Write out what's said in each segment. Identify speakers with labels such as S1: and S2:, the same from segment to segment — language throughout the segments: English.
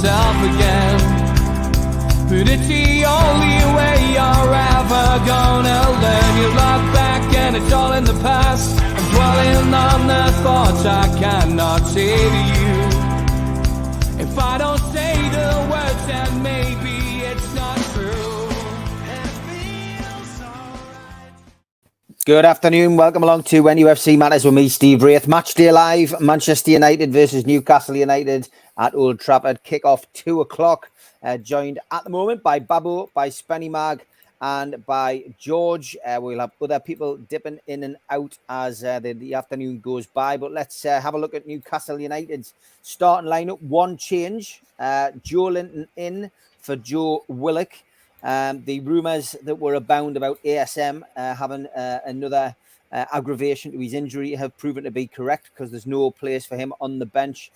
S1: yourself again. But it's the only way you're ever gonna learn. You look back and it's all in the past. I'm dwelling on the thoughts I cannot say to you. If I don't say the words, then maybe it's not true. It feels alright.
S2: Good afternoon. Welcome along to NUFC Matters with me, Steve Wraith. Matchday live. Manchester United versus Newcastle United at Old Trafford. Kick-off 2 o'clock. Joined at the moment by Babbo, by Spenny Mag, and by George. We'll have other people dipping in and out as the afternoon goes by. But let's have a look at Newcastle United's starting lineup. One change. Joe Linton in for Joe Willock. The rumours that were abound about ASM having another aggravation to his injury have proven to be correct, because there's no place for him on the bench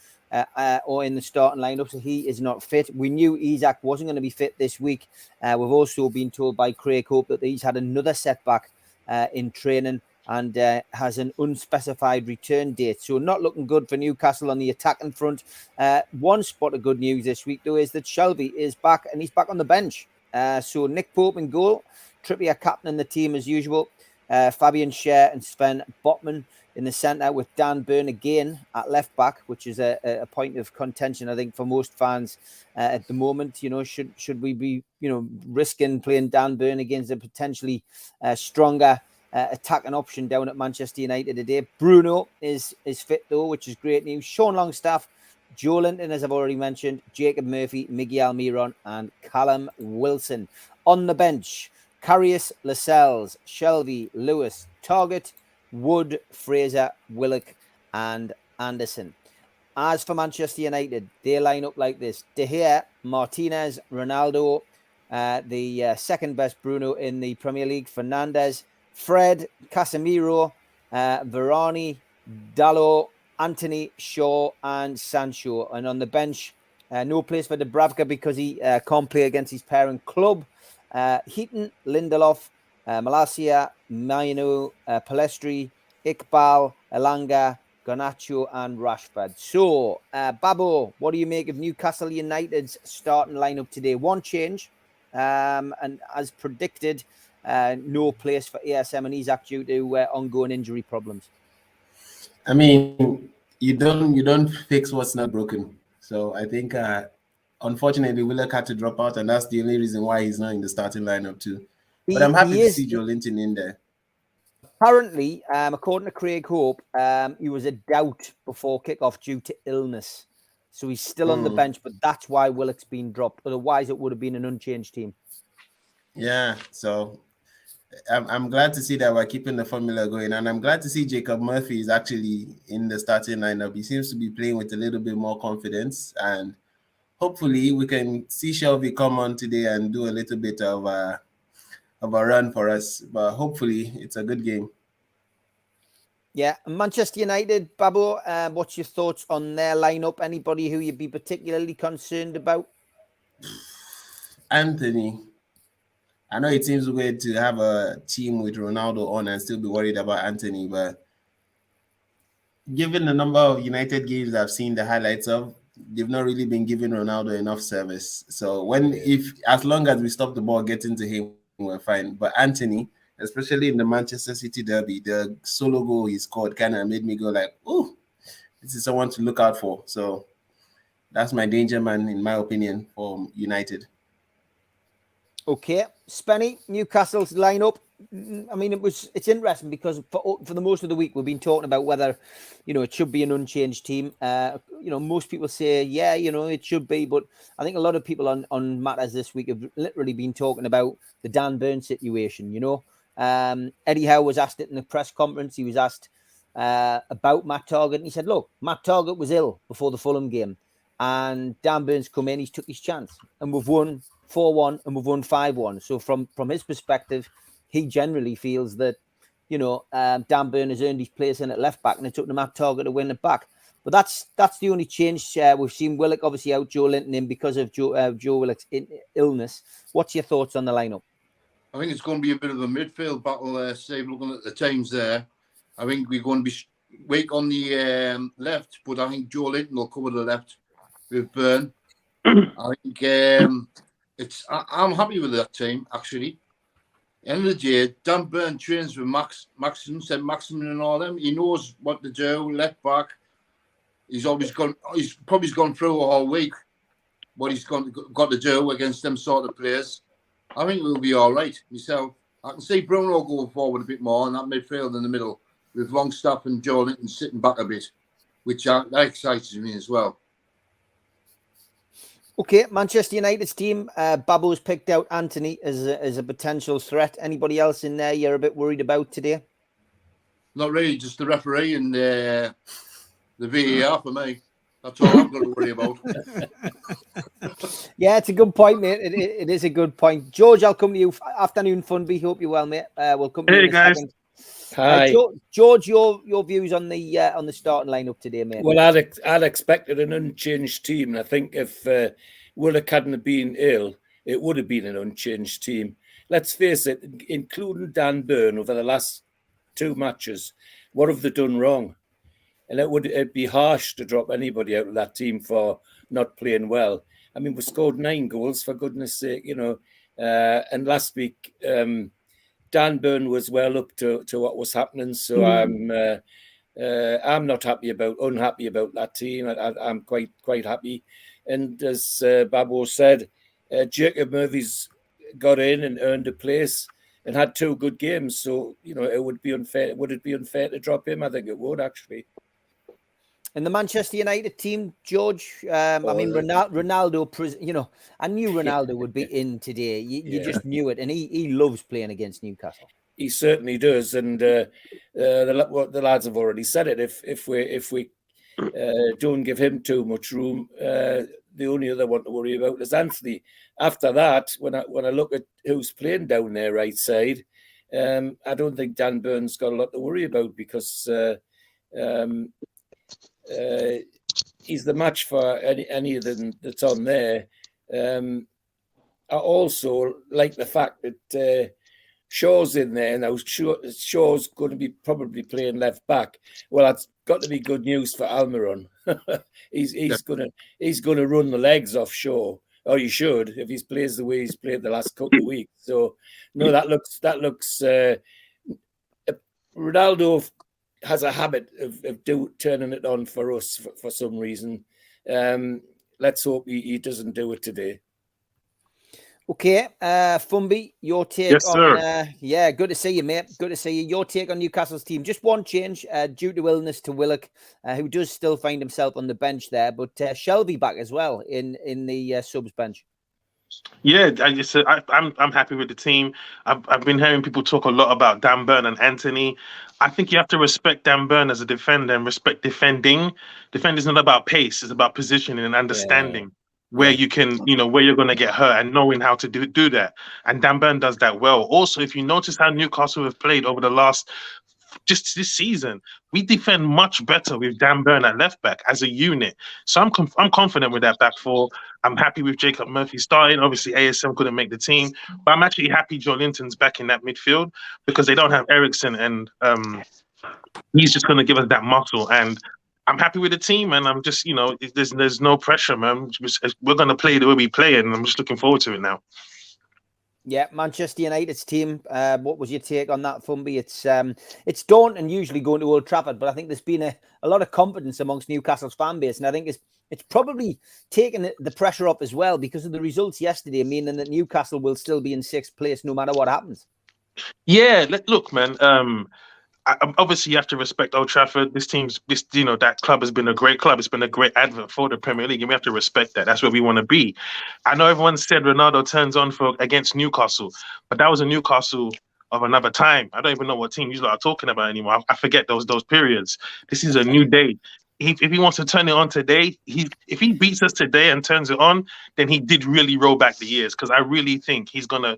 S2: or in the starting lineup, so he is not fit. We knew Isak wasn't going to be fit this week. We've also been told by Craig Hope that he's had another setback in training and has an unspecified return date. So not looking good for Newcastle on the attacking front. One spot of good news this week, though, is that Shelby is back, and he's back on the bench. So Nick Pope in goal, Trippier captaining the team as usual, Fabian Schär and Sven Botman in the centre, with Dan Burn again at left back, which is a point of contention, I think, for most fans at the moment. You know, should we be, risking playing Dan Burn against a potentially stronger attacking option down at Manchester United today? Bruno is fit though, which is great news. Sean Longstaff, Joe Linton, as I've already mentioned, Jacob Murphy, Miguel Miron, and Callum Wilson. On the bench, Karius, Lascelles, Shelby, Lewis, Target, Wood, Fraser, Willock, and Anderson. As for Manchester United, they line up like this: De Gea, Martinez, Ronaldo, the second best Bruno in the Premier League, Fernandes, Fred, Casemiro, Varane, Dalot, Anthony, Shaw, and Sancho. And on the bench, no place for Dubravka because he can't play against his parent club. Heaton, Lindelof, Malacia, Mainu, Palestri, Iqbal, Elanga, Garnacho, and Rashford. So, Babbo, what do you make of Newcastle United's starting lineup today? One change, and as predicted, no place for ASM and Isak due to ongoing injury problems.
S3: I mean, you don't fix what's not broken. So I think, unfortunately, Willock had to drop out, and that's the only reason why he's not in the starting lineup too. But I'm happy to see Joe Linton in there.
S2: Apparently, according to Craig Hope, he was a doubt before kickoff due to illness. So he's still on the bench, but that's why Willock's been dropped. Otherwise, it would have been an unchanged team.
S3: Yeah, so I'm glad to see that we're keeping the formula going, and I'm glad to see Jacob Murphy is actually in the starting lineup. He seems to be playing with a little bit more confidence, and hopefully we can see Shelby come on today and do a little bit of a run for us. But hopefully it's a good game.
S2: Yeah, Manchester United, Babbo, what's your thoughts on their lineup? Anybody who you'd be particularly concerned about?
S3: Anthony. I know it seems weird to have a team with Ronaldo on and still be worried about Anthony, but given the number of United games I've seen the highlights of, they've not really been giving Ronaldo enough service. So as long as we stop the ball getting to him, we're fine. But Anthony, especially in the Manchester City derby, the solo goal he scored kind of made me go like, "Oh, this is someone to look out for." So that's my danger man, in my opinion, for United.
S2: Okay, Spenny, Newcastle's lineup. I mean, it's interesting because for the most of the week we've been talking about whether, it should be an unchanged team. Most people say, yeah, it should be, but I think a lot of people on matters this week have literally been talking about the Dan Burn situation. Eddie Howe was asked it in the press conference. He was asked about Matt Targett, and he said, look, Matt Targett was ill before the Fulham game, and Dan Burn's come in, he's took his chance, and we've won 4-1 and we've won 5-1. So from his perspective, he generally feels that, Dan Burn has earned his place in at left back, and it took the Matt Targett to win it back. But that's the only change. We've seen Willock obviously out, Joe Linton in because of Joe Willock's illness. What's your thoughts on the lineup?
S4: I think it's going to be a bit of a midfield battle, Steve, looking at the teams there. I think we're going to be weak on the left, but I think Joe Linton will cover the left with Burn. I think I'm happy with that team, actually. End of the day, Dan Burn trains with Maxim and all them. He knows what to do, left back. He's probably gone through a whole week what he's got to do against them sort of players. I think we'll be all right. Myself, I can see Bruno going forward a bit more and that midfield in the middle with Longstaff and Joe Linton sitting back a bit, which that excites me as well.
S2: Okay, Manchester United's team. Babo's picked out Anthony as a potential threat. Anybody else in there you're a bit worried about today?
S4: Not really, just the referee and the VAR for me. That's all I've got to worry about.
S2: Yeah, it's a good point, mate. It is a good point. George, I'll come to you. Afternoon, Funby. Hope you're well, mate. We'll come to you in a
S5: guys.
S2: second.
S6: Hi.
S2: George, your views on the starting lineup today, mate?
S6: Well, I'd expected an unchanged team, and I think if Willock hadn't been ill, it would have been an unchanged team. Let's face it, including Dan Burn over the last 2 matches, what have they done wrong? And it'd be harsh to drop anybody out of that team for not playing well. I mean, we scored 9 goals, for goodness sake, you know. And last week, Dan Burn was well up to what was happening. So I'm not unhappy about that team. I'm quite happy. And as Babo said, Jacob Murphy's got in and earned a place and had 2 good games. So, you know, it would be unfair. Would it be unfair to drop him? I think it would, actually.
S2: And the Manchester United team, George, I mean, Ronaldo, you know, I knew Ronaldo would be in today. You just knew it. And he loves playing against Newcastle.
S6: He certainly does. And the lads have already said it. If we don't give him too much room, the only other one to worry about is Anthony. After that, when I look at who's playing down there right side, I don't think Dan Burn's got a lot to worry about because he's the match for any of them that's on there. I also like the fact that Shaw's in there now. Shaw's going to be probably playing left back. Well, that's got to be good news for Almiron. he's going to run the legs off Shaw. Or he should if he plays the way he's played the last couple of weeks. So no, that looks. Ronaldo has a habit of turning it on for us for some reason. Let's hope he doesn't do it today.
S2: Okay, Fumby, your take
S5: yes,
S2: on...
S5: sir.
S2: Good to see you, mate. Good to see you. Your take on Newcastle's team. Just one change due to illness to Willock, who does still find himself on the bench there, but Shelby back as well in the subs bench.
S5: Yeah, I'm happy with the team. I've been hearing people talk a lot about Dan Burn and Anthony. I think you have to respect Dan Burn as a defender and respect defending. Defending is not about pace; it's about positioning and understanding. Yeah. Where you can, you know, where you're going to get hurt and knowing how to do that. And Dan Burn does that well. Also, if you notice how Newcastle have played over the last, just this season, we defend much better with Dan Burn at left back as a unit. So I'm confident with that back four. I'm happy with Jacob Murphy starting. Obviously, ASM couldn't make the team, but I'm actually happy Joe Linton's back in that midfield because they don't have Eriksson and he's just going to give us that muscle. And I'm happy with the team, and I'm just, you know, there's no pressure, man. We're going to play the way we play, and I'm just looking forward to it now.
S2: Yeah, Manchester United's team. What was your take on that, Fumby? It's daunting usually going to Old Trafford, but I think there's been a lot of confidence amongst Newcastle's fan base, and I think it's probably taken the pressure up as well because of the results yesterday, meaning that Newcastle will still be in 6th place no matter what happens.
S5: Yeah, look, man. Obviously, you have to respect Old Trafford. That club has been a great club. It's been a great advert for the Premier League, and we have to respect that. That's where we want to be. I know everyone said Ronaldo turns on against Newcastle, but that was a Newcastle of another time. I don't even know what team you are talking about anymore. I forget those periods. This is a new day. If he wants to turn it on today, if he beats us today and turns it on, then he did really roll back the years. Because I really think he's gonna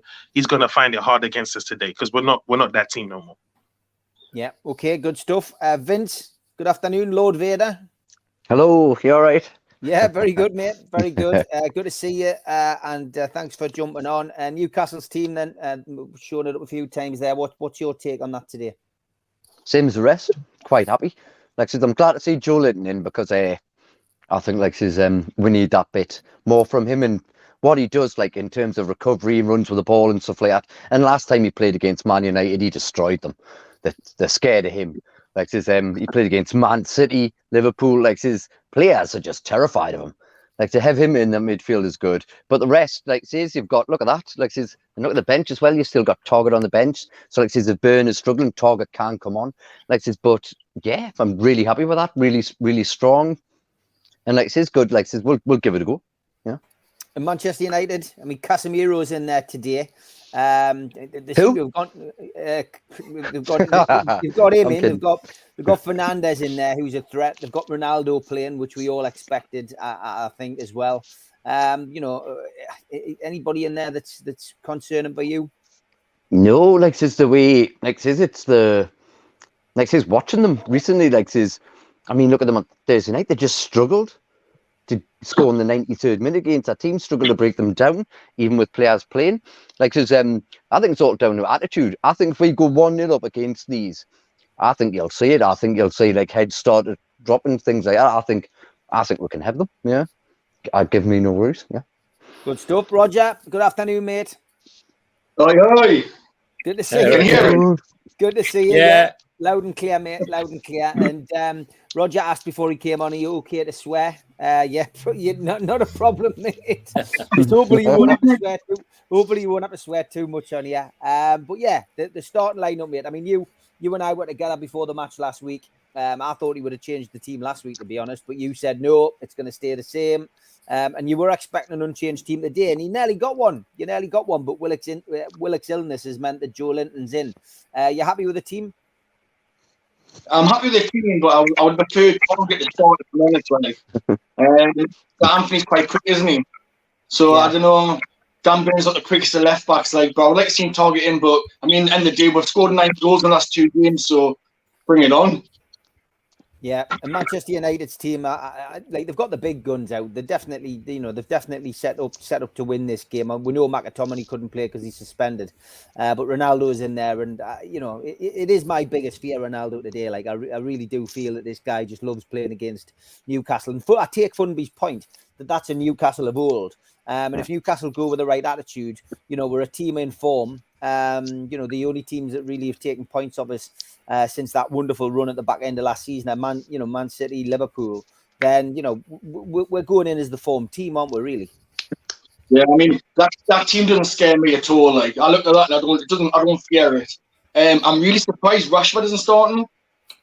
S5: find it hard against us today. Because we're not that team no more.
S2: Yeah, okay, good stuff. Vince, good afternoon, Lord Vader.
S7: Hello, you all right?
S2: Yeah, very good, mate. Very good. Good to see you, and thanks for jumping on. Newcastle's team, then, showing it up a few times there. What's your take on that today?
S7: Same as the rest. Quite happy. Like I said, I'm glad to see Joe Linton in because I think like says we need that bit more from him and what he does like in terms of recovery and runs with the ball and stuff like that. And last time he played against Man United, he destroyed them. They're scared of him. Like says he played against Man City, Liverpool. Like his players are just terrified of him. Like to have him in the midfield is good, but the rest, like says, you've got look at that. Like says, and look at the bench as well. You've still got Target on the bench. So like says, if Burn is struggling, Target can come on. Like says, but yeah, I'm really happy with that. Really, really strong. And like says, good. Like says, we'll give it a go. Yeah.
S2: And Manchester United. I mean, Casemiro's in there today. They
S7: Who?
S2: seem to have gone. They've got him
S7: I'm
S2: in.
S7: kidding.
S2: They've got Fernandes in there, who's a threat. They've got Ronaldo playing, which we all expected, I think, as well. Anybody in there that's concerning for you?
S7: No, like says the way, like says it's the, like says watching them recently. Like says, I mean, look at them on Thursday night. They just struggled to score in the 93rd minute against our team, struggle to break them down, even with players playing. Like says, I think it's all down to attitude. I think if we go 1-0 up against these, I think you'll see it. I think you'll see like heads started dropping, things like that. I think we can have them. Yeah, I'd give me no worries. Yeah.
S2: Good stuff, Roger. Good afternoon, mate.
S8: Oi, oi.
S2: Good to see
S6: Can
S2: you.
S6: you
S8: hear me?
S2: Good to see you.
S6: Yeah.
S2: Loud and clear, mate. Loud and clear. And Roger asked before he came on, are you okay to swear? Yeah, not a problem, mate. Just hopefully you won't have to swear too much on here. But yeah, the starting lineup, mate. I mean, you and I were together before the match last week. I thought he would have changed the team last week, to be honest. But you said no, it's going to stay the same. And you were expecting an unchanged team today, and he nearly got one. You nearly got one, but Willock's illness has meant that Joe Linton's in. You happy with the team?
S8: I'm happy with the team, but I would prefer Target to start at the minute, like. But Anthony's quite quick, isn't he? So
S2: Yeah.
S8: I don't know. Dan Burn's not the quickest of left backs, like, but I would like to see him target in. But I mean, end of the day, we've scored 9 goals in the last 2 games, so bring it on.
S2: Yeah, and Manchester United's team, like they've got the big guns out. They've definitely set up to win this game. And we know McTominay couldn't play because he's suspended, but Ronaldo's in there, and it is my biggest fear, Ronaldo today. Like I really do feel that this guy just loves playing against Newcastle. And I take Funby's point that that's a Newcastle of old. And if Newcastle go with the right attitude, we're a team in form. The only teams that really have taken points off us since that wonderful run at the back end of last season, Man City, Liverpool, then we're going in as the form team, aren't we? Really?
S8: Yeah, I mean that team doesn't scare me at all. Like I look at that and I don't fear it. I'm really surprised Rashford isn't starting.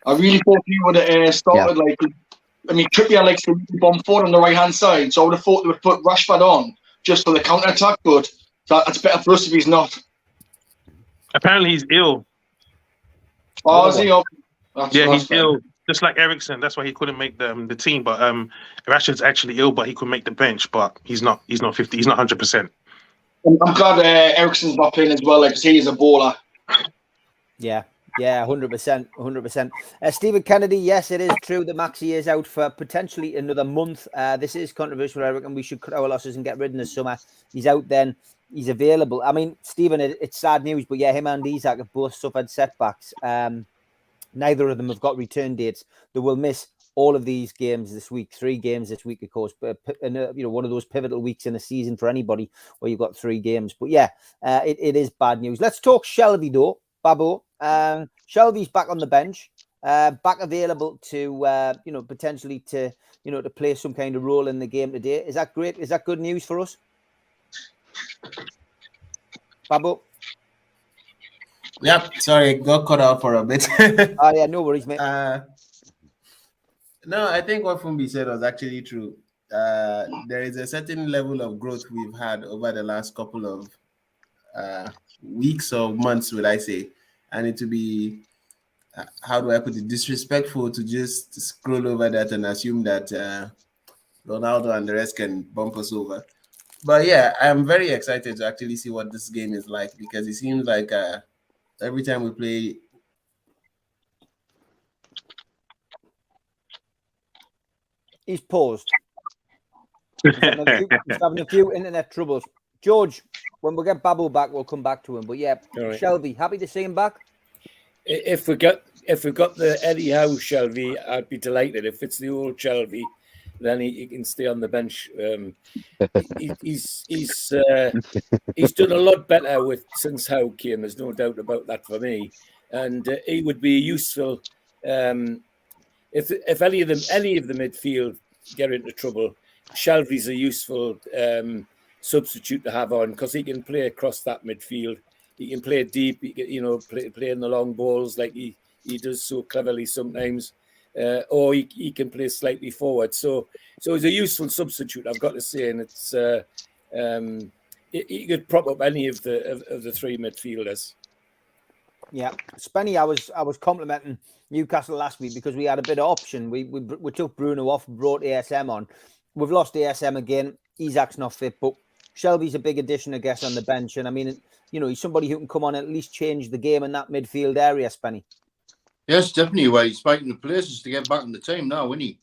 S8: I really thought he would have started. Yeah. Like, I mean, Trippier likes to bomb forward on the right hand side, so I would have thought they would put Rashford on just for the counter attack. But that's better for us if he's not.
S5: Apparently, he's ill.
S8: Oh, is he?
S5: He's ill, just like Ericsson. That's why he couldn't make the team. But Rashford's actually ill, but he could make the bench. But he's not 50. He's not 100%.
S8: I'm glad Ericsson's not playing as well. Like, he is a baller.
S2: Yeah, 100%. Stephen Kennedy, yes, it is true that Maxi is out for potentially another month. This is controversial. I reckon we should cut our losses and get rid of the summer. He's out then. He's available. I mean, Stephen, it's sad news, but yeah, him and Isaac have both suffered setbacks. Neither of them have got return dates. They will miss all of these games this week, 3 games this week, of course. But one of those pivotal weeks in a season for anybody where you've got 3 games. But yeah, it is bad news. Let's talk Shelby though, Babbo. Shelby's back on the bench, back available to potentially to play some kind of role in the game today. Is that great? Is that good news for us? Babbo?
S3: Yep, sorry, got cut out for a bit.
S2: Oh yeah, no worries, mate.
S3: No, I think what Fumbi said was actually true. There is a certain level of growth we've had over the last couple of weeks or months, would I say, and it to be, how do I put it, disrespectful to just scroll over that and assume that Ronaldo and the rest can bump us over. But yeah, I'm very excited to actually see what this game is like, because it seems like every time we play,
S2: he's paused. He's having a few internet troubles. George, when we get Babbo back, we'll come back to him. But yeah, right. Shelby, happy to see him back.
S6: If we got the Eddie Howe Shelby, I'd be delighted. If it's the old Shelby, then he can stay on the bench. He's done a lot better since Howe came. There's no doubt about that for me, and he would be useful if any of the midfield get into trouble. Shelby's a useful substitute to have on because he can play across that midfield. He can play deep. He can, play in the long balls like he does so cleverly sometimes, or he can play slightly forward. So he's a useful substitute, I've got to say, and it's he could prop up any of the three midfielders.
S2: Yeah, Spenny, I was complimenting Newcastle last week because we had a bit of option. We took Bruno off, brought ASM on. We've lost ASM again. Isaac's not fit, but Shelby's a big addition, I guess, on the bench. And I mean, he's somebody who can come on and at least change the game in that midfield area, Spenny.
S4: Yes, definitely. Well, he's fighting the places to get back in the team now, isn't he?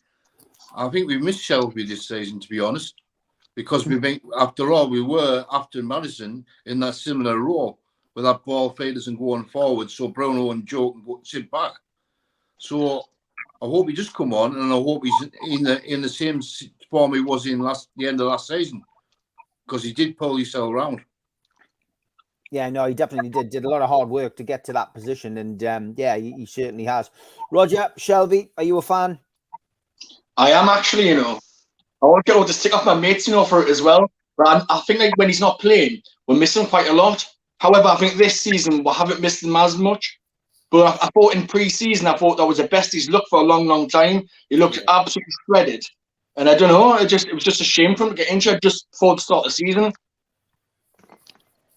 S4: I think we missed Shelby this season, to be honest, because after all, we were after Madison in that similar role with that ball faders and going forward, so Bruno and Joe can go sit back. So I hope he just come on, and I hope he's in the same form he was in the end of last season, because he did pull himself around.
S2: Yeah, no, he definitely did a lot of hard work to get to that position, and he certainly has. Roger, Shelby, are you a fan?
S8: I am actually, I want to just stick off my mates, for it as well. But I think like when he's not playing, we're missing quite a lot. However, I think this season we haven't missed him as much. But I thought in pre-season, that was the best he's looked for a long, long time. He looked absolutely shredded. And I don't know, it was just a shame for him to get injured just before the start of the season.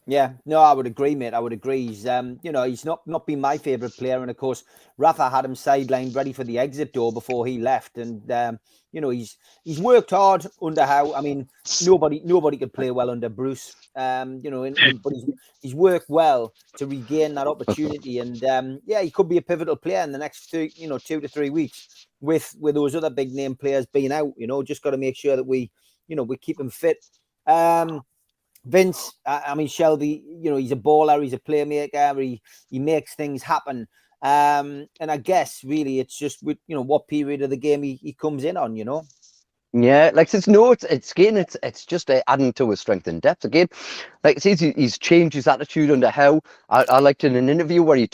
S2: Yeah, no, I would agree, mate. I would agree. He's, he's not been my favourite player. And of course, Rafa had him sidelined ready for the exit door before he left. And, he's worked hard under Howe. I mean, nobody could play well under Bruce. But he's worked well to regain that opportunity. And, he could be a pivotal player in the next 2 to 3 weeks with those other big name players being out. Just got to make sure that we keep him fit. Vince, I mean, Shelby, he's a baller, he's a playmaker, he makes things happen. And I guess really it's just with, what period of the game he comes in on,
S7: Yeah, like it's just adding to his strength and depth again. Like it says, he's changed his attitude under Howe. I liked in an interview where he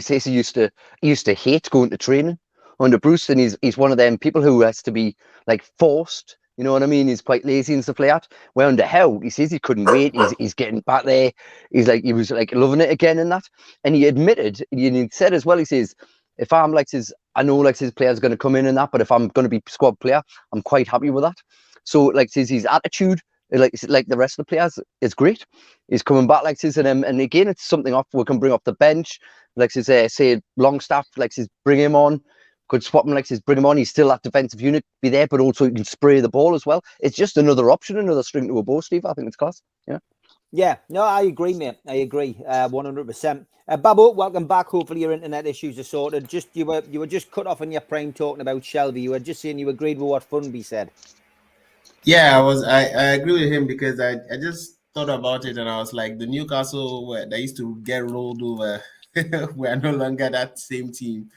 S7: says he used to hate going to training under Bruce, and he's one of them people who has to be like forced. You know what I mean? He's quite lazy and stuff like that. Where under Howe, he says he couldn't wait. He's getting back there. He was loving it again and that. And he admitted, and he said as well, he says, if I'm I know his players going to come in and that, but if I'm going to be squad player, I'm quite happy with that. So says his attitude, like the rest of the players, is great. He's coming back and again, it's something we can bring off the bench. Say Longstaff, bring him on. Could swap him, bring him on. He's still that defensive unit, be there, but also he can spray the ball as well. It's just another option, another string to a bow, Steve. I think it's class. Yeah.
S2: Yeah, no, I agree, mate. I agree, 100%. Babu, welcome back. Hopefully your internet issues are sorted. You were just cut off in your prime talking about Shelby. You were just saying you agreed with what Funby said.
S3: Yeah, I agree with him because I just thought about it and I was like, the Newcastle where they used to get rolled over, we are no longer that same team.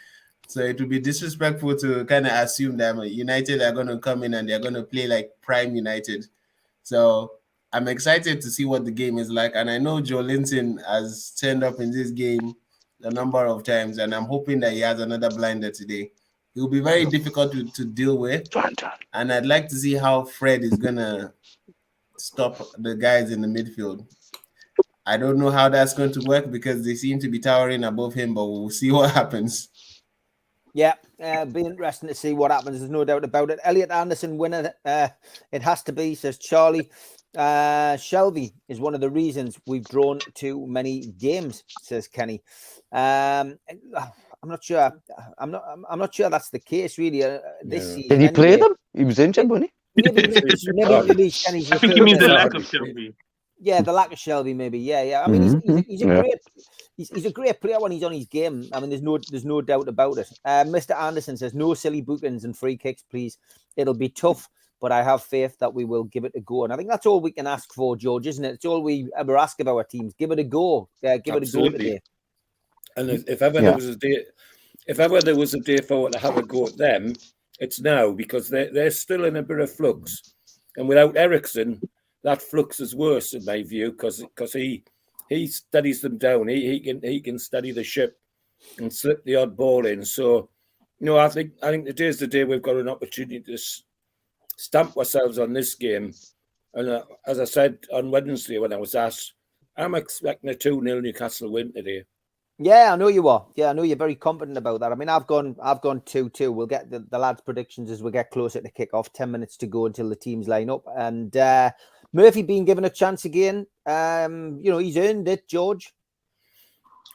S3: So it would be disrespectful to kind of assume that United are going to come in and they're going to play like prime United. So I'm excited to see what the game is like. And I know Joe Linton has turned up in this game a number of times, and I'm hoping that he has another blinder today. It will be very difficult to deal with. And I'd like to see how Fred is going to stop the guys in the midfield. I don't know how that's going to work because they seem to be towering above him, but we'll see what happens.
S2: Yeah, be interesting to see what happens. There's no doubt about it. Elliot Anderson winner. It has to be, says Charlie. Shelby is one of the reasons we've drawn too many games, says Kenny. I'm not sure. I'm not sure that's the case really. This season.
S7: Did he play them? He was injured, wasn't he?
S2: Maybe Kenny's
S5: I think he means the lack of Shelby.
S2: Yeah, the lack of Shelby, maybe. Yeah. I mean, he's a great player when he's on his game. I mean, there's no doubt about it. Mr. Anderson says, no silly bookings and free kicks, please. It'll be tough, but I have faith that we will give it a go. And I think that's all we can ask for, George, isn't it? It's all we ever ask of our teams. Give it a go. Give it a go today.
S6: And if ever there was a day for it to have a go at them, It's now, because they're still in a bit of flux. And without Ericsson, that flux is worse in my view, because he steadies them down. He can steady the ship and slip the odd ball in. So, I think today's the day we've got an opportunity to stamp ourselves on this game. And as I said on Wednesday when I was asked, I'm expecting a 2-0 Newcastle win today.
S2: Yeah, I know you are. Yeah, I know you're very confident about that. I mean, I've gone 2-2. We'll get the lads' predictions as we get closer to kick-off. 10 minutes to go until the teams line up. And Murphy being given a chance again. He's earned it, George.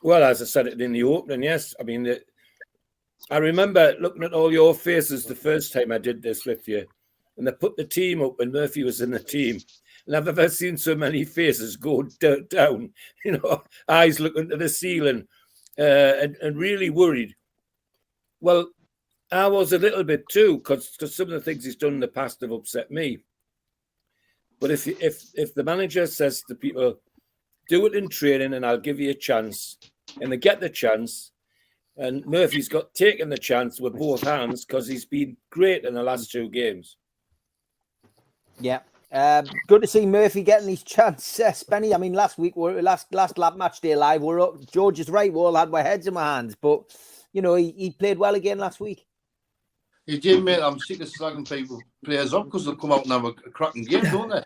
S6: Well, as I said it in the opening, yes. I mean, I remember looking at all your faces the first time I did this with you. And they put the team up when Murphy was in the team. And I've never seen so many faces go down, eyes looking to the ceiling and really worried. Well, I was a little bit too, because some of the things he's done in the past have upset me. But if the manager says to people, do it in training and I'll give you a chance, and they get the chance, and Murphy's taken the chance with both hands because he's been great in the last 2 games.
S2: Yeah. Good to see Murphy getting his chance, Spenny. I mean, last week, last lap match day live, George is right. We all had our heads in our hands, but he played well again last week.
S4: He did, mate. I'm sick of slagging players up because they'll come out and have a cracking game, don't they?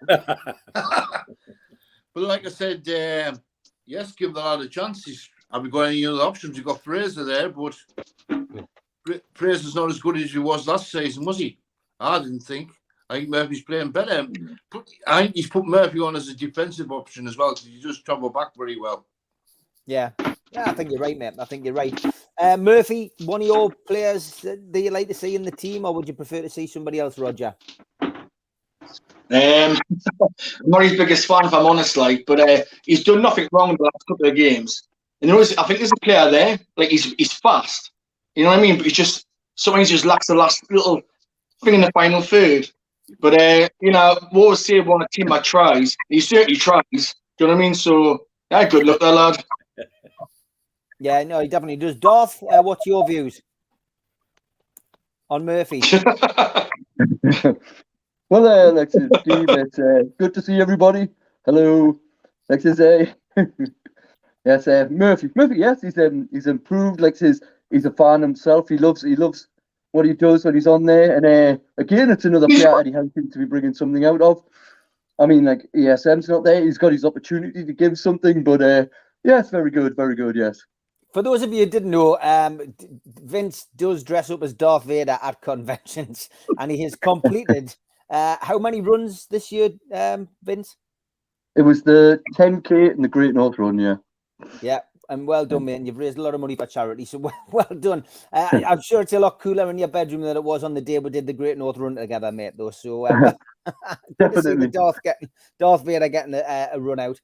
S4: But like I said, yes, give the lad a chance. Have we got any other options? You've got Fraser there, but Fraser's not as good as he was last season, was he? I didn't think. I think Murphy's playing better. I think he's put Murphy on as a defensive option as well because he does travel back very well.
S2: Yeah, I think you're right, mate. I think you're right. Murphy, one of your players that you like to see in the team, or would you prefer to see somebody else, Roger?
S8: I'm not his biggest fan, if I'm honest, but he's done nothing wrong in the last couple of games. And I think there's a player there, he's fast. You know what I mean? But sometimes he just lacks the last little thing in the final third. But, we always say when a team that tries, he certainly tries. Do you know what I mean? So, yeah, good luck there, lad.
S2: Yeah, no, he definitely does. Darth, what's your views on Murphy?
S9: Well, Steve, it's good to see everybody. Hello. Yes, Murphy, yes, he's improved. He's a fan himself. He loves what he does when he's on there. And again, it's another player that he has seemed to be bringing something out of. I mean, ESM's not there. He's got his opportunity to give something, but yes, very good, yes.
S2: For those of you who didn't know, Vince does dress up as Darth Vader at conventions, and he has completed how many runs this year, Vince?
S9: It was the 10K and the Great North Run, yeah.
S2: Yeah, and well done, mate. You've raised a lot of money for charity, so well done. I'm sure it's a lot cooler in your bedroom than it was on the day we did the Great North Run together, mate, though. So definitely Darth Vader getting a run out.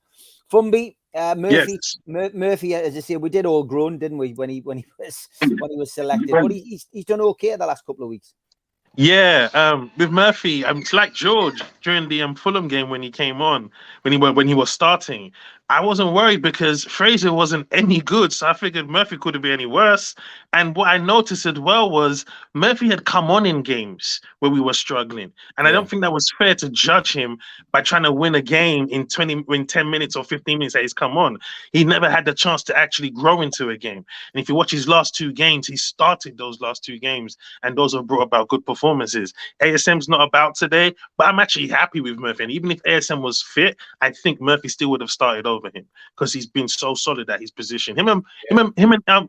S2: Fumby, Murphy, yes. Murphy, as I say, we did all groan, didn't we, when he was selected? But he's done okay the last couple of weeks.
S5: Yeah, with Murphy, it's like George during the Fulham game when he came on, when he was starting. I wasn't worried because Fraser wasn't any good, so I figured Murphy couldn't be any worse. And what I noticed as well was Murphy had come on in games where we were struggling, and I don't think that was fair to judge him by trying to win a game in 10 minutes or 15 minutes that he's come on. He never had the chance to actually grow into a game. And if you watch his last 2 games, he started those last 2 games, and those have brought about good performances. ASM's not about today, but I'm actually happy with Murphy. And even if ASM was fit, I think Murphy still would have started over him because he's been so solid at his position. Him and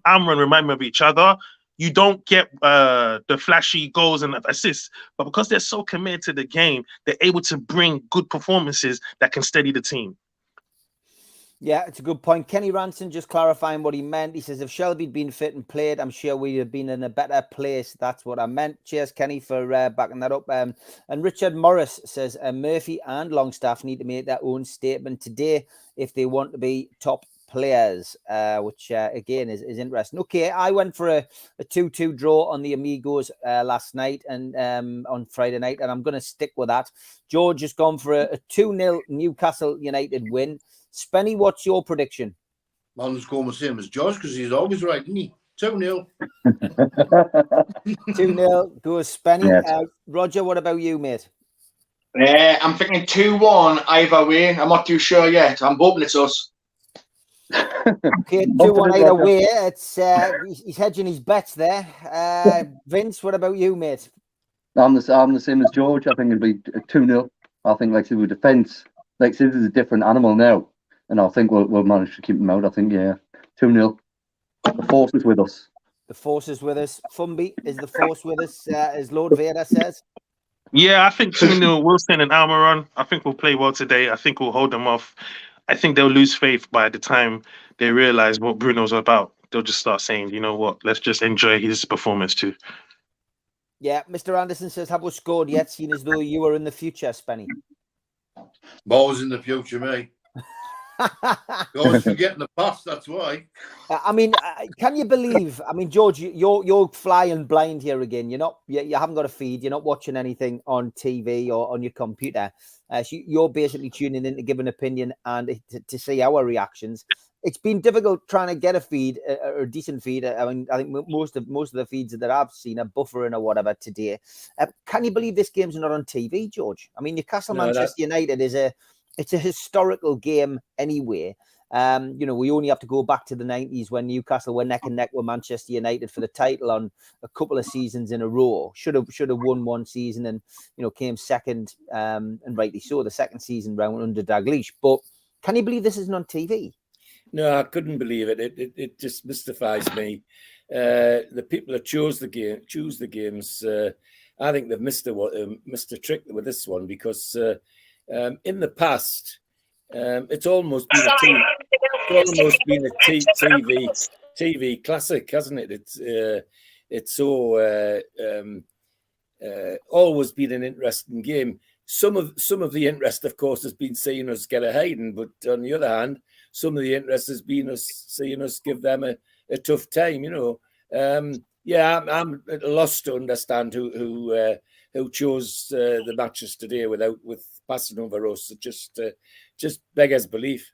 S5: Amran remind me of each other. You don't get the flashy goals and assists, but because they're so committed to the game, they're able to bring good performances that can steady the team.
S2: Yeah, it's a good point. Kenny Ranson just clarifying what he meant. He says, if Shelby had been fit and played, I'm sure we'd have been in a better place. That's what I meant. Cheers, Kenny, for backing that up. And Richard Morris says, Murphy and Longstaff need to make their own statement today if they want to be top players, which, again, is interesting. Okay, I went for a 2-2 draw on the Amigos last night and on Friday night, and I'm going to stick with that. George has gone for a 2-0 Newcastle United win. Spenny, what's your prediction?
S4: I'm just going the same as Josh because he's always right, isn't he? 2-0.
S2: 2-0 goes Spenny.
S9: Yes.
S2: Roger, what about you, mate?
S8: I'm thinking 2-1 either way. I'm not too sure yet. I'm hoping it's us.
S2: Okay, 2-1
S9: Confident,
S2: either
S9: Roger.
S2: way. It's he's hedging his bets there. Vince, what about you, mate?
S9: I'm the same as George. I think it'll be 2-0. I think, like, with defence, like, this is a different animal now, and I think we'll manage to keep them out. I think, 2-0. The force is with us.
S2: The force is with us. Fumby, is the force with us, as Lord Vader says?
S5: Yeah, I think 2-0 Wilson and Almiron. I think we'll play well today. I think we'll hold them off. I think they'll lose faith by the time they realize what Bruno's about. They'll just start saying, you know what, let's just enjoy his performance too.
S2: Yeah, Mr. Anderson says, have we scored yet, seeing as though you were in the future, Spenny?
S4: Balls in the future, mate. Always forgetting the past, that's why.
S2: I mean, can you believe? I mean, George, you're flying blind here again. You haven't got a feed. You're not watching anything on TV or on your computer. So you're basically tuning in to give an opinion and to see our reactions. It's been difficult trying to get a feed, a decent feed. I mean, I think most of the feeds that I've seen are buffering or whatever today. Can you believe this game's not on TV, George? I mean, Newcastle Manchester United it's a historical game anyway. We only have to go back to the 90s when Newcastle were neck and neck with Manchester United for the title on a couple of seasons in a row. Should have won one season and came second, and rightly so, the second season round under Dalglish. But can you believe this isn't on TV? No,
S6: I couldn't believe it. It just mystifies me. The people that choose the games, I think they've missed a trick with this one, because in the past, it's almost been a TV classic, hasn't it? It's so always been an interesting game. Some of the interest, of course, has been seeing us get a hiding, but on the other hand, some of the interest has been seeing us give them a tough time. I'm at a loss to understand who chose the matches today with passing over us. It just beggars belief.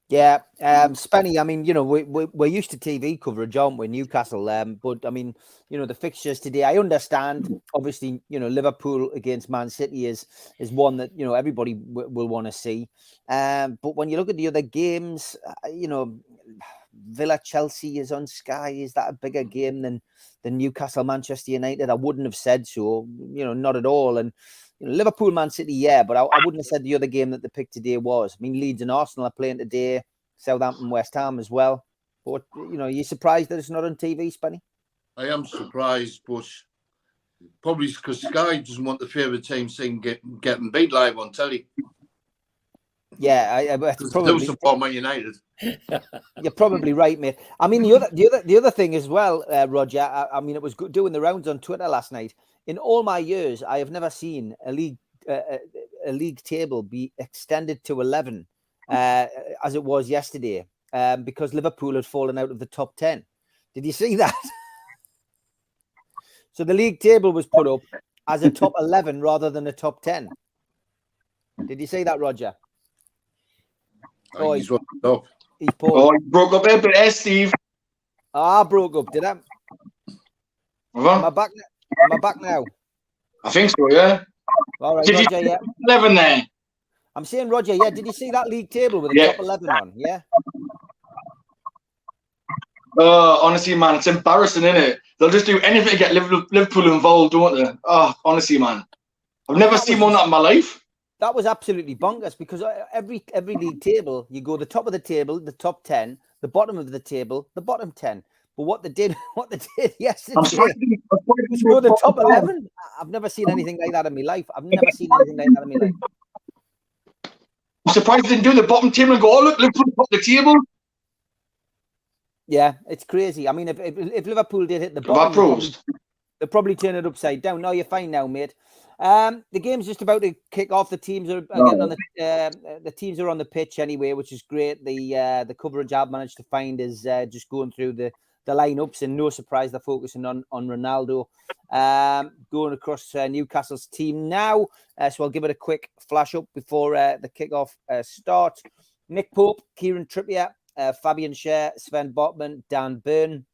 S2: Yeah, Spenny, I mean, we're used to TV coverage, aren't we, Newcastle? But I mean, the fixtures today, I understand, obviously, Liverpool against Man City is one that, everybody will want to see. But when you look at the other games, Villa Chelsea is on Sky. Is that a bigger game than Newcastle Manchester United? I wouldn't have said so, not at all. And Liverpool Man City, yeah, but I wouldn't have said the other game that they picked today was. I mean, Leeds and Arsenal are playing today, Southampton, West Ham as well. But are you surprised that it's not on TV, Spenny?
S4: I am surprised, but probably because Sky doesn't want the favourite team getting beat live on telly.
S2: Yeah, that's probably
S4: support Man United.
S2: You're probably right, mate. I mean, the other thing as well, Roger. I mean, it was good doing the rounds on Twitter last night. In all my years, I have never seen a league table be extended to 11, as it was yesterday, because Liverpool had fallen out of the top 10. Did you see that? So the league table was put up as a top 11 rather than a top 10. Did you see that, Roger?
S4: He's up.
S8: He broke up a bit, Steve.
S2: I broke up, did I? Am I back? Am I back now?
S8: I think so, yeah.
S2: All right,
S8: Did
S2: Roger,
S8: you
S2: yeah.
S8: 11 there?
S2: I'm saying, Roger, yeah. Did you see that league table with the top 11 on? Yeah.
S8: Honestly, man, it's embarrassing, isn't it? They'll just do anything to get Liverpool involved, don't they? Oh, honestly, man. I've never seen one like that in my life.
S2: That was absolutely bonkers, because every league table, you go the top of the table, the top 10, the bottom of the table, the bottom 10. But what they did yesterday, was go the top 11. I've never seen anything like that in my life. I'm
S8: surprised they didn't do the bottom table and go, oh, look, Liverpool top the table.
S2: Yeah, it's crazy. I mean, if Liverpool did hit the bottom, they'll probably turn it upside down. No, you're fine now, mate. The game's just about to kick off. The teams are getting on the teams are on the pitch anyway, which is great. The coverage I've managed to find is just going through the lineups, and no surprise they're focusing on Ronaldo, going across Newcastle's team now. So I'll give it a quick flash up before the kickoff starts. Nick Pope, Kieran Trippier, Fabian Schär, Sven Botman, Dan Burn,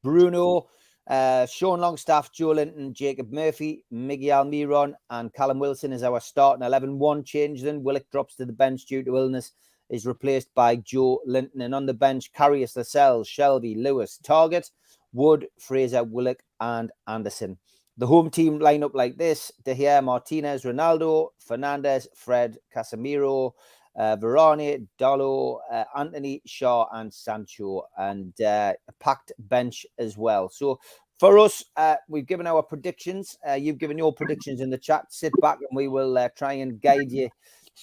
S2: Bruno, Sean Longstaff, Joe Linton, Jacob Murphy, Miggy Almiron, and Callum Wilson is our starting 11. One change then. Willock drops to the bench due to illness, is replaced by Joe Linton. And on the bench, Carrius, Lascelles, Shelby, Lewis, Target, Wood, Fraser, Willock, and Anderson. The home team line up like this: De Gea, Martinez, Ronaldo, Fernandez, Fred, Casemiro, Varane, Dalot, Anthony, Shaw, and Sancho, and a packed bench as well. So for us, we've given our predictions. You've given your predictions in the chat. Sit back and we will try and guide you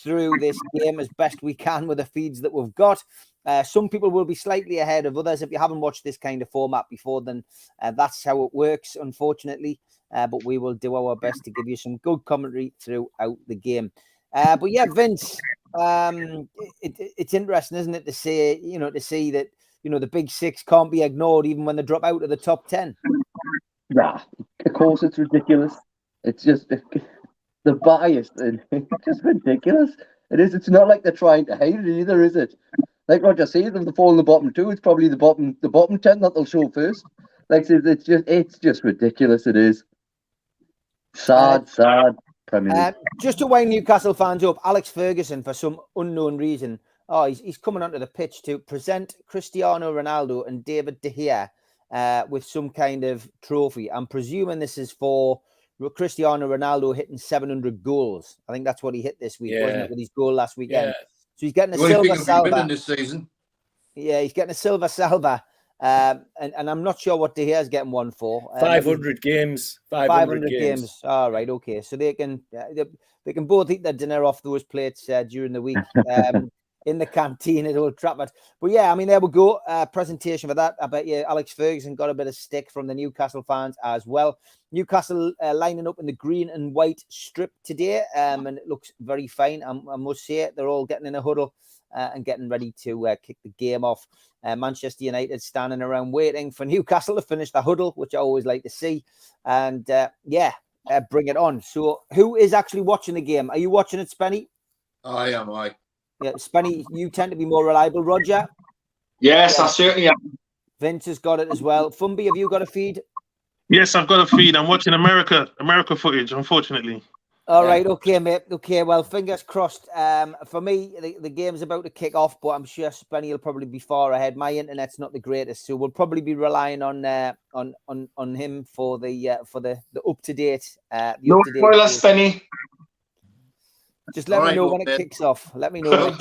S2: through this game as best we can with the feeds that we've got. Some people will be slightly ahead of others. If you haven't watched this kind of format before, then that's how it works, unfortunately. But we will do our best to give you some good commentary throughout the game. But yeah, Vince, it's interesting, isn't it, to say, to see that, the big six can't be ignored even when they drop out of the top 10.
S9: Yeah, of course it's ridiculous. It's just the bias, and it's just ridiculous. It is. It's not like they're trying to hide it either, is it? Like Roger said, if they fall in the bottom 2, it's probably the bottom 10 that they'll show first. Like it's just ridiculous. It is sad Premier League.
S2: Just to wind Newcastle fans up, Alex Ferguson, for some unknown reason, he's coming onto the pitch to present Cristiano Ronaldo and David De Gea with some kind of trophy. I'm presuming this is for Cristiano Ronaldo hitting 700 goals. I think that's what he hit this week, wasn't it, with his goal last weekend? Yeah. So he's getting a silver salver
S4: this season.
S2: Yeah, he's getting a silver salver. And I'm not sure what De Gea's getting one for.
S6: 500 games. 500 games.
S2: All right, okay. So they can both eat their dinner off those plates during the week in the canteen at Old Trafford. But yeah, I mean, there we go. Presentation for that. I bet you Alex Ferguson got a bit of stick from the Newcastle fans as well. Newcastle lining up in the green and white strip today, and it looks very fine. I must say it. They're all getting in a huddle and getting ready to kick the game off. Manchester United standing around waiting for Newcastle to finish the huddle, which I always like to see. And bring it on. So who is actually watching the game? Are you watching it, Spenny?
S4: I am.
S2: Yeah, Spenny, you tend to be more reliable. Roger?
S8: Yes, I certainly am.
S2: Vince has got it as well. Fumby, have you got a feed?
S5: Yes, I've got a feed. I'm watching America footage, unfortunately.
S2: All right, okay, mate. Okay, well, fingers crossed. For me, the game's about to kick off, but I'm sure Spenny will probably be far ahead. My internet's not the greatest, so we'll probably be relying on him for the up to date.
S8: No spoilers, Spenny.
S2: Just let me know when it kicks off. Let me know.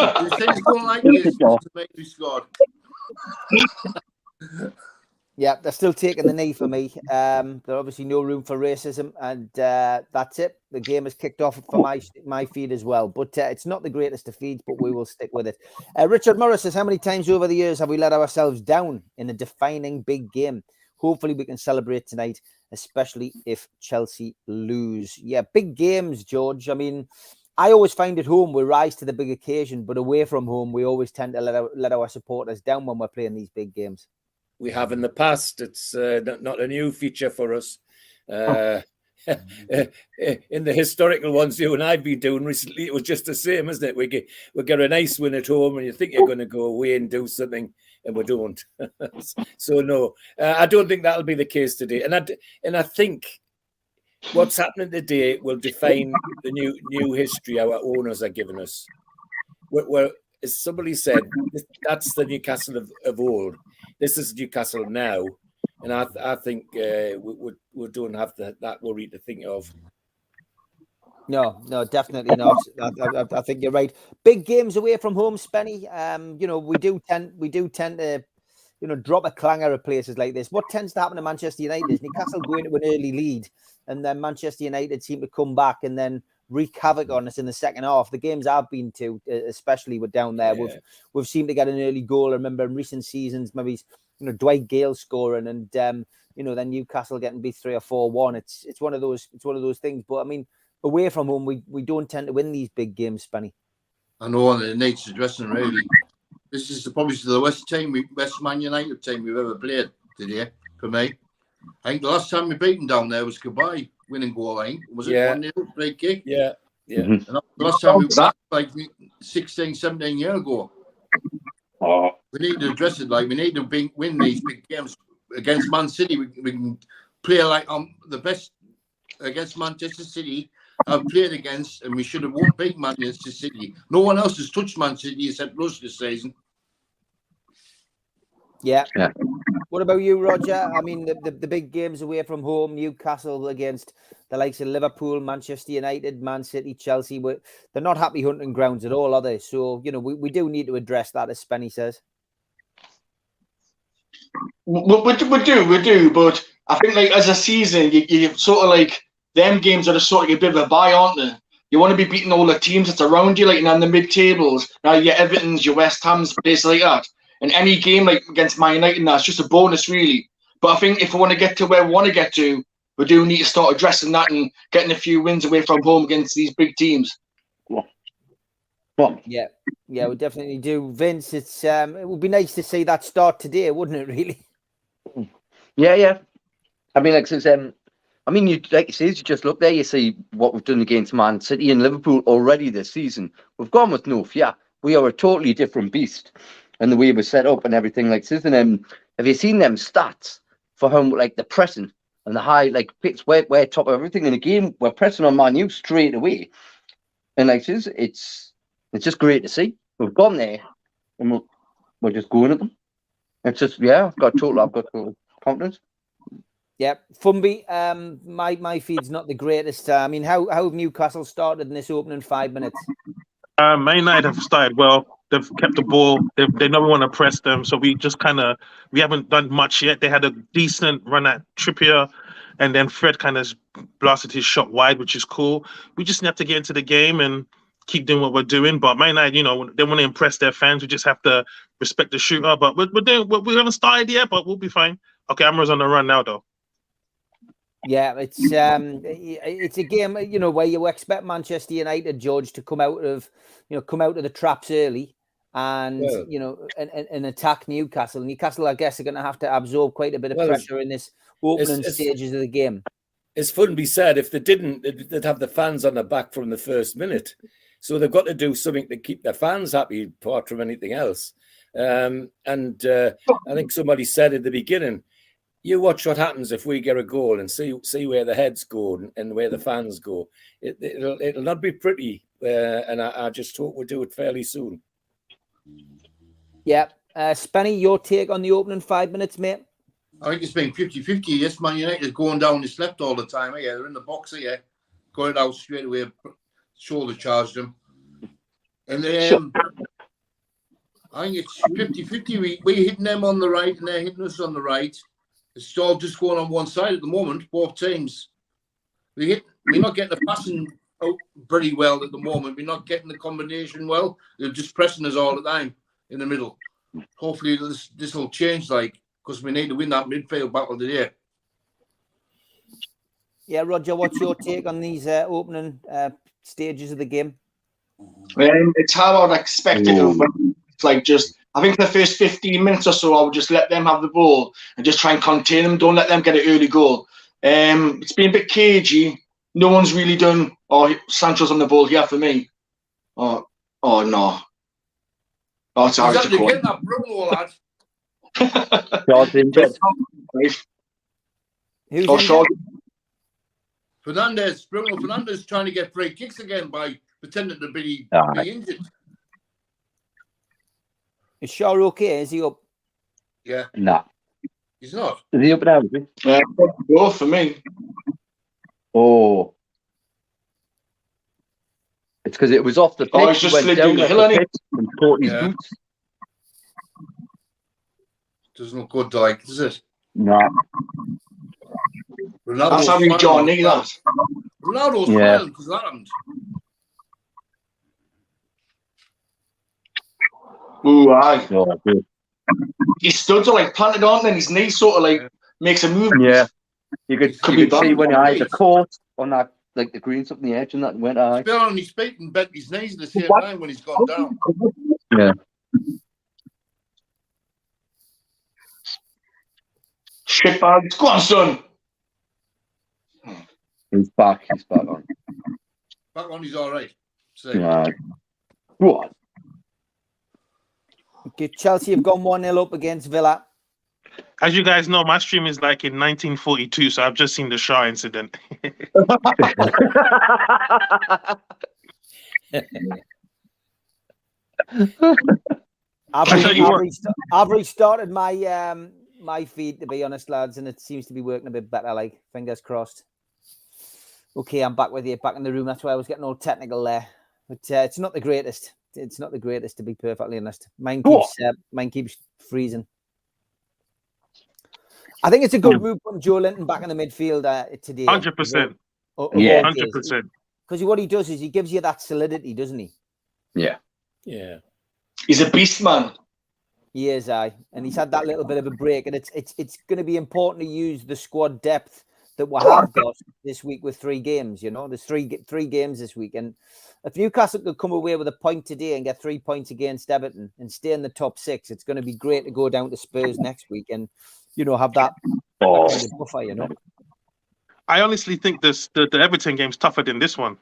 S2: Yeah, they're still taking the knee for me. There's obviously no room for racism, and that's it. The game has kicked off for my feed as well. But it's not the greatest of feeds, but we will stick with it. Richard Morris says, how many times over the years have we let ourselves down in a defining big game? Hopefully we can celebrate tonight, especially if Chelsea lose. Yeah, big games, George. I mean, I always find at home we rise to the big occasion, but away from home we always tend to let our supporters down when we're playing these big games.
S6: We have in the past. It's not a new feature for us. In the historical ones you and I've been doing recently, it was just the same, isn't it? We get a nice win at home and you think you're going to go away and do something, and we don't. So no, I don't think that'll be the case today. And I think what's happening today will define the new history our owners are giving us. Well, as somebody said, that's the Newcastle of old. This is Newcastle now, and I think we don't have that worry to think of.
S2: No, definitely not. I think you're right. Big games away from home, Spenny. We do tend to, drop a clanger at places like this. What tends to happen to Manchester United is Newcastle go into an early lead, and then Manchester United seem to come back and then wreak havoc on us in the second half. The games I've been to, especially with down there, we've seemed to get an early goal. I remember in recent seasons, maybe Dwight Gale scoring, and then Newcastle getting beat 3 or 4-1. It's one of those things. But I mean, away from home, we don't tend to win these big games, Spenny.
S4: I know, and it needs addressing really. This is probably the West Man United team we've ever played today. For me, I think the last time we beat them down there was Kabay winning goal line. Was it 1-0 free kick?
S6: Yeah.
S4: Mm-hmm. And the last time we was like 16, 17 years ago. We need to address it. Like we need to win these big games against Man City, we can play like the best against Manchester City I've played against, and we should have won big Manchester City. No one else has touched Man City except us this season.
S2: Yeah.
S7: Yeah.
S2: What about you, Roger? I mean, the big games away from home, Newcastle against the likes of Liverpool, Manchester United, Man City, Chelsea, they're not happy hunting grounds at all, are they? So, you know, we do need to address that, as Spenny says.
S8: We do, but I think like as a season, you sort of like them games are just sort of a bit of a buy, aren't they? You want to be beating all the teams that's around you, like in the mid tables. Now your Everton's, your West Ham's, places like that. And any game like against Man United, that's just a bonus, really. But I think if we want to get to where we want to get to, we do need to start addressing that and getting a few wins away from home against these big teams.
S2: Yeah, we definitely do. Vince, it would be nice to see that start today, wouldn't it? Really?
S7: Yeah. I mean, you like you say, you just look there, you see what we've done against Man City and Liverpool already this season. We've gone with NUFC. Yeah, we are a totally different beast, and the way we're set up and everything like this. And have you seen them stats for how like the pressing and the high like picks? We're top of everything in the game. We're pressing on Man U straight away, and like this, it's just great to see. We've gone there, and we're just going at them. It's just I've got total confidence.
S2: Yeah, Fumby, my feed's not the greatest. I mean, how have Newcastle started in this opening 5 minutes?
S5: Man United have started well. They've kept the ball. They know we want to press them, so we haven't done much yet. They had a decent run at Trippier, and then Fred kind of blasted his shot wide, which is cool. We just have to get into the game and keep doing what we're doing. But Man United, you know, they want to impress their fans. We just have to respect the shooter. But we haven't started yet, but we'll be fine. Okay, Amra's on the run now, though.
S2: Yeah, it's a game, you know, where you expect Manchester United, George, to come out of the traps early and and attack Newcastle. Newcastle, I guess, are going to have to absorb quite a bit of pressure in this opening stages of the game.
S6: It's fun to be said. If they didn't, they'd have the fans on their back from the first minute. So they've got to do something to keep their fans happy, apart from anything else. I think somebody said at the beginning, you watch what happens if we get a goal and see where the heads go and where the fans go. It'll not be pretty, and I just hope we'll do it fairly soon.
S2: Yeah. Spenny, your take on the opening 5 minutes, mate?
S4: I think it's been 50-50. Yes, Man United going down his left all the time. Yeah, they're in the box here. Got it out straight away, shoulder charged them. And then I think it's 50-50. We're hitting them on the right and they're hitting us on the right. It's all just going on one side at the moment, both teams. We're not getting the passing out very well at the moment. We're not getting the combination well. They're just pressing us all the time in the middle. Hopefully this will change, because we need to win that midfield battle today.
S2: Yeah, Roger, what's your take on these opening stages of the game?
S8: It's how I'd expect it. It's I think the first 15 minutes or so, I would just let them have the ball and just try and contain them. Don't let them get an early goal. It's been a bit cagey. No one's really done. Sancho's on the ball here for me. Oh no. Oh, it's hard to call.
S4: Get that Bruno, lad. Bruno Fernandes trying to get free kicks again by pretending to be injured.
S2: Is Shaw okay? Is he up?
S4: Yeah.
S7: Nah.
S4: He's not.
S7: Is he up now?
S8: Goal for me.
S7: Oh. It's because it was off the pitch.
S8: Oh, he's just slid down the hill, and
S7: caught his boots.
S4: Doesn't look good, does it?
S7: No.
S8: That's how you John need that.
S4: Ronaldo's smiling because that happened.
S8: Ooh, aye. His studs are planted on, and his knee sort of makes a move.
S7: Yeah. You could see when he had the court on that, the greens up in the edge and that went high.
S4: He's been on his feet and bent his knees at the same time when he's gone down.
S7: Yeah.
S8: Shit bags. Go on, son.
S7: He's back on.
S4: Back on, he's all right.
S7: Yeah. Go on.
S2: Okay, Chelsea have gone 1-0 up against Villa.
S5: As you guys know, my stream is like in 1942, so I've just seen the Shah incident.
S2: I've restarted my feed, to be honest, lads, and it seems to be working a bit better. Like, fingers crossed. Okay, I'm back with you, back in the room. That's why I was getting all technical there, but it's not the greatest. It's not the greatest, to be perfectly honest. Mine keeps freezing. I think it's a good move from Joe Linton back in the midfield today.
S5: 100%.
S7: Yeah,
S5: 100%.
S2: Because what he does is he gives you that solidity, doesn't he?
S7: Yeah.
S6: Yeah.
S8: He's a beast, man.
S2: He is, and he's had that little bit of a break, and it's going to be important to use the squad depth that we have got this week with 3 games. You know, there's three games this week, and if Newcastle could come away with a point today and get 3 points against Everton and stay in the top 6, it's going to be great to go down to Spurs next week and, you know, have that kind of buffer. You know,
S5: I honestly think the Everton game's tougher than this one.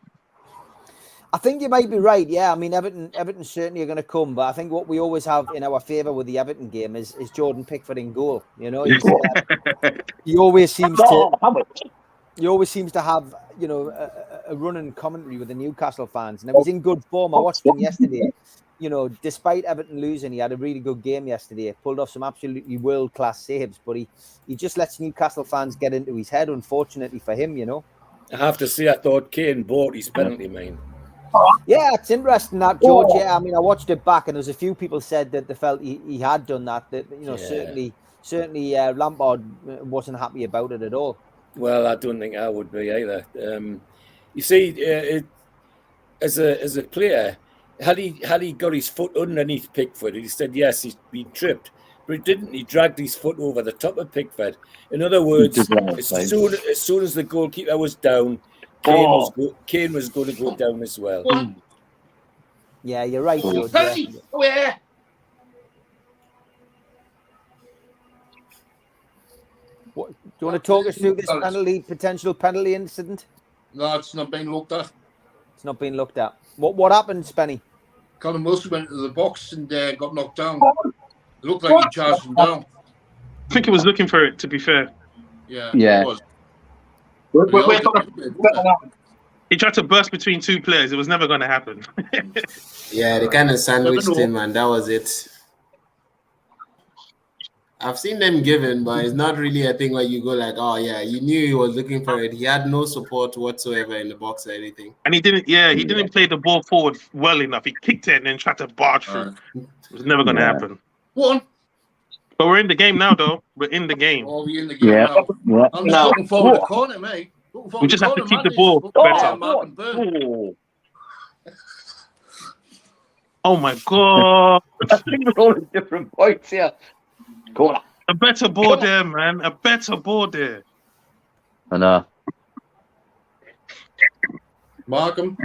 S2: I think you might be right. Yeah, I mean, Everton certainly are going to come, but I think what we always have in our favour with the Everton game is Jordan Pickford in goal. You know, he always seems to have, you know, a running commentary with the Newcastle fans, and he's in good form. I watched him yesterday. You know, despite Everton losing, he had a really good game yesterday. Pulled off some absolutely world-class saves, but he just lets Newcastle fans get into his head, unfortunately for him, you know.
S6: I have to say, I thought Kane bought his penalty, man.
S2: Yeah, it's interesting that, George. Yeah, I mean, I watched it back, and there's a few people said that they felt he had done that. That, you know, certainly Lampard wasn't happy about it at all.
S6: Well, I don't think I would be either. You see, as a player, had he got his foot underneath Pickford, he said yes, he's been tripped, but he didn't. He dragged his foot over the top of Pickford. In other words, as soon as the goalkeeper was down, Kane was going to go down as well.
S2: Yeah, you're right, George.
S4: Yeah.
S2: What, do you want to talk us through this potential penalty incident?
S4: No, it's not being looked at.
S2: It's not being looked at. What happened, Spenny?
S4: Colin Wilson went to the box and got knocked down. It looked like he charged him down.
S5: I think he was looking for it, to be fair.
S4: Yeah.
S8: Yeah.
S4: It was.
S5: He tried to burst between 2 players. It was never going to happen.
S3: Yeah, they kind of sandwiched him, and that was it. I've seen them given, but it's not really a thing where you go like, oh yeah, you knew he was looking for it. He had no support whatsoever in the box or anything.
S5: And he didn't play the ball forward well enough. He kicked it and then tried to barge through. It was never going to happen.
S4: One.
S5: But we're in the game now, though. We're in the game.
S4: Oh, we're in the game now. I'm just looking forward to the corner, mate.
S5: We just have to keep the ball better. Oh my God.
S7: I think we're all at different points here. Corner.
S5: A better ball there, man. A better ball there.
S7: I know.
S4: Markham.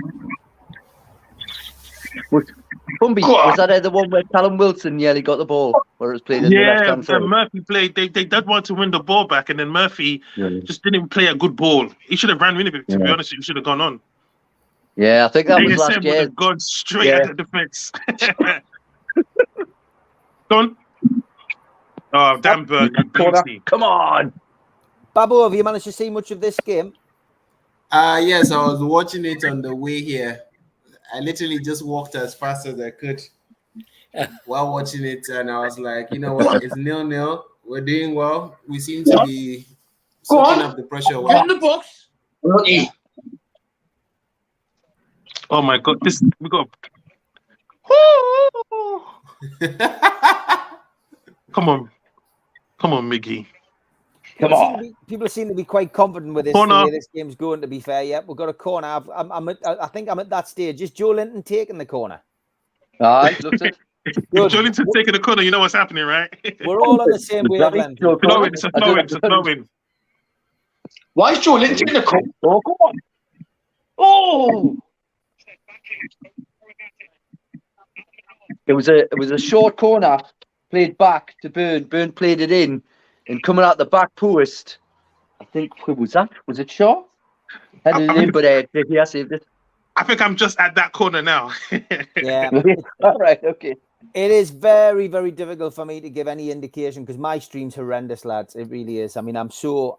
S7: Bumby, was that the one where Callum Wilson nearly got the ball, where it was played in the left-hand side?
S5: Murphy played. They did want to win the ball back, and then Murphy just didn't play a good ball. He should have ran with it. To be honest, he should have gone on.
S7: Yeah, I think that was last year.
S5: Gone straight at the defense. Gone. Oh, damn bird!
S7: Come on,
S2: Babu, have you managed to see much of this game?
S3: Yes, I was watching it on the way here. I literally just walked as fast as I could while watching it, and I was like, you know what? It's 0-0. We're doing well. We seem to be soaking up the pressure.
S4: Get in the box.
S5: Oh my God! We got. Come on, Miggy.
S2: People seem to be quite confident with this, the way this game's going, to be fair. Yeah, we've got a corner. I think I'm at that stage. Is Joe Linton taking the corner?
S7: Looks it.
S5: If Joe Linton's taking the corner, you know what's happening, right?
S2: We're all on the same wavelength.
S5: It's a throw-in.
S8: Why is Joe Linton taking the corner?
S7: Oh, come on. Oh! It was a short corner played back to Byrne. Byrne played it in. And coming out the back post, I think, who was that? Was it Shaw? Headed it in, but he saved it.
S5: I think I'm just at that corner now.
S2: Yeah.
S7: All right, okay.
S2: It is very, very difficult for me to give any indication because my stream's horrendous, lads. It really is. I mean, I'm so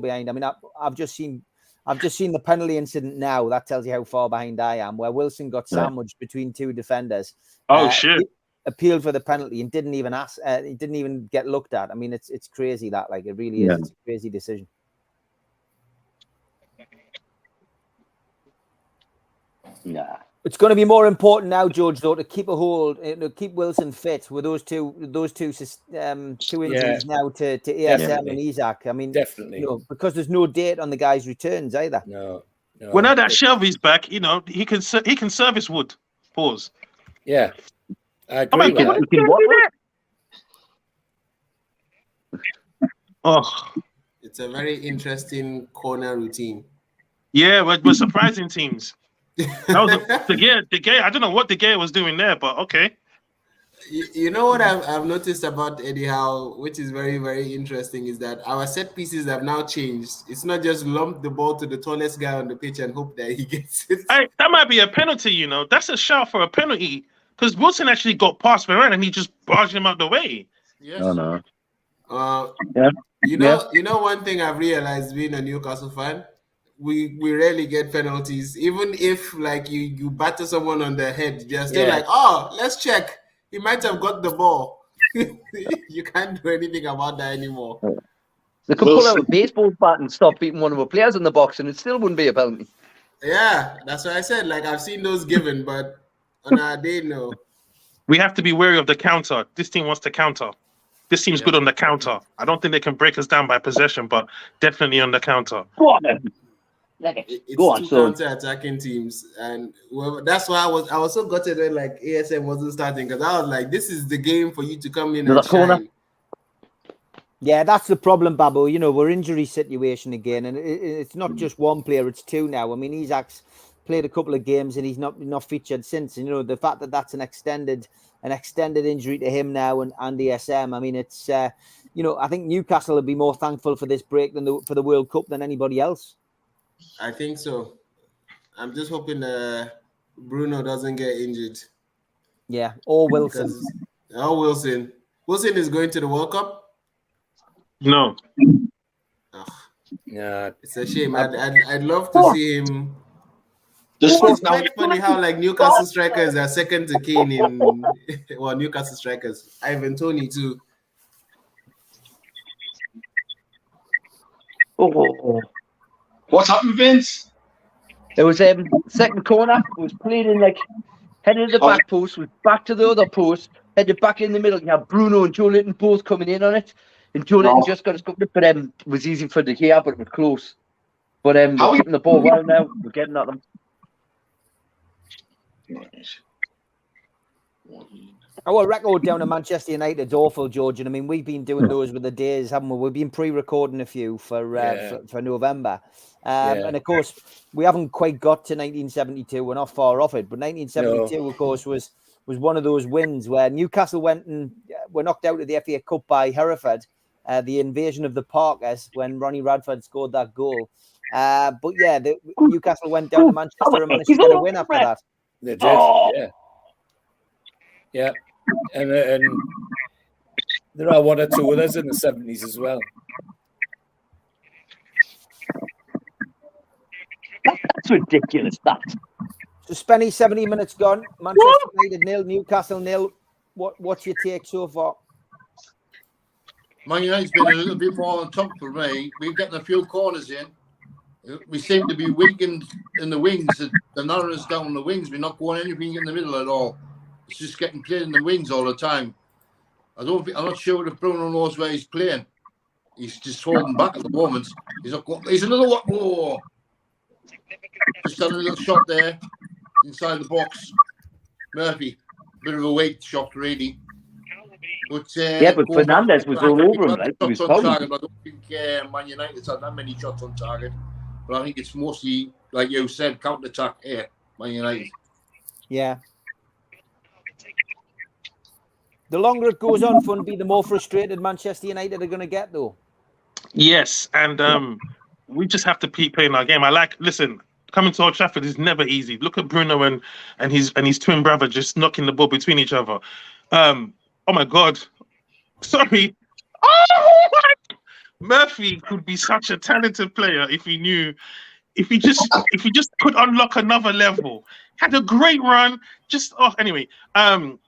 S2: behind. I mean, I've just seen the penalty incident now. That tells you how far behind I am. Where Wilson got sandwiched between two defenders.
S5: Oh shit!
S2: He appealed for the penalty and didn't even ask. He didn't even get looked at. I mean, it's crazy that like it really is.
S7: Yeah.
S2: It's a crazy decision.
S7: Nah.
S2: It's going to be more important now, George, though, to keep a hold, to keep Wilson fit with those two injuries now to ASM and Isaac. I mean,
S6: Definitely.
S2: because there's no date on the guy's returns either.
S6: No.
S5: Well, now that Shelby's back, he can service Wood. Pause.
S6: Yeah, I
S5: Oh my
S6: agree with
S5: God,
S6: that.
S5: Oh,
S3: It's a very interesting corner routine.
S5: yeah, we're surprising teams. That was De Gea. I don't know what De Gea was doing there, but okay.
S3: You know what I've noticed about Eddie Howe, which is very, very interesting, is that our set pieces have now changed. It's not just lump the ball to the tallest guy on the pitch and hope that he gets it.
S5: That might be a penalty, That's a shout for a penalty because Wilson actually got past Varane and he just barged him out the way.
S4: Yes.
S7: Oh no.
S3: Yeah. You know one thing I've realized being a Newcastle fan, we rarely get penalties. Even if like you batter someone on the head, you're still like, oh, let's check. He might have got the ball. You can't do anything about that anymore.
S7: They could pull out a baseball bat and stop beating one of the players in the box, and it still wouldn't be a penalty.
S3: Yeah, that's what I said. Like I've seen those given, but on our day, no.
S5: We have to be wary of the counter. This team wants to counter. This team's good on the counter. I don't think they can break us down by possession, but definitely on the counter.
S7: Go on, then.
S3: It's
S7: Go on,
S3: two
S7: so
S3: counter-attacking teams, and that's why I was so gutted when like ASM wasn't starting because I was like, this is the game for you to come in and
S7: corner.
S3: shine.
S2: Yeah, that's the problem, Babu. We're injury situation again, and it's not just one player; it's two now. I mean, Isaac's played a couple of games and he's not featured since. And the fact that that's an extended injury to him now and ESM. I mean, it's I think Newcastle will be more thankful for this break for the World Cup than anybody else.
S3: I think so. I'm just hoping Bruno doesn't get injured.
S2: Yeah, or Wilson.
S3: Wilson. Wilson is going to the World Cup?
S5: No.
S3: Oh,
S6: Yeah,
S3: it's a shame. I'd love to see him. It's quite funny how like Newcastle strikers are second to Kane in Newcastle strikers. Ivan Toney too.
S8: What's happened, Vince?
S7: It was second corner. It was played in headed to the back post, was back to the other post, headed back in the middle. You have Bruno and Joe Linton both coming in on it, and Joe Linton just got his couple, but it was easy for De Gea, but it was close. But we're keeping the ball well now. We're getting at them.
S2: Our record down at Manchester United's awful, George. And I mean, we've been doing those with the days, haven't we? We've been pre-recording a few for November. And of course, we haven't quite got to 1972. We're not far off it. But 1972, of course, was one of those wins where Newcastle went and were knocked out of the FA Cup by Hereford. The invasion of the Parkers when Ronnie Radford scored that goal. But yeah, Newcastle went down to Manchester and managed to get a win after that.
S6: they did. Yeah. And there are one or two others in the 70s as well.
S7: That's ridiculous, that.
S2: So Spenny, 70 minutes gone. Manchester United 0, Newcastle 0. What's your take so far?
S4: Man United's been a little bit more on top for me. We're getting a few corners in. We seem to be weakened in the wings. The narrowness down the wings. We're not going anything in the middle at all. It's just getting played in the wings all the time. I'm not sure if Bruno knows where he's playing. He's just holding back at the moment. He's another one. Oh. Just had a little shot there inside the box. Murphy, bit of a weight shot, really. But
S7: Fernandes was all over him. Like, he was
S4: on target, but I don't think Man United's had that many shots on target. But I think it's mostly, like you said, counter-attack here, Man United.
S2: Yeah. The longer it goes on, Funby, the more frustrated Manchester United are going to get, though.
S5: Yes, and we just have to keep playing our game. Listen, coming to Old Trafford is never easy. Look at Bruno and his twin brother just knocking the ball between each other. Oh my God, sorry. Oh my! Murphy could be such a talented player if he just could unlock another level. Had a great run. Anyway. I'm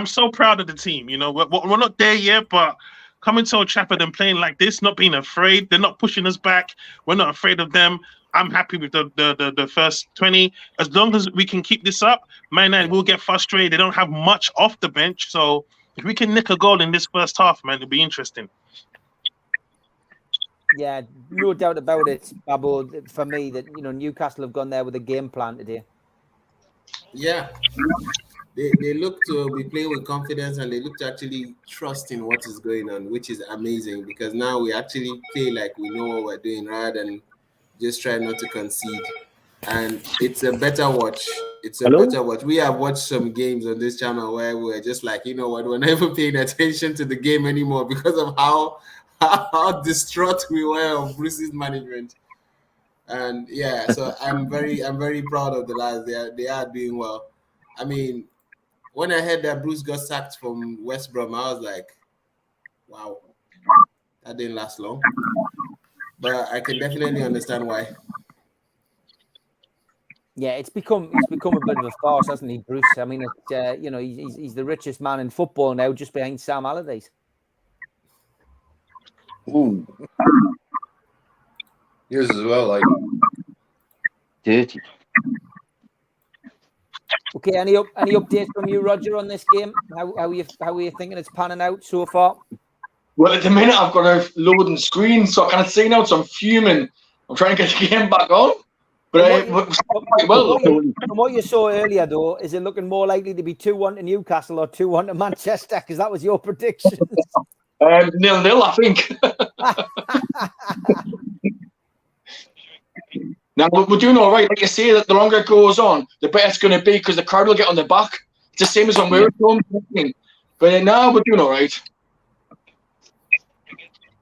S5: so proud of the team. You know, we're not there yet, but coming to Old Trafford and playing like this, not being afraid, they're not pushing us back. We're not afraid of them. I'm happy with the first 20. As long as we can keep this up, Man United will get frustrated. They don't have much off the bench, so if we can nick a goal in this first half, man, it'll be interesting.
S2: Yeah, no doubt about it, Babbo. For me, that Newcastle have gone there with a game plan today.
S3: Yeah. They look to be playing with confidence, and they look to actually trust in what is going on, which is amazing, because now we actually play like we know what we're doing rather than just try not to concede. And it's a better watch. Better watch. We have watched some games on this channel where we're just like, you know what, we're never paying attention to the game anymore because of how distraught we were of Bruce's management. And yeah, so I'm very proud of the lads. They are doing well. I mean, when I heard that Bruce got sacked from West Brom, I was like, wow, that didn't last long. But I can definitely understand why.
S2: Yeah, it's become a bit of a farce, hasn't he, Bruce? I mean, he's the richest man in football now, just behind Sam Allardyce.
S4: Ooh. Yours as well, like
S7: dirty.
S2: Okay, any updates from you, Roger, on this game? How are you thinking it's panning out so far?
S8: Well, at the minute I've got a loading screen, so I can't see now, so I'm fuming. I'm trying to get the game back on. But
S2: from what you saw earlier, though, is it looking more likely to be 2-1 to Newcastle or 2-1 to Manchester? Because that was your prediction.
S8: 0-0, I think. Now, we're doing all right. Like I say, that the longer it goes on, the better it's going to be, because the crowd will get on the back. It's the same as when we were home. But now we're doing all right.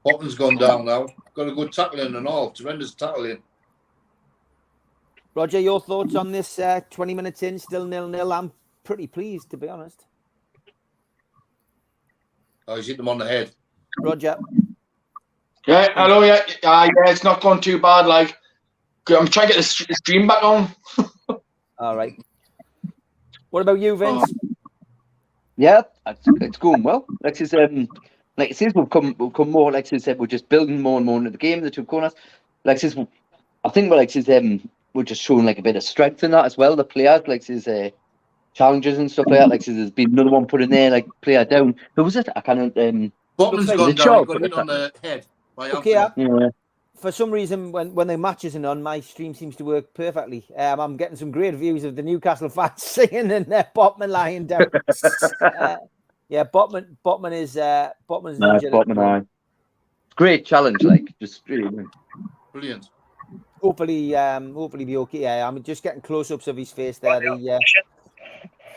S4: Botman's gone down now. Got a good tackling and all. Tremendous tackling.
S2: Roger, your thoughts on this 20 minutes in, still 0-0? I'm pretty pleased, to be honest.
S4: Oh, he's hit them on the head.
S2: Roger.
S8: Yeah, hello, yeah, it's not gone too bad. Like, I'm trying to get the stream back on.
S2: All right. What about you, Vince?
S7: Yeah, it's going well. Like I said, we've come more. Like I said, we're just building more and more into the game, the two corners. Like I said, I think we're just showing like a bit of strength in that as well. The players, like his challenges and stuff like that. Like there's been another one put in there, like player down. Who was it? I can't.
S4: Botman's gone down. He got hit on the head by
S2: yeah. For some reason, when the match isn't on, my stream seems to work perfectly. I'm getting some great views of the Newcastle fans singing and Botman lying down. Yeah, Botman is injured.
S7: Botman, great challenge, like just really
S4: brilliant.
S2: Hopefully be okay. Yeah, I'm just getting close-ups of his face there. The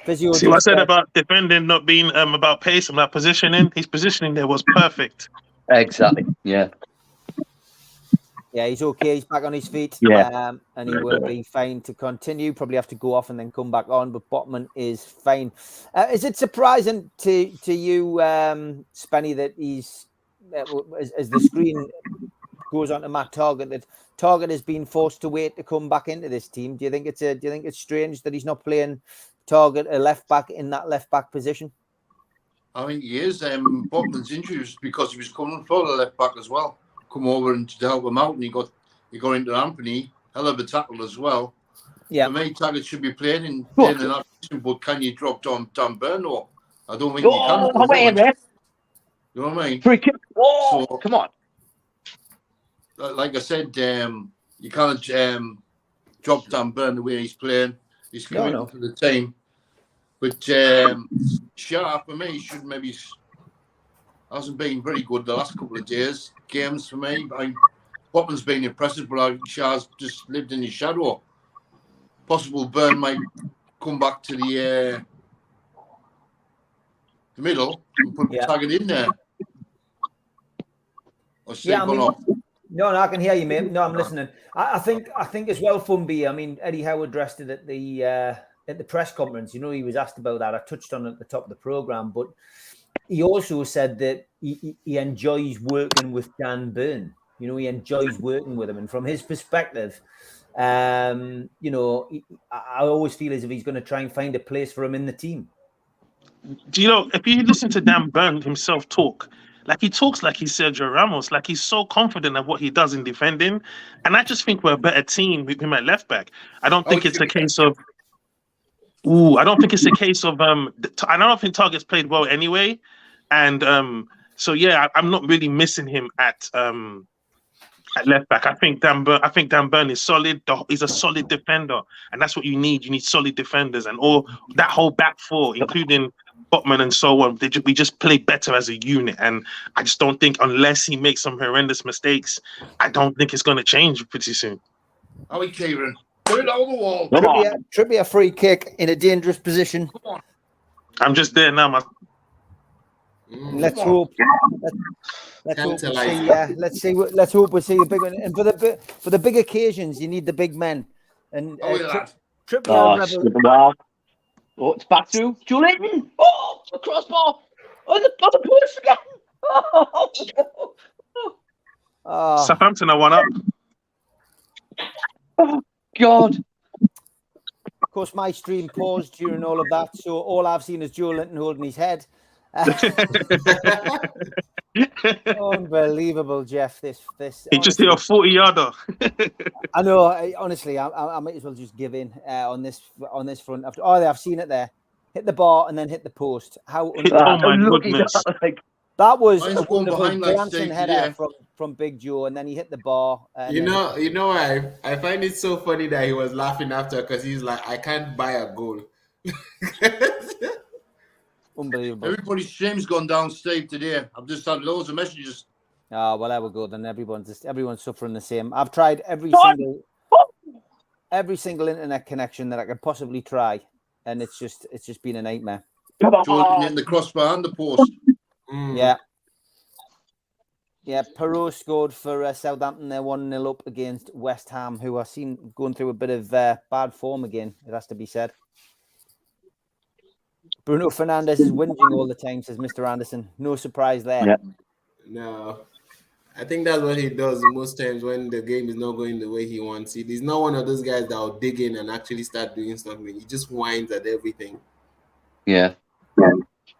S2: physio.
S5: See what I said about defending not being about pace and about positioning. His positioning there was perfect.
S7: Exactly. Yeah.
S2: Yeah, he's okay. He's back on his feet.
S7: Yeah.
S2: And he will be fine to continue. Probably have to go off and then come back on, but Botman is fine. Is it surprising to you, Spenny, that he's as the screen goes on to Matt Targett, that Targett has been forced to wait to come back into this team? Do you think it's strange that he's not playing Targett a left back in that left back position?
S4: I think he is. Botman's injury was because he was coming for the left back as well. Come over and to help him out, and he got into Anthony. Hell of a tackle as well.
S2: Yeah.
S4: For me, Targett should be playing in that position, but can you drop Dan Burn? Or I don't think you can. You know what I mean?
S7: Free kick. Oh, so, come on.
S4: Like I said, you can't drop Dan Burn the way he's playing. He's committed to the team. But Sharp, for me, should maybe hasn't been very good the last couple of games for me. Botman's been impressive, but Shah's just lived in his shadow. Possible Burn might come back to the middle and put Targett in there. Or
S2: No, I can hear you, mate. No, I'm listening. I think as well, Fumby. I mean, Eddie Howe addressed it at the press conference. You know, he was asked about that. I touched on it at the top of the program, but he also said that he enjoys working with Dan Burn. You know, he enjoys working with him, and from his perspective, you know, I always feel as if he's going to try and find a place for him in the team.
S5: Do you know, if you listen to Dan Burn himself talk, like he talks like he's Sergio Ramos, like he's so confident of what he does in defending. And I just think we're a better team with him at left back. I don't think it's a case of, I don't think it's a case of, I don't think Target's played well anyway. And so, yeah, I'm not really missing him at left back. I think Dan Burn is solid. He's a solid defender. And that's what you need. You need solid defenders. And all that whole back four, including Botman and so on, we just play better as a unit. And I just don't think, unless he makes some horrendous mistakes, I don't think it's going to change pretty soon.
S4: Are we, Kieran? Put it on the wall.
S2: Trippier free kick in a dangerous position.
S4: Come on.
S5: I'm just there now, man.
S2: Let's hope. Let's hope we see a big one. And for the big occasions, you need the big men. And
S9: Trippier. Oh, it's back to Joe Linton. Oh, the crossbar. Oh, the post again. Oh.
S5: Southampton are 1-up.
S9: Oh, God.
S2: Of course, my stream paused during all of that, so all I've seen is Joe Linton holding his head. Unbelievable, Jeff. This.
S5: He just hit a 40-yarder.
S2: I know. Honestly, I might as well just give in on this front. I've seen it there. Hit the bar and then hit the post. How?
S5: Oh my goodness!
S2: That was a wonderful dancing header from Big Joe, and then he hit the bar.
S3: You know, I find it so funny that he was laughing after because he's like, I can't buy a goal.
S2: Unbelievable.
S4: Everybody's stream's gone down, Steve, today. I've just had loads of messages.
S2: Oh, well, there we go. Then everyone's suffering the same. I've tried every single internet connection that I could possibly try, and it's just been a nightmare.
S4: Jordan in the crossbar and the post.
S2: Yeah. Perot scored for Southampton. They're 1-0 up against West Ham, who are seen going through a bit of bad form again. It has to be said. Bruno Fernandes is whinging all the time, says Mr. Anderson. No surprise there.
S3: Yep. No. I think that's what he does most times when the game is not going the way he wants it. He's not one of those guys that will dig in and actually start doing something. He just whines at everything.
S7: Yeah.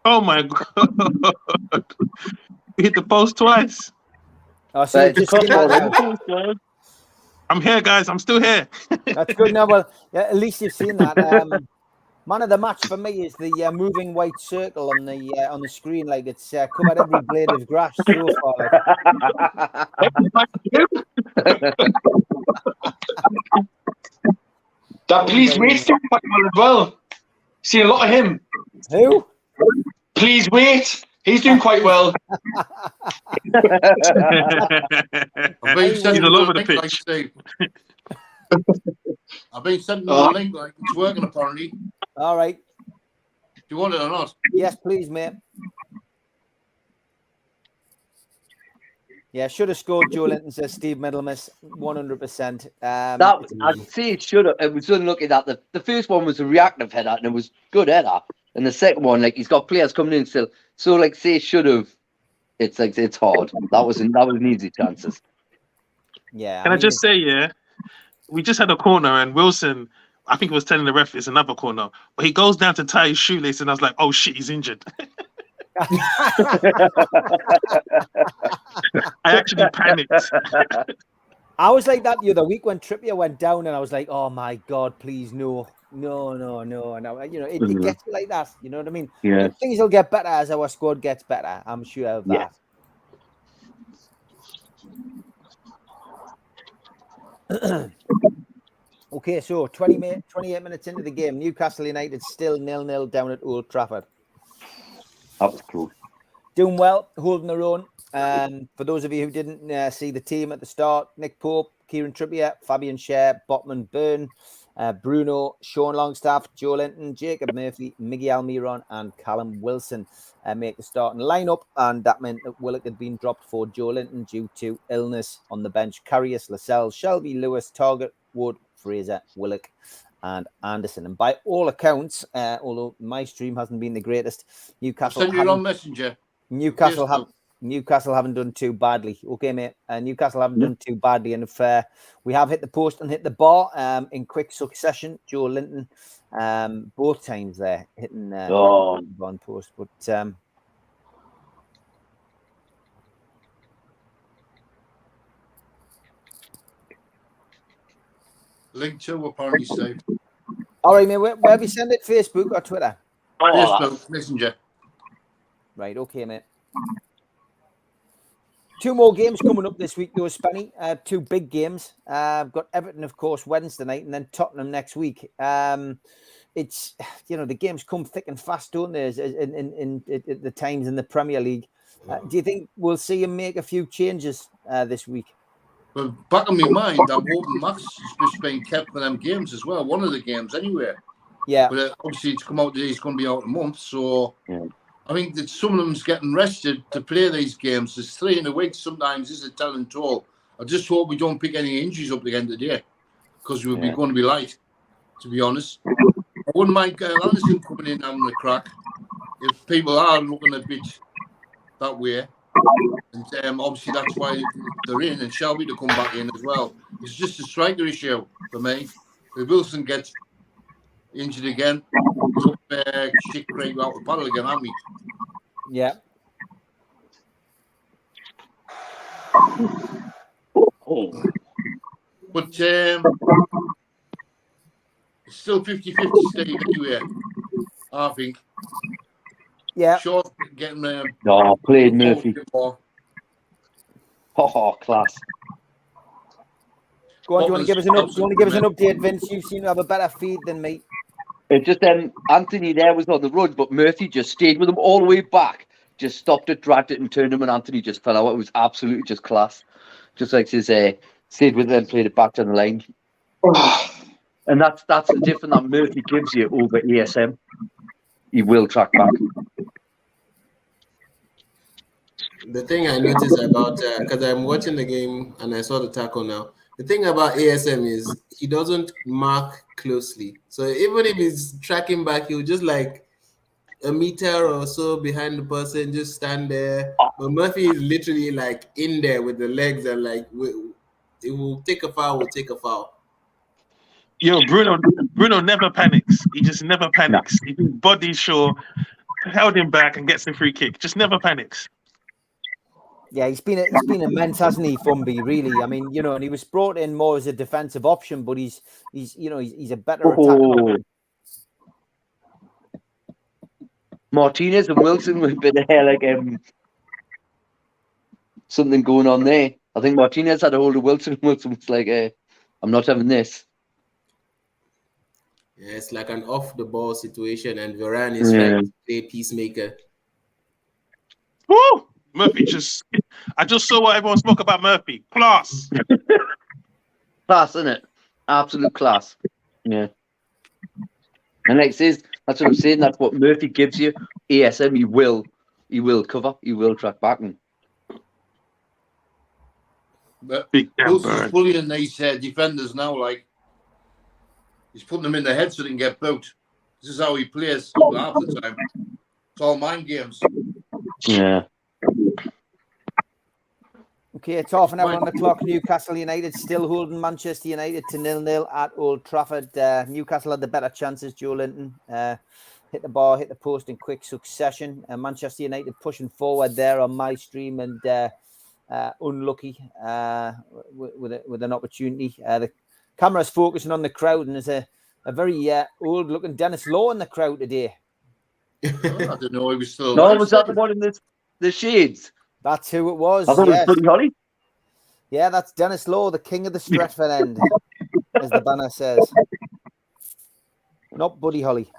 S5: Oh my God. We hit the post twice.
S2: Oh, so
S5: I'm here, guys. I'm still here.
S2: That's good. Now, well, yeah, at least you've seen that. Man of the match for me is the moving white circle on the screen, like it's covered every blade of grass so far.
S8: That Please Wait doing quite well as well. Seen a lot of him.
S2: Who?
S8: Please Wait. He's doing quite well.
S4: He's
S5: all over the pitch.
S4: I've been sent the link, like it's working apparently.
S2: All right.
S4: Do you want it or not?
S2: Yes, please, mate. Yeah, should have scored. Joe Linton says Steve Middlemiss, 100%.
S7: I'd say it should have. It was unlucky that the first one was a reactive header and it was good header, and the second one, like he's got players coming in still. So like, say should have. It's like it's hard. That was an easy chances.
S2: Yeah.
S5: Can I just say, yeah, we just had a corner and Wilson, I think he was telling the ref it's another corner, but he goes down to tie his shoelace and I was like, oh shit, he's injured. I actually panicked.
S2: I was like that the other week when Trippier went down, and I was like, "Oh my God, please no." And it gets like that. You know what I mean?
S7: Yeah.
S2: Things will get better as our squad gets better. I'm sure of that. Yeah. Okay, so 28 minutes into the game, Newcastle United still 0-0 down at Old Trafford.
S7: That was cool.
S2: Doing well, holding their own. For those of you who didn't see the team at the start, Nick Pope, Kieran Trippier, Fabian Schär, Botman, Byrne, Bruno, Sean Longstaff, Joe Linton, Jacob Murphy, Miguel Miron, and Callum Wilson make the starting lineup. And that meant that Willock had been dropped for Joe Linton due to illness. On the bench, Carrius, Lascelles, Shelby, Lewis, Target, Wood, Fraser, Willock, and Anderson. And by all accounts, although my stream hasn't been the greatest, Newcastle
S4: Send you on Messenger.
S2: Newcastle haven't done too badly. Okay, mate. Newcastle haven't done too badly. And if we have hit the post and hit the bar in quick succession, Joe Linton, both times there, hitting one post. But
S4: Link to apparently saved.
S2: all right, mate. Where have you sent it? Facebook or Twitter?
S4: Facebook, Messenger.
S2: Right, okay, mate. 2 more games coming up this week, though, Spenny. 2 big games. I've got Everton, of course, Wednesday night, and then Tottenham next week. It's, the games come thick and fast, don't they, in the times in the Premier League. Do you think we'll see him make a few changes this week?
S4: Well, back in my mind, I'm hoping Max is just being kept for them games as well. One of the games, anyway.
S2: Yeah.
S4: But obviously, it's come out today, he's going to be out a month, so... Yeah. I think that some of them's getting rested to play these games. There's 3 in a week sometimes is a telling toll. I just hope we don't pick any injuries up at the end of the day because we'll be going to be light, to be honest. I wouldn't mind Anderson coming in having a crack if people are looking a bit that way. And obviously that's why they're in, and Shelby to come back in as well. It's just a striker issue for me. If Wilson gets injured again, shit creep out the paddle again, haven't we?
S2: Yeah.
S4: But it's still 50-50 Steve anyway, I think.
S2: Yeah.
S4: Sure, getting
S7: played Murphy. Class.
S2: Go on, do you want to give us an update, Vince? You seem to have a better feed than me.
S7: It just Anthony there was on the run, but Murphy just stayed with him all the way back. Just stopped it, dragged it, and turned him, and Anthony just fell out. It was absolutely just class. Just like his stayed with it and played it back down the line. And that's the difference that Murphy gives you over ASM. He will track back.
S3: The thing I noticed about because I'm watching the game and I saw the tackle now. The thing about ASM is he doesn't mark closely. So even if he's tracking back, he'll just like a meter or so behind the person, just stand there. But Murphy is literally like in there with the legs and like it will take a foul,
S5: Yo, Bruno never panics. He just never panics. He body sure, held him back and gets the free kick. Just never panics.
S2: Yeah, he's been immense, hasn't he, Fumby? Really, I mean, and he was brought in more as a defensive option, but he's a better attacker.
S7: Martinez and Wilson with a bit of hair, like something going on there. I think Martinez had a hold of Wilson. Wilson was like, "I'm not having this."
S3: Yeah, it's like an off-the-ball situation, and Varane is trying to play peacemaker.
S5: Woo! Murphy I just saw what everyone spoke about Murphy. Class.
S7: Class, isn't it? Absolute class. Yeah. And like it says, that's what I'm saying. That's what Murphy gives you. ASM, he will cover. He will track back.
S4: But Wilson's bullying these defenders now. Like he's putting them in the head so they can get booked. This is how he plays half the time. It's all mind games.
S7: Yeah.
S2: Okay, it's half an hour on the clock. Newcastle United still holding Manchester United to 0-0 at Old Trafford. Newcastle had the better chances. Joe Linton hit the bar, hit the post in quick succession. Manchester United pushing forward there on my stream and unlucky with an opportunity. The camera's focusing on the crowd, and there's a very old-looking Dennis Law in the crowd today.
S4: I didn't know he was still.
S7: No, was that the one in the shades?
S2: That's who it was.
S7: I thought it was Buddy Holly.
S2: Yeah, that's Dennis Law, the king of the Stretford end, as the banner says. Not Buddy Holly.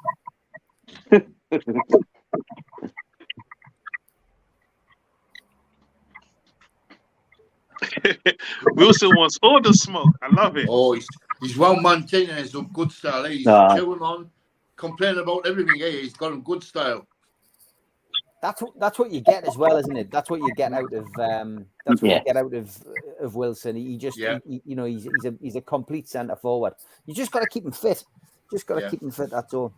S5: Wilson wants all the smoke. I love it.
S4: Oh, He's well maintained and he's a good style. He's chewing on, complaining about everything. He's got a good style.
S2: That's what you get as well, isn't it? That's what you get out of you get out of Wilson. He just he's a complete centre forward. You just got to keep him fit. Just got to keep him fit. That's all.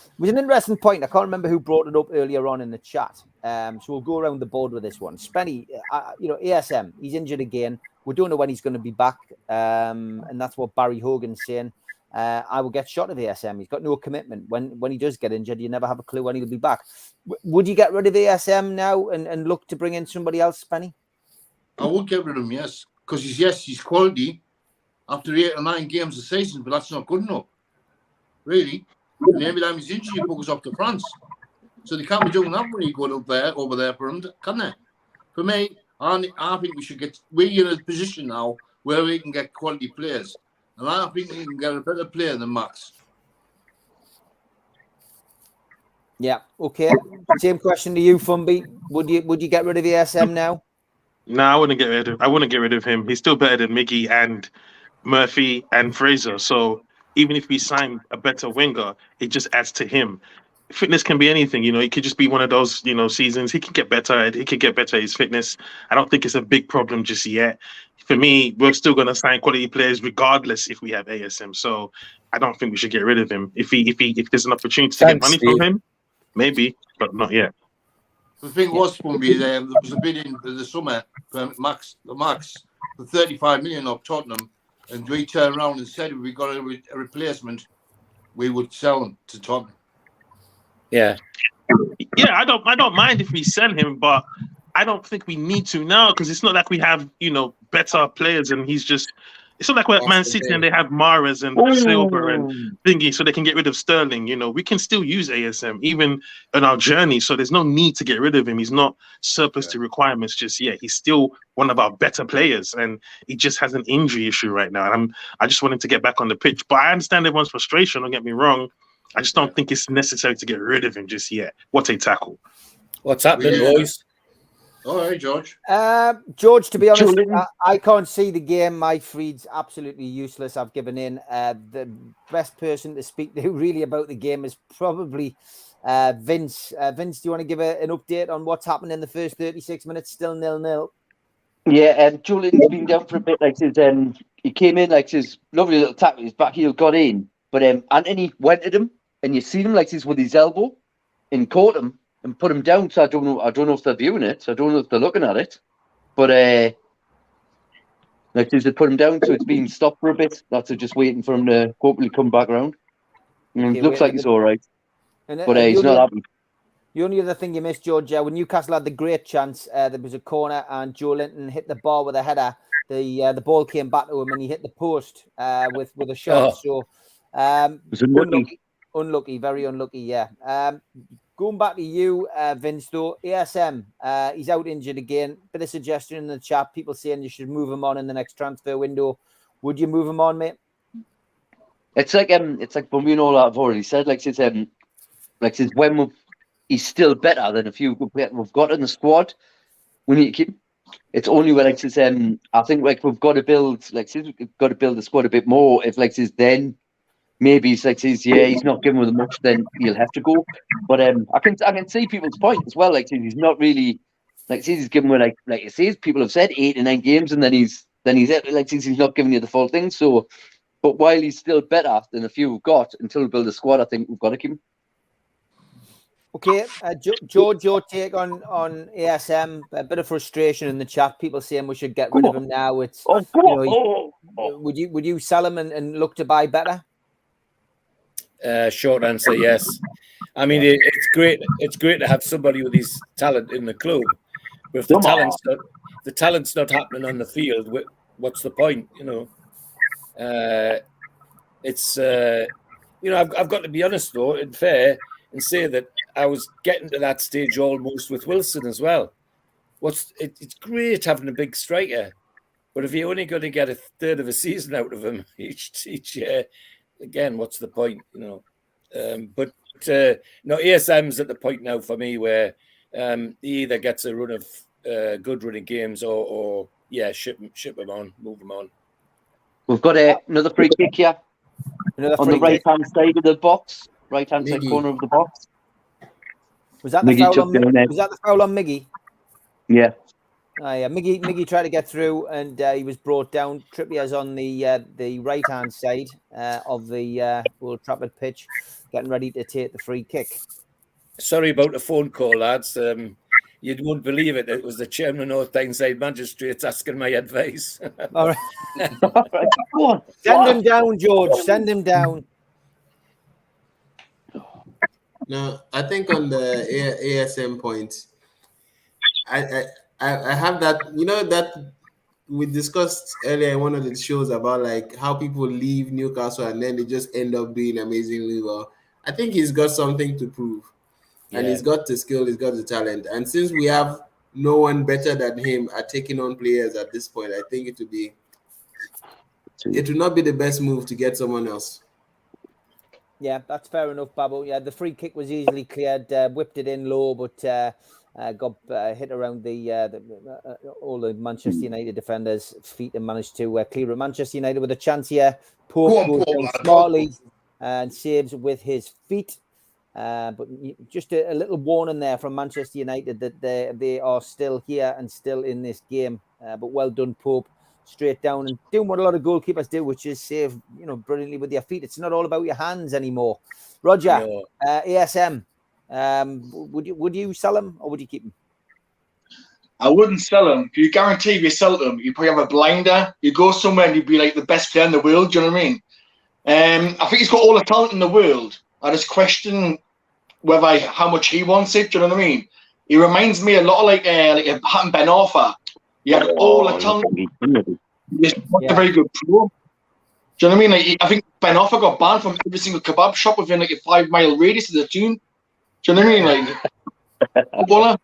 S2: It was an interesting point. I can't remember who brought it up earlier on in the chat. So we'll go around the board with this one. Spenny, ASM, he's injured again. We don't know when he's going to be back, and that's what Barry Hogan's saying. I will get shot of ASM. He's got no commitment. When he does get injured, you never have a clue when he'll be back. Would you get rid of ASM now and look to bring in somebody else, Spenny?
S4: I would get rid of him, yes. Because he's quality after 8 or 9 games a season, but that's not good enough. Really. And every time he's injured, he goes off to France. So they can't be doing that when he goes over there for him, can they? For me, I think we're in a position now where we can get quality players. And I think we can get a better player than Max.
S2: Yeah, okay. Same question to you, Fumby. Would you get rid of ASM now?
S5: No, I wouldn't get rid of him. He's still better than Miggy and Murphy and Fraser. So even if we sign a better winger, it just adds to him. Fitness can be anything, it could just be one of those, seasons. He can get better. He could get better at his fitness. I don't think it's a big problem just yet. For me, we're still going to sign quality players regardless if we have ASM. So I don't think we should get rid of him. If there's an opportunity to get money from him, maybe, but not yet.
S4: The thing was, Fumby, there was a bid in the summer for Max for 35 million of Tottenham, and we turned around and said if we got a replacement, we would sell him to Tottenham.
S6: Yeah,
S5: I don't mind if we sell him, but I don't think we need to now because it's not like we have better players, and it's not like we're at Man City and they have Mahrez and Silva and thingy, so they can get rid of Sterling. We can still use ASM even in our journey, so there's no need to get rid of him. He's not surplus to requirements just yet. He's still one of our better players, and he just has an injury issue right now. And I just want him to get back on the pitch, but I understand everyone's frustration. Don't get me wrong. I just don't think it's necessary to get rid of him just yet. What a tackle!
S6: What's happening, boys?
S4: All right, George.
S2: George, to be honest, I can't see the game. My feed's absolutely useless. I've given in. The best person to speak to really about the game is probably Vince. Vince, do you want to give an update on what's happened in the first 36 minutes? Still 0-0.
S9: Yeah, Julian's been down for a bit. He came in his lovely little tackle. His back heel got in, but Anthony went at him, and you see him with his elbow and caught him and put him down. So I don't know if they're viewing it. So I don't know if they're looking at it. But they put him down, so it's been stopped for a bit. That's just waiting for him to hopefully come back around. Looks like he's all right, but he's not happy.
S2: The only other thing you missed, George, when Newcastle had the great chance, there was a corner and Joe Linton hit the bar with a header. The ball came back to him and he hit the post with a shot. So unlucky, very unlucky. Yeah. Going back to you, Vince, though, ASM, he's out injured again. Bit of suggestion in the chat. People saying you should move him on in the next transfer window. Would you move him on, mate?
S9: It's like Bumby and all that I've already said. When he's still better than a few we've got in the squad. We need to keep. It's only when I think we've got to build the squad a bit more. If then. Maybe he's not giving with much, then he'll have to go. But I can see people's point as well. He's not really he's giving with it says people have said 8 to 9 games, and then he's not giving you the full thing. So, but while he's still better than a few we've got, until we build a squad, I think we've got to keep him.
S2: Okay, George, your take on ASM? A bit of frustration in the chat. People saying we should get rid of him now. It's would you sell him and look to buy better?
S6: Short answer, yes. I mean, it's great. It's great to have somebody with his talent in the club. But if the talent's not happening on the field, what's the point? I've got to be honest though, and fair, and say that I was getting to that stage almost with Wilson as well. It's great having a big striker, but if you're only going to get a third of a season out of him each year. Again, what's the point, ASM's at the point now for me where he either gets a run of good running games or ship him on, move him on.
S7: We've got another free kick here
S2: Another
S7: on
S2: free
S7: the right-hand side of the box, right-hand side
S3: Miggy.
S7: corner of the box.
S2: Was that the
S7: Miggy
S2: foul
S7: took
S2: on?
S7: down there.
S2: Was that the foul on Miggy?
S7: Yeah.
S2: Oh, yeah, Miggy tried to get through, and he was brought down. Trippier's on the right hand side of the Old Trafford pitch, getting ready to take the free kick.
S6: Sorry about the phone call, lads. You won't believe it. It was the chairman of North Tyneside Magistrates asking my advice.
S2: All right,
S7: Go on.
S2: send him down, George. Send him down.
S3: No, I think on the ASM point, I have that, that we discussed earlier in one of the shows about like how people leave Newcastle and then they just end up doing amazingly well. I think he's got something to prove, and he's got the skill, he's got the talent, and since we have no one better than him at taking on players at this point, I think it would not be the best move to get someone else.
S2: Yeah, that's fair enough, Babbo. Yeah, the free kick was easily cleared, whipped it in low, but got hit around all the Manchester United defenders' feet and managed to clear it. Manchester United with a chance here. Pope goes down smartly and saves with his feet. But just a little warning there from Manchester United that they are still here and still in this game. But well done, Pope. Straight down and doing what a lot of goalkeepers do, which is save, brilliantly with your feet. It's not all about your hands anymore. Roger, ASM, would you sell him or would you keep him?
S8: I wouldn't sell him. If you guarantee if you sell them, you probably have a blinder. You go somewhere and you'd be like the best player in the world. Do you know what I mean? I think he's got all the talent in the world. I just question how much he wants it. Do you know what I mean? He reminds me a lot of like a Ben Arthur. He had all the talent. He's not a very good pro. Do you know what I mean? Like, I think Ben Arthur got banned from every single kebab shop within like a 5-mile radius of the tune. Do you know what I mean? Like,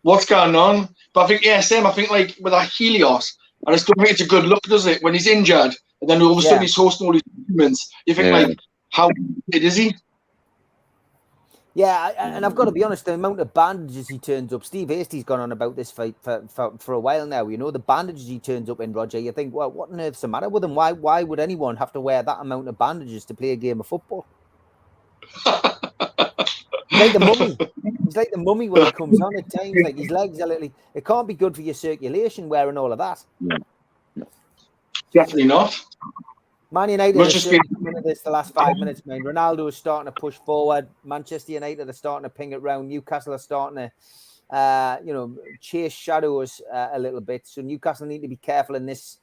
S8: what's going on? But I think ASM, I think like with that Helios, I just don't think it's a good look, does it? When he's injured and then all of a sudden he's hosting all these tournaments, you think like, how good is he?
S2: Yeah, and I've got to be honest, the amount of bandages he turns up, Steve Hastie's gone on about this fight for a while now. The bandages he turns up in, Roger, you think, well, what on earth's the matter with him? Why would anyone have to wear that amount of bandages to play a game of football? He's like the mummy. He's like the mummy when he comes on at times. Like his legs are literally, it can't be good for your circulation wearing all of that.
S8: Definitely not.
S2: Man United the last 5 minutes, man. Ronaldo is starting to push forward. Manchester United are starting to ping it round. Newcastle are starting to, chase shadows a little bit. So Newcastle need to be careful in this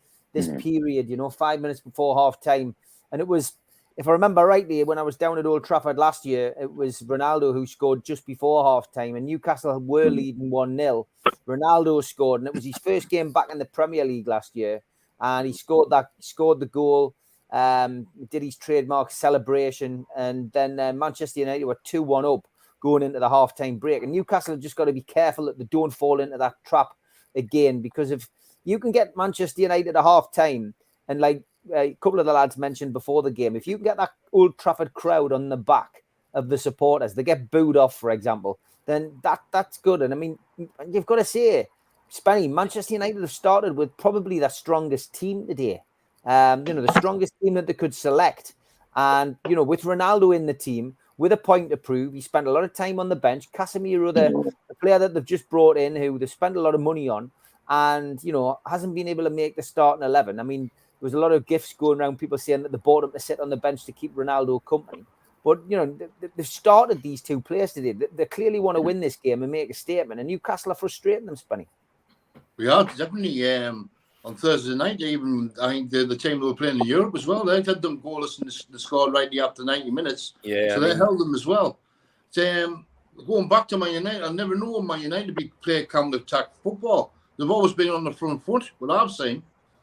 S2: period. 5 minutes before half time, and it was, if I remember rightly, when I was down at Old Trafford last year, it was Ronaldo who scored just before half time, and Newcastle were leading 1-0. Ronaldo scored, and it was his first game back in the Premier League last year, and he scored the goal. Did his trademark celebration, and then Manchester United were 2-1 up going into the half-time break, and Newcastle have just got to be careful that they don't fall into that trap again, because if you can get Manchester United at half-time, and like a couple of the lads mentioned before the game, if you can get that Old Trafford crowd on the back of the supporters, they get booed off, for example, then that's good. And I mean, you've got to say, Spenny, Manchester United have started with probably their strongest team today. The strongest team that they could select. And, with Ronaldo in the team, with a point to prove, he spent a lot of time on the bench. Casemiro, the player that they've just brought in, who they've spent a lot of money on, and, hasn't been able to make the starting 11. I mean, there was a lot of gifts going around, people saying that they bought him to sit on the bench to keep Ronaldo company. But, they've started these two players today. They clearly want to win this game and make a statement. And Newcastle are frustrating them, Spenny.
S4: We are definitely... on Thursday night, even I think the team that were playing in Europe as well, they had them goalless and they scored right after 90 minutes.
S6: Yeah,
S4: so they held them as well. So, going back to Man United, I've never known Man United to play counter-attack football. They've always been on the front foot, what I've seen,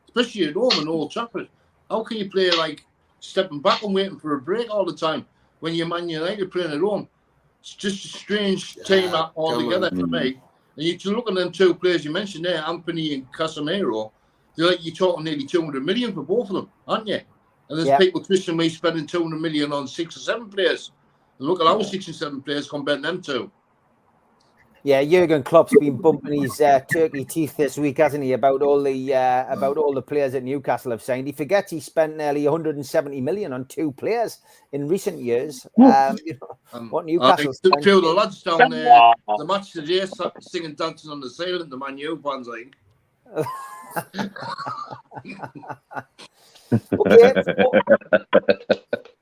S4: especially at home in Old Trafford. How can you play like stepping back and waiting for a break all the time when you're Man United playing at home? It's just a strange team altogether for me. And you look at them two players you mentioned there, Anthony and Casemiro. You're talking nearly 200 million for both of them, aren't you? And there's people twisting me spending 200 million on 6 or 7 players. And look at our 6 and 7 players compared to them two.
S2: Yeah, Jurgen Klopp's been bumping his turkey teeth this week, hasn't he? About all the players that Newcastle have signed. He forgets he spent nearly 170 million on 2 players in recent years. What Newcastle spent.
S4: Two of the lads down there, the match today, singing, dancing on the ceiling, the Man U fans, like.
S2: Okay.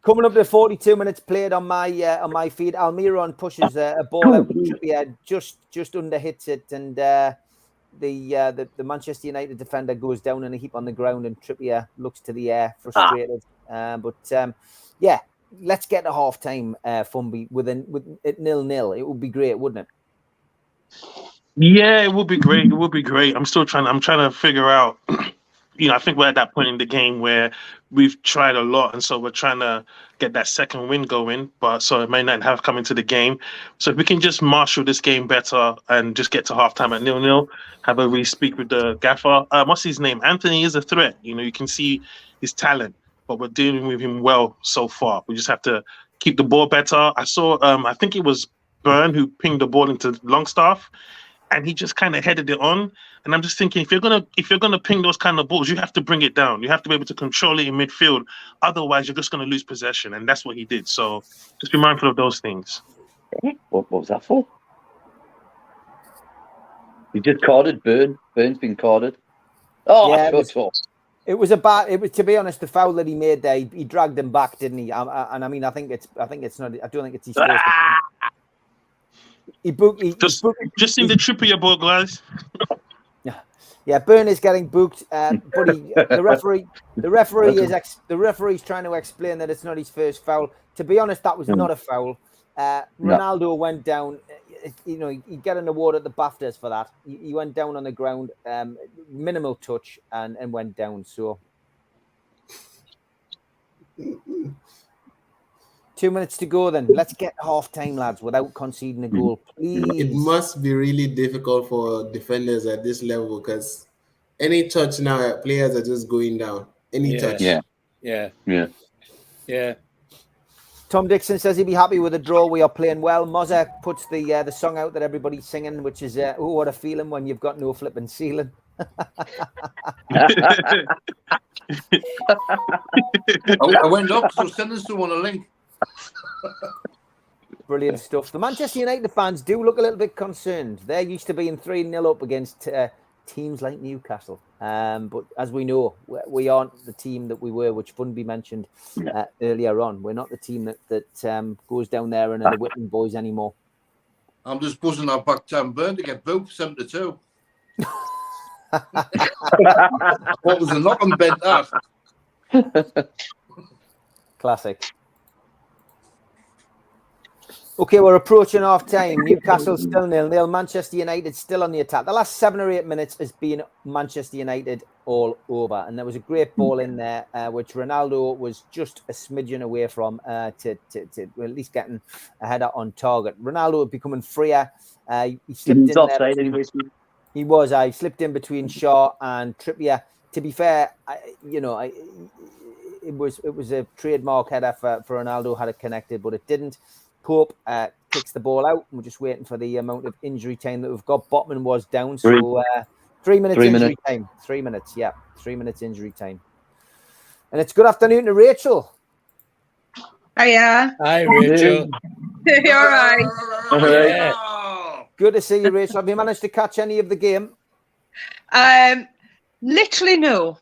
S2: Coming up to 42 minutes played on my feed. Almiron pushes a ball out. Trippier just under hits it, and the Manchester United defender goes down in a heap on the ground, and Trippier looks to the air, frustrated. Yeah, let's get to half time, Fumby, with it 0-0. It would be great, wouldn't it?
S5: Yeah, it would be great. It would be great. I'm trying to figure out. I think we're at that point in the game where we've tried a lot, and so we're trying to get that second win going. But so it may not have come into the game. So if we can just marshal this game better and just get to halftime at 0-0, have a re-speak with the gaffer. What's his name? Anthony is a threat. You can see his talent, but we're dealing with him well so far. We just have to keep the ball better. I saw, I think it was Byrne who pinged the ball into Longstaff, and he just kind of headed it on. And I'm just thinking, if you're gonna ping those kind of balls, you have to bring it down. You have to be able to control it in midfield. Otherwise, you're just gonna lose possession, and that's what he did. So just be mindful of those things.
S7: What was that for? He just carded Byrne. Byrne's been carded. Oh,
S2: yeah,
S7: it
S2: was to be honest, the foul that he made there. He dragged him back, didn't he? And I mean, I think it's not. I don't think it's his first. He
S5: just in the Trippier ball, guys.
S2: Yeah, Byrne is getting booked, but the referee's trying to explain that it's not his first foul. To be honest, that was not a foul. Ronaldo went down. He got an award at the BAFTAs for that. He went down on the ground, minimal touch, and went down. So 2 minutes to go. Then let's get half time, lads, without conceding a goal, please.
S3: It must be really difficult for defenders at this level because any touch now, players are just going down. Any touch.
S6: Yeah.
S2: Tom Dixon says he'd be happy with a draw. We are playing well. Mozza puts the song out that everybody's singing, which is "Oh, what a feeling when you've got no flipping ceiling."
S4: I went up, so send us someone a link.
S2: Brilliant stuff. The Manchester United fans do look a little bit concerned. They're used to being 3-0 up against teams like Newcastle. But as we know, we aren't the team that we were, which Funby mentioned earlier on. We're not the team that goes down there and are the Whitman boys anymore.
S4: I'm just buzzing our back to Burn to get both 7-2. What was the knock on bed that?
S2: Classic. Okay, we're approaching half time. Newcastle still 0-0. Manchester United still on the attack. The last 7 or 8 minutes has been Manchester United all over. And there was a great ball in there, which Ronaldo was just a smidgen away from to at least getting a header on target. Ronaldo becoming freer. He slipped in there. He was. I slipped in between Shaw and Trippier. To be fair, it was a trademark header for Ronaldo had it connected, but it didn't. Pope kicks the ball out. We're just waiting for the amount of injury time that we've got. Botman was down, so 3 minutes injury time. 3 minutes, yeah. 3 minutes injury time. And it's good afternoon to Rachel.
S10: Hiya.
S6: Hi, Rachel.
S10: You all right?
S6: Yeah.
S2: Good to see you, Rachel. Have you managed to catch any of the game?
S10: Literally no.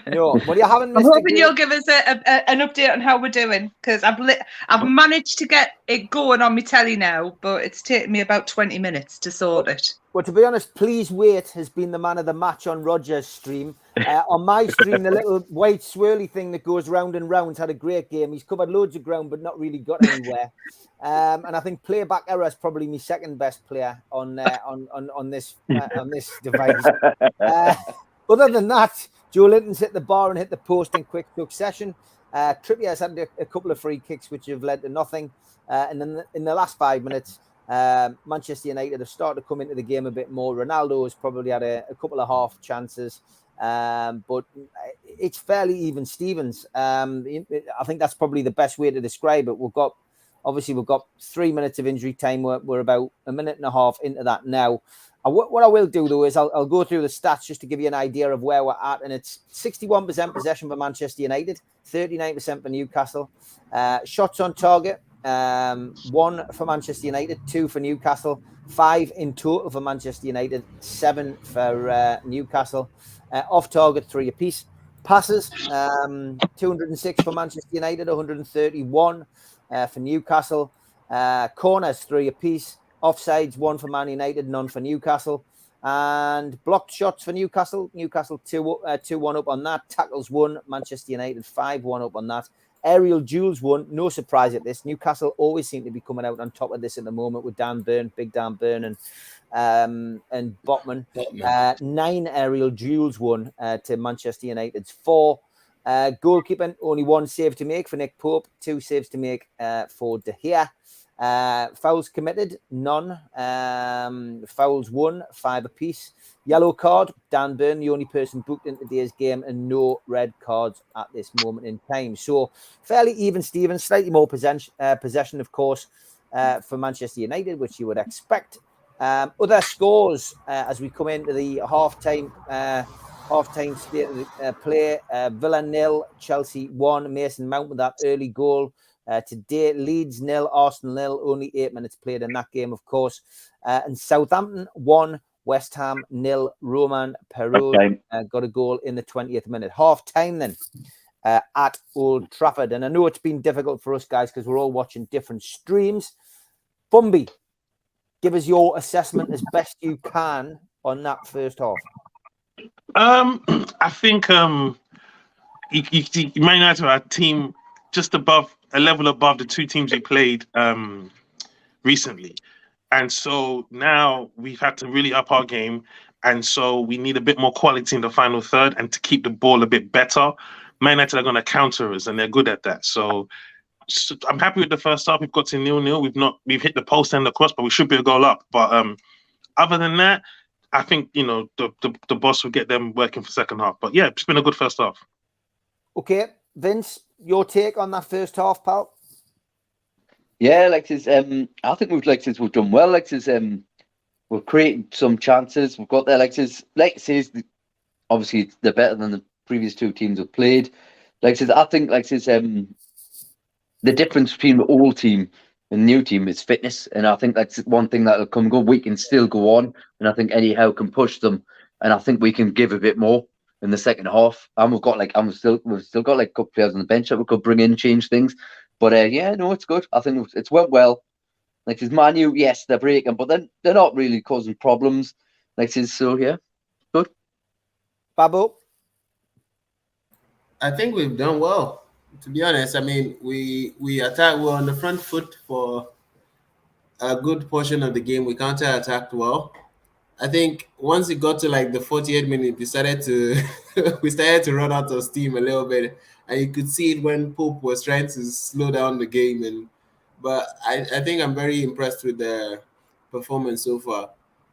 S2: No. Well, you haven't missed.
S10: I'm hoping you'll give us an update on how we're doing, because I've managed to get it going on my telly now, but it's taken me about 20 minutes to sort it.
S2: Well, to be honest, Please Wait has been the man of the match on Roger's stream. On my stream, the little white swirly thing that goes round and round had a great game. He's covered loads of ground, but not really got anywhere. And I think Playback Error is probably my second best player on this device. Other than that, Joe Linton's hit the bar and hit the post in quick succession. Trippier's had a couple of free kicks which have led to nothing. And then in the last 5 minutes, Manchester United have started to come into the game a bit more. Ronaldo has probably had a couple of half chances, but it's fairly even Stevens. I think that's probably the best way to describe it. We've got Obviously, we've got 3 minutes of injury time. We're about a minute and a half into that now. What I will do, though, is I'll go through the stats just to give you an idea of where we're at. And it's 61% possession for Manchester United, 39% for Newcastle. Shots on target, 1 for Manchester United, 2 for Newcastle, 5 in total for Manchester United, 7 for Newcastle. Off target, 3 apiece. Passes, 206 for Manchester United, 131 for Newcastle. Corners, 3 apiece. Offsides, 1 for Man United, none for Newcastle. And blocked shots for Newcastle. Newcastle 2-1 up on that. Tackles 1. Manchester United 5-1 up on that. Aerial duels 1. No surprise at this. Newcastle always seem to be coming out on top of this at the moment with Dan Burn, big Dan Burn, and Botman. 9 aerial duels 1 to Manchester United's 4. Goalkeeping, only 1 save to make for Nick Pope, 2 saves to make for De Gea. Fouls committed, none. Fouls 1, 5 apiece. Yellow card, Dan Burn, the only person booked in today's game, and no red cards at this moment in time. So fairly even, Stephen. Slightly more possession, of course, for Manchester United, which you would expect. Other scores as we come into the half-time state of the play. Villa 0, Chelsea 1. Mason Mount with that early goal. Today, Leeds 0, Arsenal 0. Only 8 minutes played in that game, of course. And Southampton 1, West Ham 0. Roman Perraud got a goal in the 20th minute. Half time then at Old Trafford. And I know it's been difficult for us guys because we're all watching different streams. Bumby, give us your assessment as best you can on that first half.
S5: I think Man United are a team just above, a level above the 2 teams we played recently. And so now we've had to really up our game. And so we need a bit more quality in the final third and to keep the ball a bit better. Man United are going to counter us, and they're good at that. So I'm happy with the first half. We've got to 0-0. We've hit the post and the cross, but we should be a goal up. But other than that, I think, the boss will get them working for second half. But yeah, it's been a good first half.
S2: Okay, Vince, your take on that first half, pal?
S7: Yeah, I think we've done well. We've created some chances. We've got there. Obviously they're better than the previous 2 teams have played. I think the difference between the old team and the new team is fitness, and I think that's one thing that'll come good. We can still go on, and I think Eddie Howe can push them, and I think we can give a bit more in the second half. And we've still got a couple players on the bench that we could bring in, change things. But it's good. I think it's went well. His Man U, yes, they're breaking, but then they're not really causing problems. So yeah, good.
S2: Babu,
S3: I think we've done well. To be honest, I mean, we attacked. We're on the front foot for a good portion of the game. We counter-attacked well. I think once it got to the 48th minute, we started to run out of steam a little bit, and you could see it when Pope was trying to slow down the game. But I think I'm very impressed with the performance so far.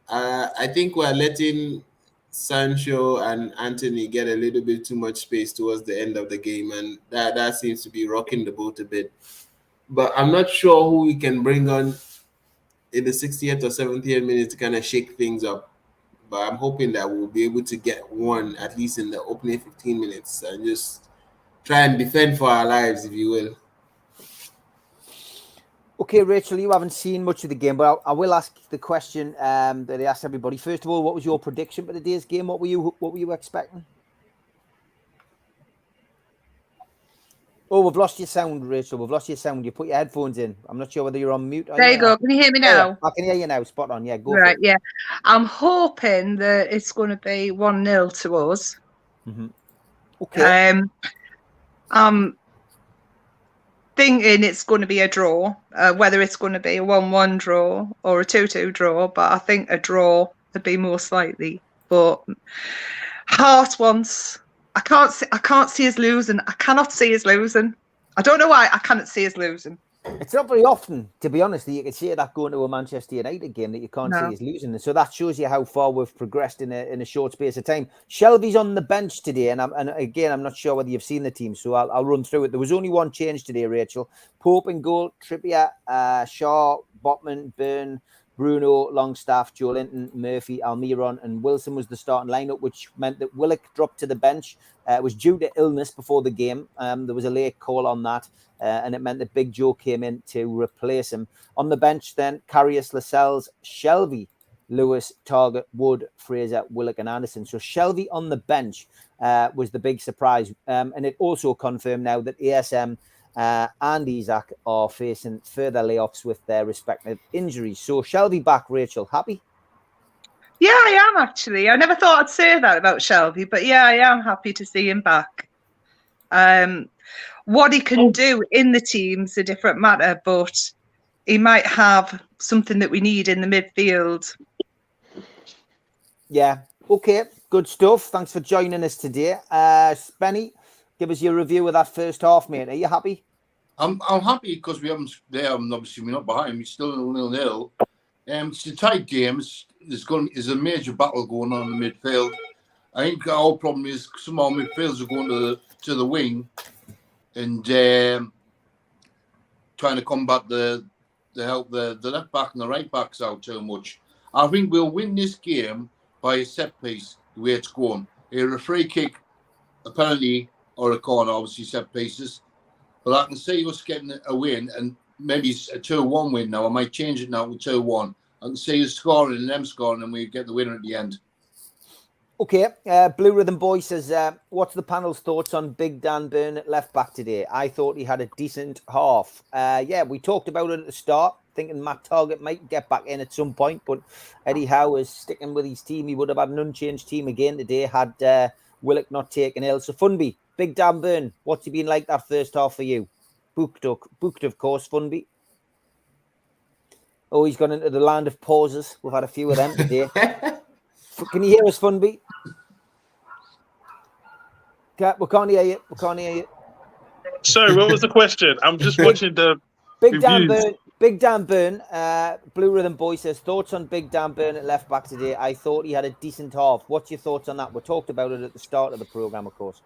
S3: I think we're letting Sancho and Anthony get a little bit too much space towards the end of the game, and that seems to be rocking the boat a bit. But I'm not sure who we can bring on in the 60th or 70th minute to kind of shake things up. But I'm hoping that we'll be able to get one at least in the opening 15 minutes and just try and defend for our lives, if you will.
S2: Okay, Rachel, you haven't seen much of the game, but I will ask the question that I asked everybody. First of all, what was your prediction for today's game? What were you expecting? Oh, we've lost your sound, Rachel. We've lost your sound. You put your headphones in. I'm not sure whether you're on mute.
S10: There you go. Can you hear me now?
S2: I can hear you now. Spot on. Yeah, go
S10: right,
S2: for it.
S10: Yeah. I'm hoping that it's going to be 1-0 to us.
S2: Mm-hmm. Okay.
S10: I'm thinking it's going to be a draw, whether it's going to be a 1-1 draw or a 2-2 draw, but I think a draw would be most likely. But heart wants... I can't see us losing. I cannot see us losing. I don't know why I cannot see us losing.
S2: It's not very often, to be honest, that you can say that going to a Manchester United game that you can't see is losing. And so that shows you how far we've progressed in a short space of time. Shelby's on the bench today, and again, I'm not sure whether you've seen the team, so I'll run through it. There was only one change today, Rachel. Pope in goal, Trippier, Shaw, Botman, Byrne, Bruno, Longstaff, Joelinton, Murphy, Almiron, and Wilson was the starting lineup, which meant that Willock dropped to the bench. It was due to illness before the game. There was a late call on that, and it meant that Big Joe came in to replace him. On the bench then, Karius, Lascelles, Shelby, Lewis, Target, Wood, Fraser, Willock, and Anderson. So Shelby on the bench was the big surprise. And it also confirmed now that ASM and Isaac are facing further layoffs with their respective injuries. So Shelby back, Rachel, happy?
S10: Yeah, I am actually. I never thought I'd say that about Shelby, but yeah, I am happy to see him back. What he can do in the team's a different matter, but he might have something that we need in the midfield.
S2: Yeah, okay, good stuff. Thanks for joining us today. Spenny, give us your review of that first half, mate. Are you happy?
S4: I'm happy because we haven't there. Obviously, we're not behind. We're still 0-0. It's a tight game. There's a major battle going on in the midfield. I think our problem is some of our midfielders are going to the wing and trying to combat the help the left back and the right backs out too much. I think we'll win this game by a set piece, the way it's going. Either a free kick, apparently, or a corner, obviously set pieces. But I can see us getting a win, and maybe it's a 2-1 win now. I might change it now to 2-1. I can see us scoring and them scoring, and we get the winner at the end.
S2: Okay, Blue Rhythm Boy says, what's the panel's thoughts on Big Dan Byrne at left back today? I thought he had a decent half. Yeah, we talked about it at the start, thinking Matt Target might get back in at some point, but Eddie Howe is sticking with his team. He would have had an unchanged team again today had Willock not taken ill. So Funby, Big Dan Byrne, what's he been like that first half for you? Booked, of course, Funby. Oh, he's gone into the land of pauses. We've had a few of them today. Can you hear us, Funby? We can't hear you. We can't hear you.
S5: Sorry, what was the question? I'm just watching the
S2: Big Dan
S5: reviews.
S2: Byrne. Big Dan Byrne. Blue Rhythm Boy says, thoughts on Big Dan Byrne at left back today? I thought he had a decent half. What's your thoughts on that? We talked about it at the start of the program, of course.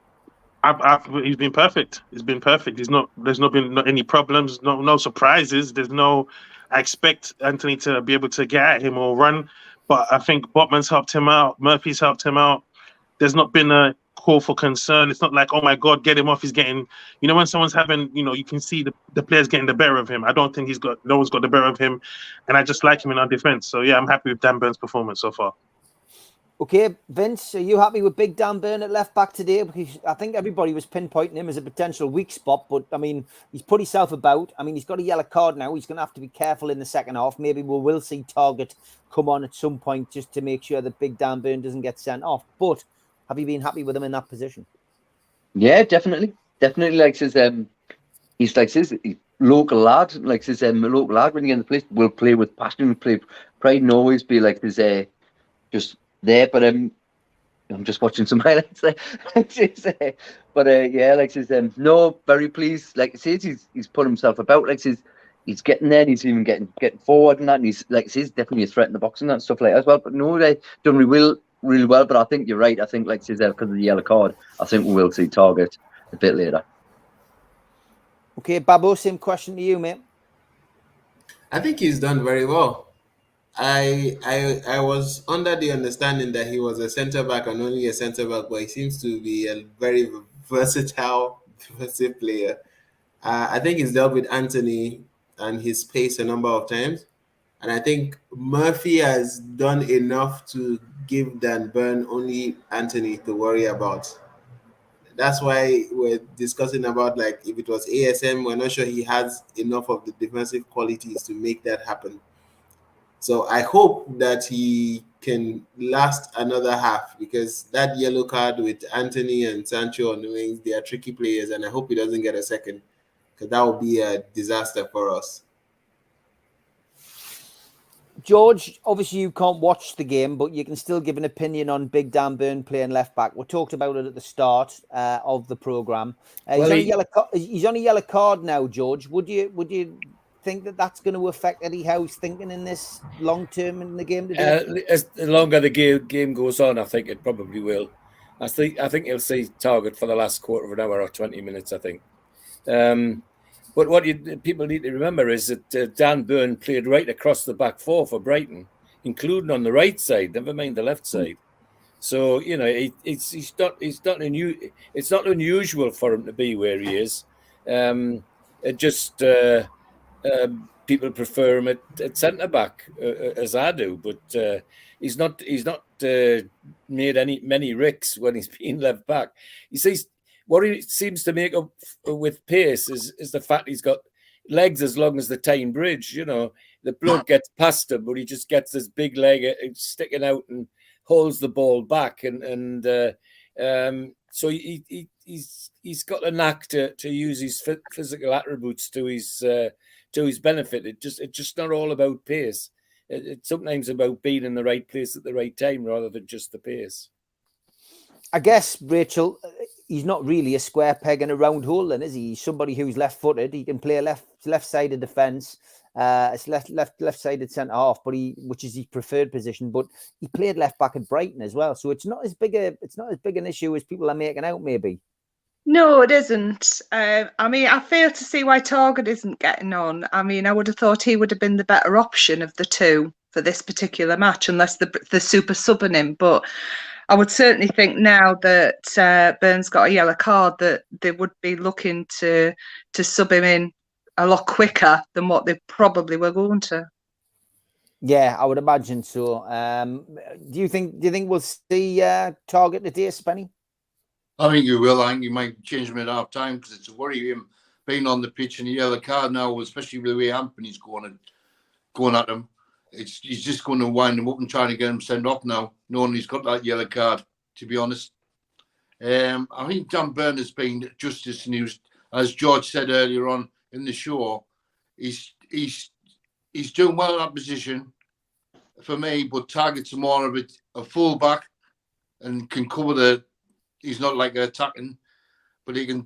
S5: He's been perfect. He's been perfect. There's not been any problems, no surprises. I expect Anthony to be able to get at him or run, but I think Botman's helped him out. Murphy's helped him out. There's not been a call for concern. It's not like, oh my God, get him off. He's getting, when someone's having, you can see the players getting the better of him. I don't think no one's got the better of him, and I just like him in our defense. So yeah, I'm happy with Dan Byrne's performance so far.
S2: Okay, Vince, are you happy with Big Dan Byrne at left back today? Because I think everybody was pinpointing him as a potential weak spot, but I mean, he's put himself about. I mean, he's got a yellow card now. He's going to have to be careful in the second half. Maybe we will see Target come on at some point just to make sure that Big Dan Byrne doesn't get sent off. But have you been happy with him in that position?
S7: Yeah, definitely. Definitely he's like his local lad, local lad when he gets in the place, will play with passion, play pride and always be like his just there, but I'm just watching some highlights there. No, very pleased. Like I says, he's put himself about. He's getting there. And he's even getting forward and that. And he's definitely a threat in the box and that stuff like that as well. But no, they done really well. But I think you're right. I think because of the yellow card, I think we will see Target a bit later.
S2: Okay, Babo, same question to you, mate.
S3: I think he's done very well. I was under the understanding that he was a centre back and only a centre back, but he seems to be a very versatile defensive player. I think he's dealt with Anthony and his pace a number of times, and I think Murphy has done enough to give Dan Byrne only Anthony to worry about. That's why we're discussing about if it was ASM, we're not sure he has enough of the defensive qualities to make that happen. So I hope that he can last another half, because that yellow card with Anthony and Sancho on the wings, they are tricky players, and I hope he doesn't get a second, because that would be a disaster for us.
S2: George, obviously you can't watch the game, but you can still give an opinion on Big Dan Burn playing left back. We talked about it at the start of the programme. He's on a yellow card now, George. Would you think that that's going to affect Eddie Howe's thinking in this long term in the game today?
S6: As the longer the game goes on, I think it probably will. I think he'll see target for the last quarter of an hour or 20 minutes, I think. But what people need to remember is that Dan Burn played right across the back four for Brighton, including on the right side, never mind the left side. So, you know, it's not unusual for him to be where he is. People prefer him at centre back, as I do, but he's not made many ricks when he's been left back. He says what he seems to make up with pace is the fact he's got legs as long as the Tyne Bridge. You know, the bloke gets past him, but he just gets this big leg sticking out and holds the ball back, and so he's got a knack to use his physical attributes to his benefit. It's just not all about pace. It's sometimes about being in the right place at the right time rather than just the pace.
S2: I guess, Rachel, he's not really a square peg in a round hole then, is he? He's somebody who's left-footed. He can play a left-sided defence. It's left-sided centre half, which is his preferred position. But he played left back at Brighton as well, so it's not as big an issue as people are making out. Maybe.
S10: No, it isn't. I mean, I fail to see why Target isn't getting on. I mean, I would have thought he would have been the better option of the two for this particular match, unless the super subbing him. But I would certainly think now that Burns got a yellow card that they would be looking to sub him in a lot quicker than what they probably were going to.
S2: Yeah, I would imagine so. Do you think we'll see Target today, Spenny?
S4: I think you will. I think you might change him at half time because it's a worry him being on the pitch and a yellow card now, especially with the way Anthony's going at him. He's just going to wind him up and trying to get him sent off now, knowing he's got that yellow card, to be honest. I think Dan Burn has been just as news, as George said earlier on in the show. He's doing well in that position for me, but Target's more of a full-back and can cover the. He's not like attacking, but he can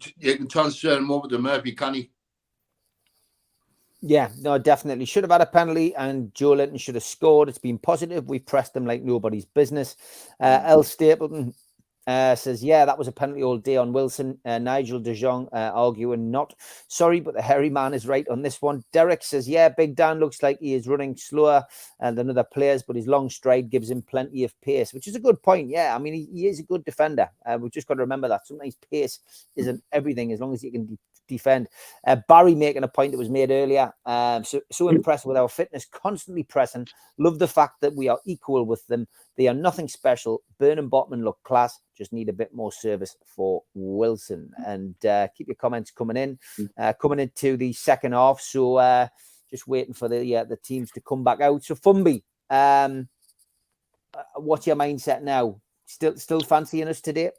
S4: transfer him over to Murphy, can he?
S2: Yeah, no, definitely. Should have had a penalty and Joe Linton should have scored. It's been positive. We pressed them like nobody's business. L. Stapleton says, yeah, that was a penalty all day on Wilson. Nigel de Jong arguing not. Sorry, but the hairy man is right on this one. Derek says, yeah, Big Dan looks like he is running slower than other players, but his long stride gives him plenty of pace, which is a good point. Yeah, I mean, he is a good defender. We've just got to remember that. Sometimes pace isn't everything as long as you can defend. Barry making a point that was made earlier. So impressed with our fitness, constantly pressing. Love the fact that we are equal with them. They are nothing special. Burn and Botman look class. Just need a bit more service for Wilson. And keep your comments coming in. Coming into the second half. So just waiting for the teams to come back out. So Fumby, what's your mindset now? Still fancying us today?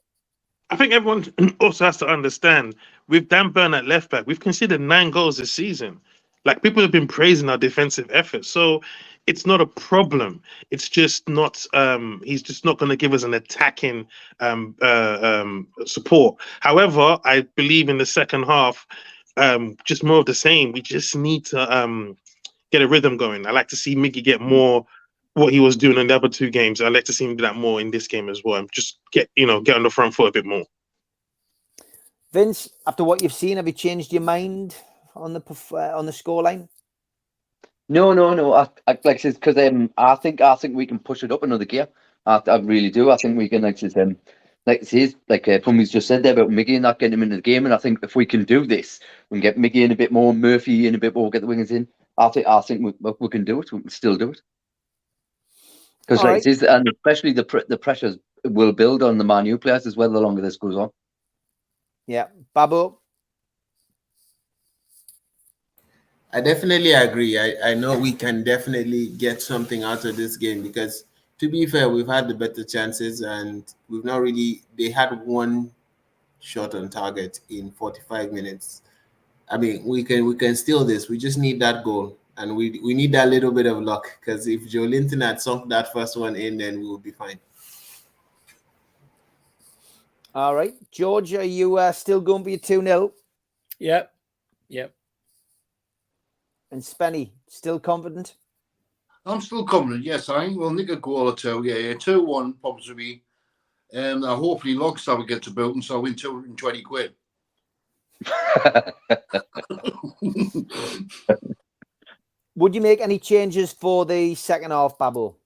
S5: I think everyone also has to understand with Dan Burn at left back, we've conceded 9 goals this season. Like, people have been praising our defensive efforts, so it's not a problem. It's just not. He's just not going to give us an attacking support. However, I believe in the second half, just more of the same. We just need to get a rhythm going. I like to see Miggy get more what he was doing in the other 2 games. I'd like to see him do that more in this game as well. Just get on the front foot a bit more.
S2: Vince, after what you've seen, have you changed your mind on the scoreline?
S7: No. I like I said, because I think we can push it up another gear. I really do. I think we can Pummy's just said there about Miggy and not getting him into the game. And I think if we can do this, we can get Miggy in a bit more, Murphy in a bit more, get the wingers in. I think we can do it. We can still do it. Because and especially the pressures will build on the Man U players as well the longer this goes on.
S2: Yeah, Babu.
S3: I definitely agree. I know we can definitely get something out of this game because, to be fair, we've had the better chances and we've not really. They had 1 shot on target in 45 minutes. I mean, we can steal this. We just need that goal. and we need that little bit of luck, because if Joe Linton had sunk that first one in, then we'll be fine.
S2: All right, George, are you still going to be a 2-0?
S6: Yep.
S2: And Spenny, still confident?
S4: I'm still confident. Yes, I think we'll nick a goal or two. Yeah, 2-1 probably. Hopefully Logstaff will get to Bolton, so I'll win 220 quid.
S2: Would you make any changes for the second half, Babbo?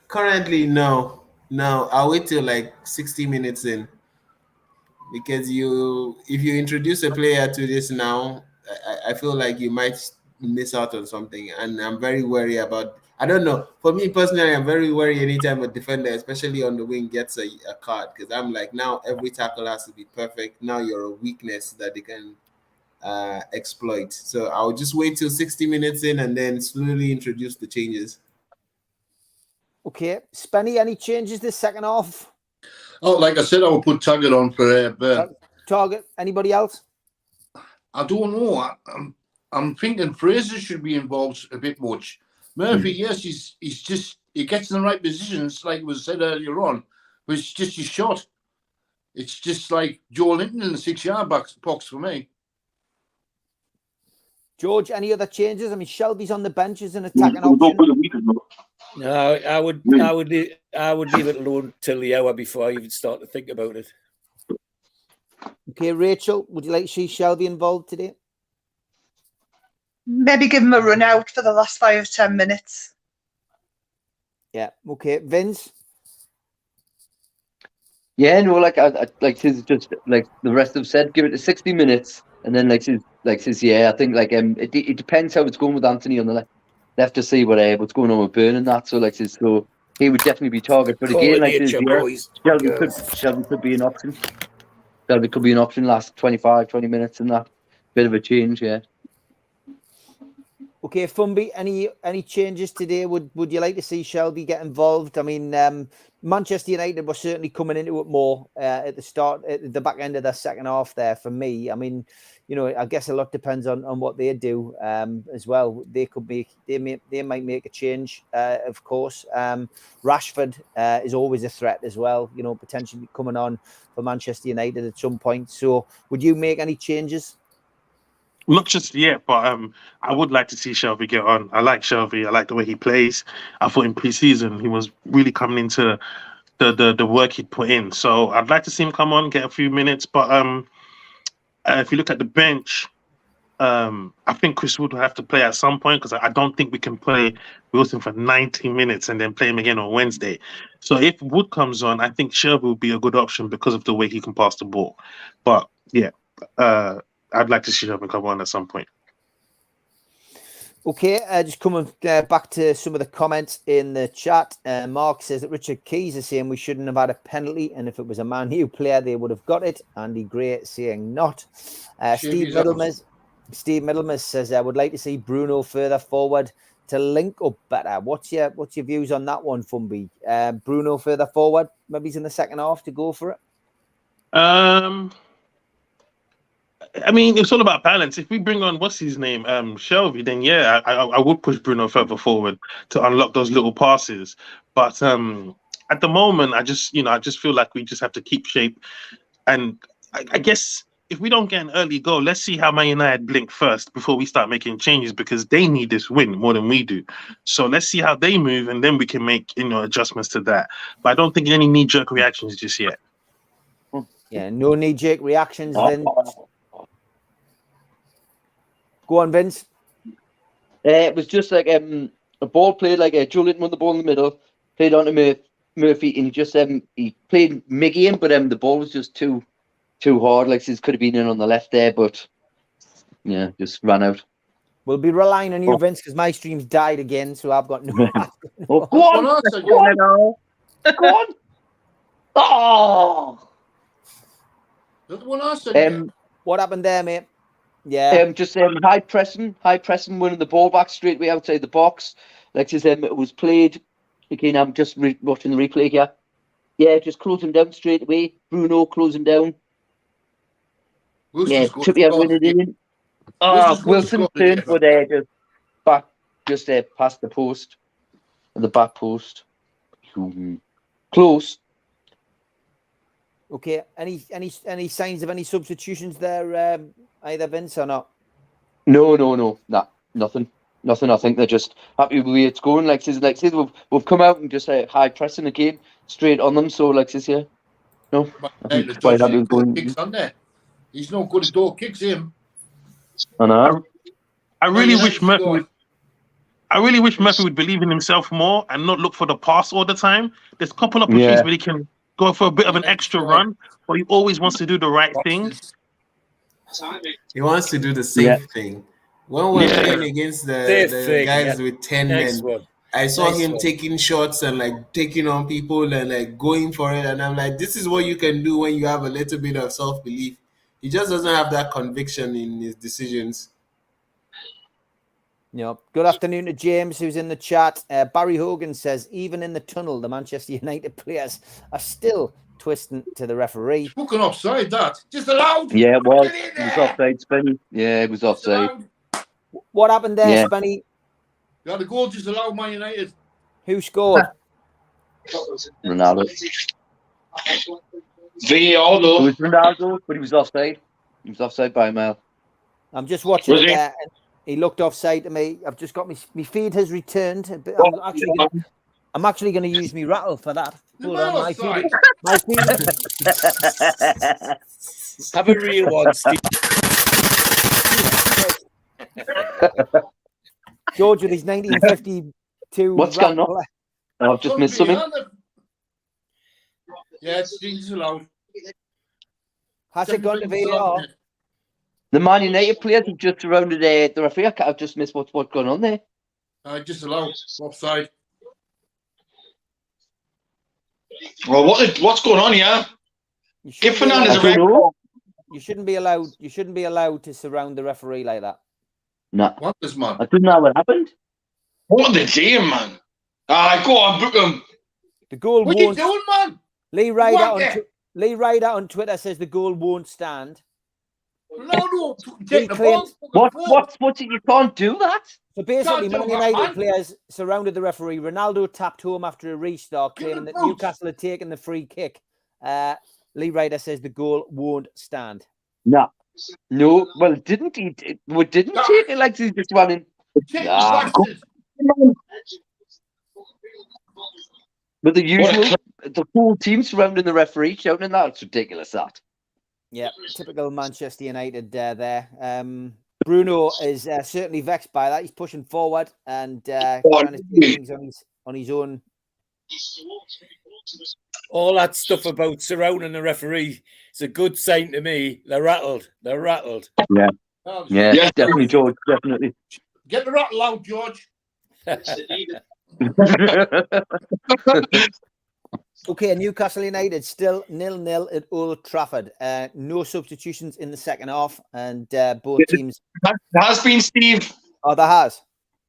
S3: Currently, no. I'll wait till like 60 minutes in, because if you introduce a player to this now, I feel like you might miss out on something, and I'm very worried about. I don't know. For me personally, I'm very worried anytime a defender, especially on the wing, gets a card, because I'm like, now every tackle has to be perfect. Now you're a weakness that they can exploit. So I'll just wait till 60 minutes in and then slowly introduce the changes.
S2: Okay, Spenny, any changes this second half?
S4: Oh, like I said, I will put Taggart on for Burn.
S2: Target. Anybody else?
S4: I don't know. I'm thinking Fraser should be involved a bit much. Murphy, yes, he gets in the right positions, like was said earlier on, but it's just his shot. It's just like Joe Linton in the 6-yard box for me.
S2: George, any other changes? I mean, Shelby's on the bench as an attacking option.
S6: No, I would leave it alone till the hour before I even start to think about it.
S2: Okay, Rachel, would you like to see Shelby involved today?
S10: Maybe give him a run out for the last 5 or 10 minutes.
S2: Yeah. Okay, Vince.
S7: Yeah, no, like I like his, just like the rest have said, give it to 60 minutes, and then like his yeah, I think like it depends how it's going with Anthony on the left. Left to see what's going on with Burn and that. So like so he would definitely be target. But again, like Shelby could be an option. Shelby could be an option last 25-20 minutes and that. Bit of a change, yeah.
S2: Okay, Fumby, any changes today? Would you like to see Shelby get involved? I mean, Manchester United were certainly coming into it more at the back end of the second half there for me. I mean, you know, I guess a lot depends on what they do as well. They might make a change, of course. Rashford is always a threat as well, you know, potentially coming on for Manchester United at some point. So would you make any changes?
S5: Not just yet, but I would like to see Shelby get on. I like Shelby. I like the way he plays. I thought in pre-season he was really coming into the work he'd put in. So I'd like to see him come on, get a few minutes. But if you look at the bench, I think Chris Wood will have to play at some point, because I don't think we can play Wilson for 90 minutes and then play him again on Wednesday. So if Wood comes on, I think Shelby will be a good option because of the way he can pass the ball. But yeah, I'd like to see Shelby come on at some point.
S2: Okay, just coming back to some of the comments in the chat. Mark says that Richard Keys is saying we shouldn't have had a penalty, and if it was a Man U player, they would have got it. Andy Gray saying not. Steve Middlemas says I would like to see Bruno further forward to link up better. What's your views on that one, Fumby? Bruno further forward, maybe he's in the second half to go for it.
S5: I mean, it's all about balance. If we bring on what's his name, Shelby, then yeah, I would push Bruno further forward to unlock those little passes. But at the moment, I just feel like we just have to keep shape. And I guess if we don't get an early goal, let's see how Man United blink first before we start making changes, because they need this win more than we do. So let's see how they move, and then we can make adjustments to that. But I don't think any knee-jerk reactions just yet.
S2: Yeah, no knee-jerk reactions then. Go on, Vince.
S7: It was just like a ball played like Joe Linton won the ball in the middle, played on to Murphy, and he just he played Miggy in, but the ball was just too hard. Like this could have been in on the left there, but yeah, just ran out.
S2: We'll be relying on you, Vince, because my stream's died again, so I've got no.
S7: Go on! Oh!
S2: What happened there, mate? Yeah.
S7: Just high pressing, winning the ball back straight away outside the box. Like it was played. Again, I'm just watching the replay here. Yeah, just closing down straight away. Bruno closing down. Yeah, Trippier winning it in.
S9: Wilson turned for there, just past the post, the back post. Close.
S2: Okay. Any signs of any substitutions there, either Vince or not?
S9: No, nah, nothing. I think they're just happy with the way it's going. Like we've come out and just high pressing again, straight on them. So like this here, no.
S4: Kicks on there. He's no good at door kicks. Him.
S9: I know.
S5: I really wish Murphy would believe in himself more and not look for the pass all the time. There's a couple of opportunities where he can go for a bit of an extra run, but he always wants to do the right thing.
S3: He wants to do the safe thing. When we're playing against the guys with 10 men, I saw him taking shots and like taking on people and like going for it. And I'm like, this is what you can do when you have a little bit of self-belief. He just doesn't have that conviction in his decisions.
S2: Yeah. Good afternoon to James, who's in the chat. Barry Hogan says, even in the tunnel, the Manchester United players are still twisting to the referee.
S4: Fucking offside, that. Just allowed.
S9: Yeah, well, it was offside, Spenny. Yeah, it was offside.
S2: What happened there, Spenny?
S4: Yeah, the goal just allowed Man United.
S2: Who scored?
S9: Ronaldo.
S8: VAR though.
S9: It was Ronaldo, but he was offside. He was offside by a mile.
S2: I'm just watching it there. He looked offside to me. I've just got my feed has returned. I'm actually going to use me rattle for that. Hold on, my feed.
S6: Have a real one, Steve.
S2: George with his 1952.
S9: What's going on? I've just missed something.
S4: Yeah, it's allowed.
S2: Has it gone to VAR?
S9: The Man United players have just surrounded the referee. I've just missed what's going on there.
S4: Just allowed offside.
S8: Well, what's going on here? Give Fernandez a red card.
S2: You shouldn't be allowed. You shouldn't be allowed to surround the referee like that.
S9: No.
S4: What is, man?
S9: I didn't know what happened.
S8: What are they doing, man? Go on, book them.
S2: The goal
S4: what
S2: won't.
S4: What are you doing, man?
S2: Lee Ryder on Twitter says the goal won't stand.
S4: No, take the ball.
S9: What's it? You can't do that.
S2: So basically, Man United players surrounded the referee. Ronaldo tapped home after a restart, claiming that Newcastle had taken the free kick. Lee Ryder says the goal won't stand.
S9: No. Well, didn't he? Didn't take it like he's just running. But the usual, the whole team surrounding the referee, shouting that, it's ridiculous. That.
S2: Yeah, typical Manchester United there. Bruno is certainly vexed by that. He's pushing forward and trying to do things on his own.
S6: All that stuff about surrounding the referee is a good sign to me. They're rattled.
S9: Yeah. Yes, definitely, George. Definitely.
S4: Get the rattle out, George.
S2: Okay, Newcastle United still 0-0 at Old Trafford. No substitutions in the second half, and both teams.
S8: There has been, Steve.
S2: Oh, there has.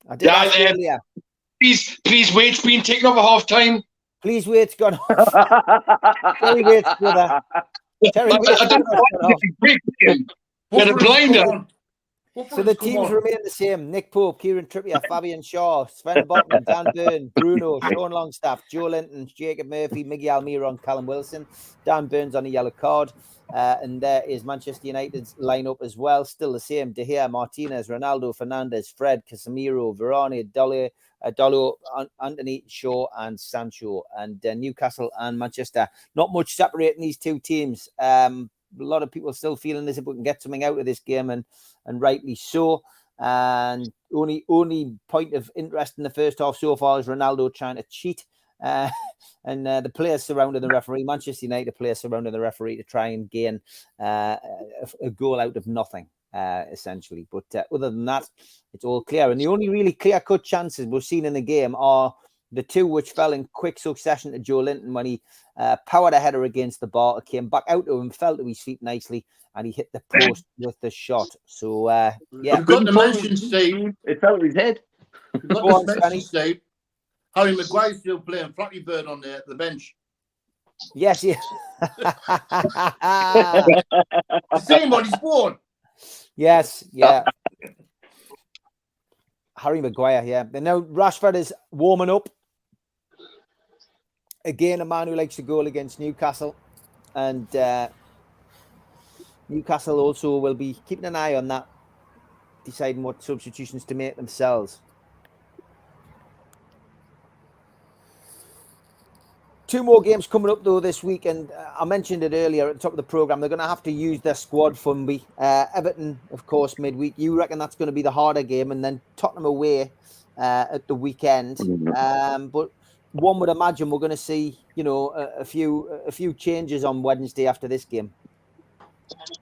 S2: I did ask earlier.
S8: Please wait. It's been taken over half time.
S2: Please wait. Gone off. Terry Waite's brother. Terry Waite's
S8: Get a blinder.
S2: So the teams remain the same. Nick Pope, Kieran Trippier, Fabian Shaw, Sven Botman, Dan Burn, Bruno, Sean Longstaff, Joe Linton, Jacob Murphy, Miguel Almiron, Callum Wilson. Dan Burns on a yellow card. And there is Manchester United's lineup as well. Still the same. De Gea, Martinez, Ronaldo, Fernandes, Fred, Casemiro, Varane, Dolo, Anthony, Shaw and Sancho. And Newcastle and Manchester. Not much separating these two teams. A lot of people still feeling as if we can get something out of this game, and rightly so. And only point of interest in the first half so far is Ronaldo trying to cheat. And the players surrounding the referee, Manchester United players surrounding the referee to try and gain a goal out of nothing, essentially. But other than that, it's all clear. And the only really clear-cut chances we've seen in the game are the two which fell in quick succession to Joe Linton when he powered a header against the bar, came back out to him, fell to his feet nicely, and he hit the post with the shot. So, yeah.
S4: You've got to mention, Steve.
S9: It fell on his head.
S4: You've got to mention, Steve. Harry Maguire's still playing Flappy Bird on the bench.
S2: Yes, yeah.
S4: The same on his phone.
S2: Yes, yeah. Harry Maguire, yeah. And now Rashford is warming up. Again, a man who likes to goal against Newcastle. And Newcastle also will be keeping an eye on that, deciding what substitutions to make themselves. Two more games coming up, though, this week. And I mentioned it earlier at the top of the programme. They're going to have to use their squad, Fumby. Everton, of course, midweek. You reckon that's going to be the harder game. And then Tottenham away at the weekend. But one would imagine we're going to see, you know, a few changes on Wednesday after this game.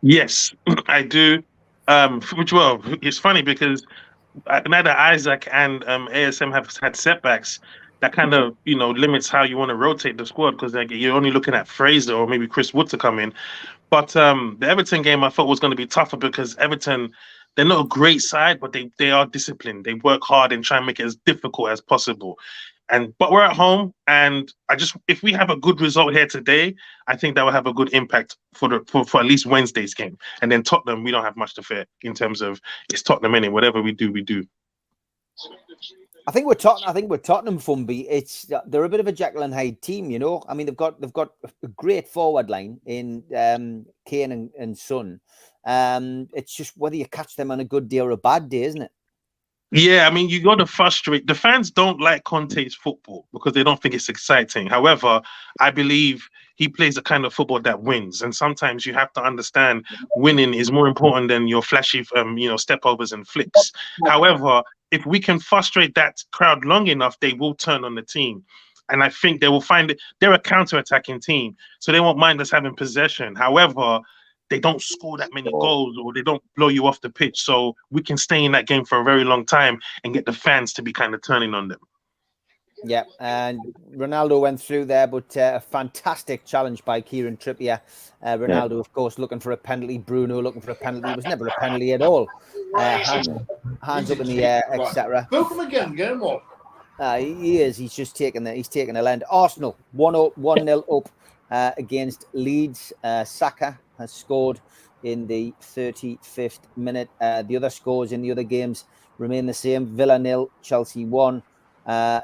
S5: Yes, I do. Well, it's funny because neither Isaac and ASM have had setbacks. That kind of, you know, limits how you want to rotate the squad because like, you're only looking at Fraser or maybe Chris Wood to come in. But the Everton game I thought was going to be tougher because Everton, they're not a great side, but they are disciplined. They work hard and try and make it as difficult as possible. But we're at home, and if we have a good result here today, I think that will have a good impact for at least Wednesday's game. And then Tottenham, we don't have much to fear in terms of it's Tottenham anyway. Whatever we do, we do.
S2: I think we're Tottenham, Fumby. They're a bit of a Jekyll and Hyde team, you know. I mean, they've got a great forward line in Kane and Son. It's just whether you catch them on a good day or a bad day, isn't it?
S5: Yeah, I mean, you got to frustrate. The fans don't like Conte's football because they don't think it's exciting. However, I believe he plays a kind of football that wins. And sometimes you have to understand winning is more important than your flashy, step overs and flicks. However, if we can frustrate that crowd long enough, they will turn on the team. And I think they will find it. They're a counter-attacking team, so they won't mind us having possession. However, they don't score that many goals or they don't blow you off the pitch. So we can stay in that game for a very long time and get the fans to be kind of turning on them. Yeah,
S2: and Ronaldo went through there, but a fantastic challenge by Kieran Trippier. Ronaldo, of course, looking for a penalty. Bruno looking for a penalty. It was never a penalty at all. Hands up in the air, etc.
S4: Book him again, get him up.
S2: He is. He's just taking a land. Arsenal 1-0 up against Leeds. Saka has scored in the 35th minute. The other scores in the other games remain the same. Villa 0, Chelsea 1,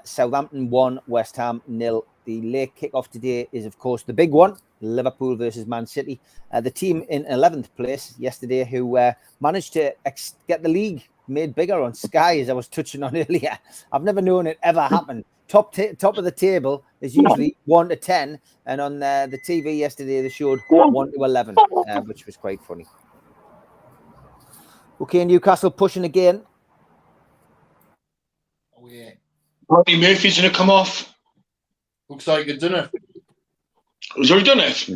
S2: Southampton 1, West Ham 0. The late kickoff today is, of course, the big one, Liverpool versus Man City. The team in 11th place yesterday who managed to get the league made bigger on Sky, as I was touching on earlier. I've never known it ever happen. Top of the table is usually 1 to 10, and on the TV yesterday they showed 1 to 11, which was quite funny. Okay, Newcastle pushing again.
S4: Oh yeah,
S8: Rodney Murphy's gonna come off.
S4: Looks like it, doesn't it?
S8: He's already done it.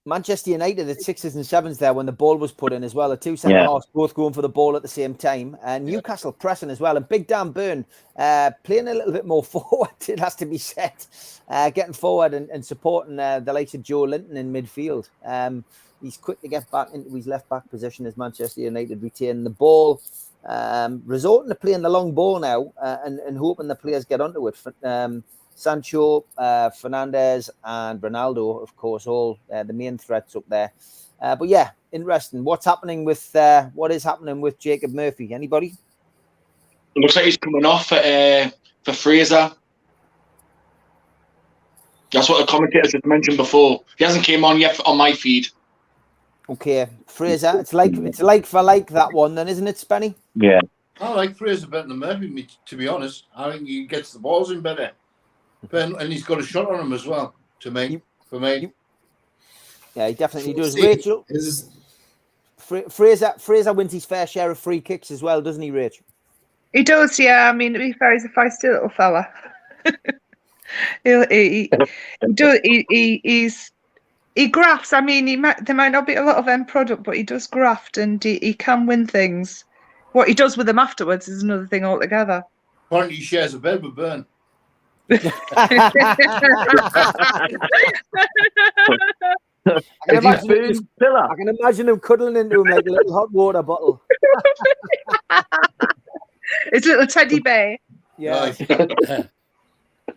S2: Manchester United at 6s and 7s there when the ball was put in as well. The two centre-halves both going for the ball at the same time. And Newcastle pressing as well. And Big Dan Burn playing a little bit more forward, it has to be said. Getting forward and supporting the likes of Joe Linton in midfield. He's quick to get back into his left-back position as Manchester United retain the ball. Resorting to playing the long ball now and hoping the players get onto it. Sancho, Fernandes and Ronaldo, of course, all the main threats up there. But yeah, interesting. What is happening with Jacob Murphy? Anybody?
S8: It looks like he's coming off for Fraser. That's what the commentators had mentioned before. He hasn't came on yet on my feed.
S2: Okay, Fraser. It's like for like that one, then, isn't it, Spenny?
S7: Yeah.
S4: I like Fraser better than Murphy, to be honest. I think he gets the balls in better. And he's got a shot on him as well, for me.
S2: Yeah, he definitely does. Rachel, Fraser wins his fair share of free kicks as well, doesn't he, Rachel?
S10: He does, yeah. I mean, to be fair, he's a feisty little fella. He grafts. I mean, there might not be a lot of end product, but he does graft and he can win things. What he does with them afterwards is another thing altogether.
S4: Apparently, he shares a bed with Byrne.
S2: I can imagine him cuddling into him like a little hot water bottle.
S10: It's a little teddy bear.
S2: Yeah.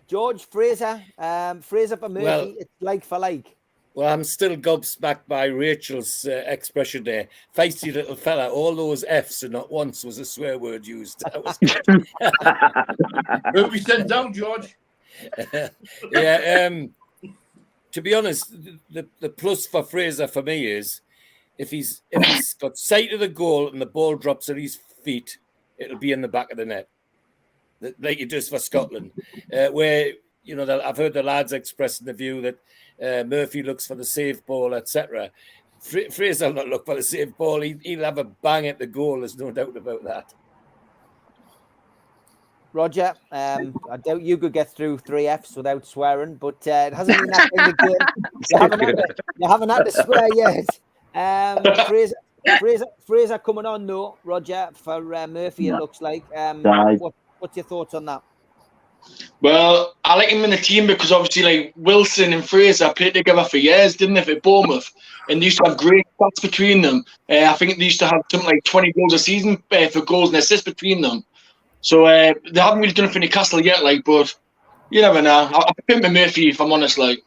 S2: George, Fraser for Murphy, it's like for like.
S6: Well, I'm still gobsmacked by Rachel's expression there. Feisty little fella. All those F's and not once was a swear word used. That was good.
S4: Who we sent down, George?
S6: Yeah. To be honest, the plus for Fraser for me is if he's got sight of the goal and the ball drops at his feet, it'll be in the back of the net, like it does for Scotland. Where I've heard the lads expressing the view that Murphy looks for the save ball, etc. Fraser will not look for the save ball. He'll have a bang at the goal. There's no doubt about that.
S2: Roger, I doubt you could get through 3 Fs without swearing, but it hasn't been that kind of game. You haven't had to swear yet. Fraser coming on though, Roger, for Murphy, it looks like. What's your thoughts on that?
S8: Well, I like him in the team because obviously, like, Wilson and Fraser played together for years, didn't they, at Bournemouth? And they used to have great stats between them. I think they used to have something like 20 goals a season for goals and assists between them. So they haven't really done it for Newcastle yet, like, but you never know. I'll pick Murphy if I'm honest, like.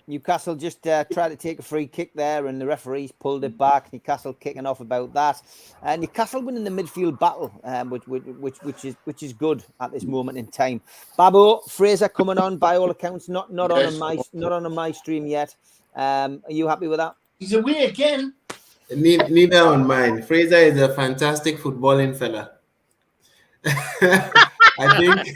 S2: Newcastle just tried to take a free kick there, and the referees pulled it back. Newcastle kicking off about that. Newcastle winning the midfield battle, which is good at this moment in time. Babbo, Fraser coming on by all accounts, not on a my stream yet. Are you happy with that?
S4: He's away again.
S3: Neither on mine. Fraser is a fantastic footballing fella. I think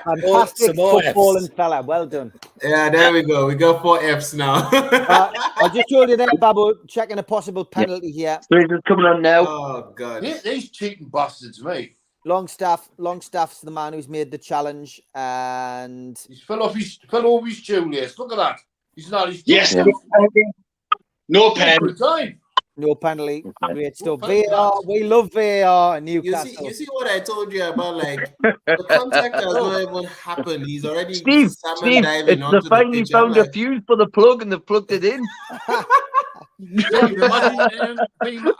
S2: fantastic footballing fella. Well done.
S3: Yeah, there we go. We got 4 Fs now.
S2: I just told you there, Babbo, checking a possible penalty here.
S7: Fraser's coming on now.
S3: Oh God,
S4: these cheating bastards, mate.
S2: Longstaff's the man who's made the challenge, and
S4: he's fell over his shoelace. Look at that. He's not.
S8: Yes. No penalty.
S2: No penalty. Great stuff. VAR. We love VAR in Newcastle.
S3: You see what I told you about, like, the contact has not even happened. He's already
S7: Steve, it's the finally found a fuse for the plug and they've plugged it in.